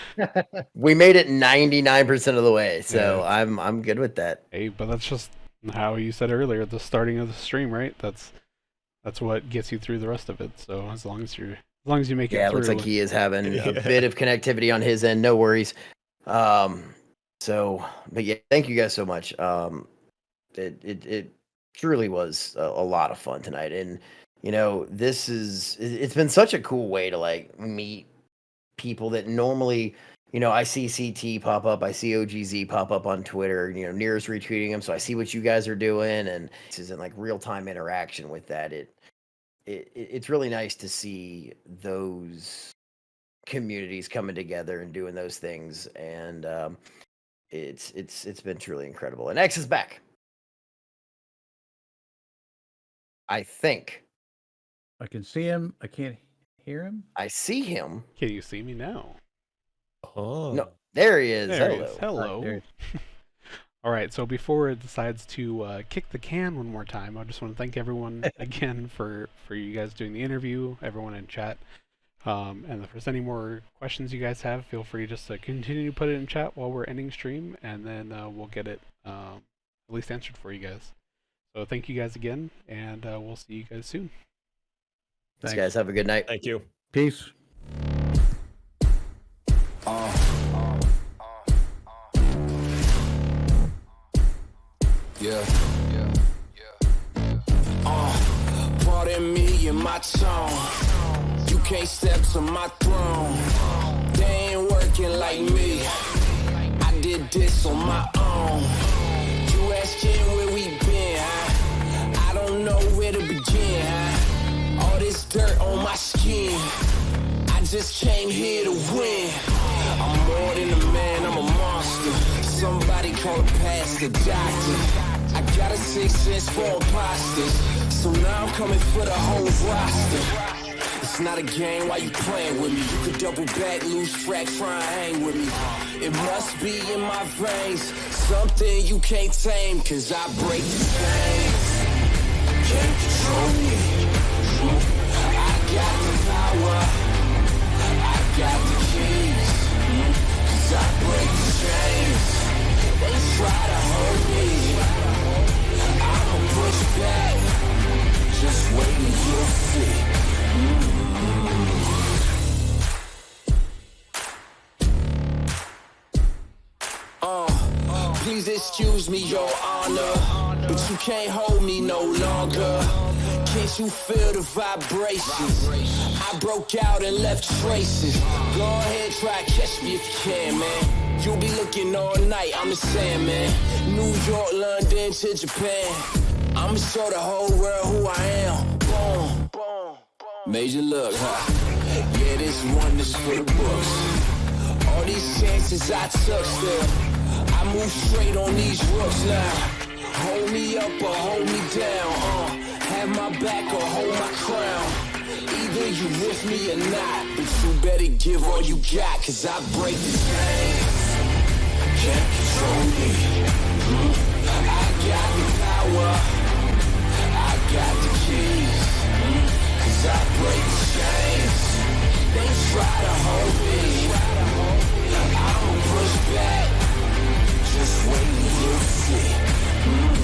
We made it 99% of the way, so yeah. I'm good with that. Hey, but that's just how you said earlier, the starting of the stream, right? That's what gets you through the rest of it. So as long as you make it through. Yeah, it looks like he is having a bit of connectivity on his end. No worries. But yeah, thank you guys so much. It truly was a lot of fun tonight, and it's been such a cool way to meet people that normally, I see CT pop up, I see OGZ pop up on Twitter, Near's retweeting them, so I see what you guys are doing, and this isn't real-time interaction with that. It's really nice to see those communities coming together and doing those things, and it's been truly incredible. And X is back, I think. I can see him. I can't hear him. I see him. Can you see me now? Oh. No, there he is. There Hello. he is. Hello. All right, so before it decides to kick the can one more time, I just want to thank everyone again for you guys doing the interview, everyone in chat. And if there's any more questions you guys have, feel free just to continue to put it in chat while we're ending stream, and then we'll get it at least answered for you guys. So thank you guys again, and we'll see you guys soon. Thanks. guys. Have a good night. Thank you. Peace. Yeah. Pardon me and my tone. You can't step to my throne. They ain't working like me. I did this on my own. You asking where we been, huh? I don't know where to begin, huh? All this dirt on my skin. I just came here to win. I'm more than a man, I'm a monster. Somebody call a pastor, doctor. I got a 6 sense for imposters. So now I'm coming for the whole roster. It's not a game, why you playing with me? You could double back, lose track, try and hang with me. It must be in my veins, something you can't tame, cause I break the chains. Can't control me. I got the power, I got the keys, cause I break the chains. They try to hold me, I'ma push back. Just wait and you'll see. Please excuse me, your honor, but you can't hold me no longer. Can't you feel the vibrations? I broke out and left traces. Go ahead, try catch me if you can, man. You'll be looking all night, I'm the Sandman. New York, London to Japan. I'ma show the whole world who I am. Boom, boom, major look, huh? Yeah, this one is for the books. All these chances I took still, I move straight on these rooks now. Hold me up or hold me down, have my back or hold my crown. Either you with me or not, but you better give all you got, cause I break the chains. Can't control me. I got the power, I got the keys, cause I break the chains. They try to hold me, I'ma push back. Just wait and you'll see. Mm-hmm.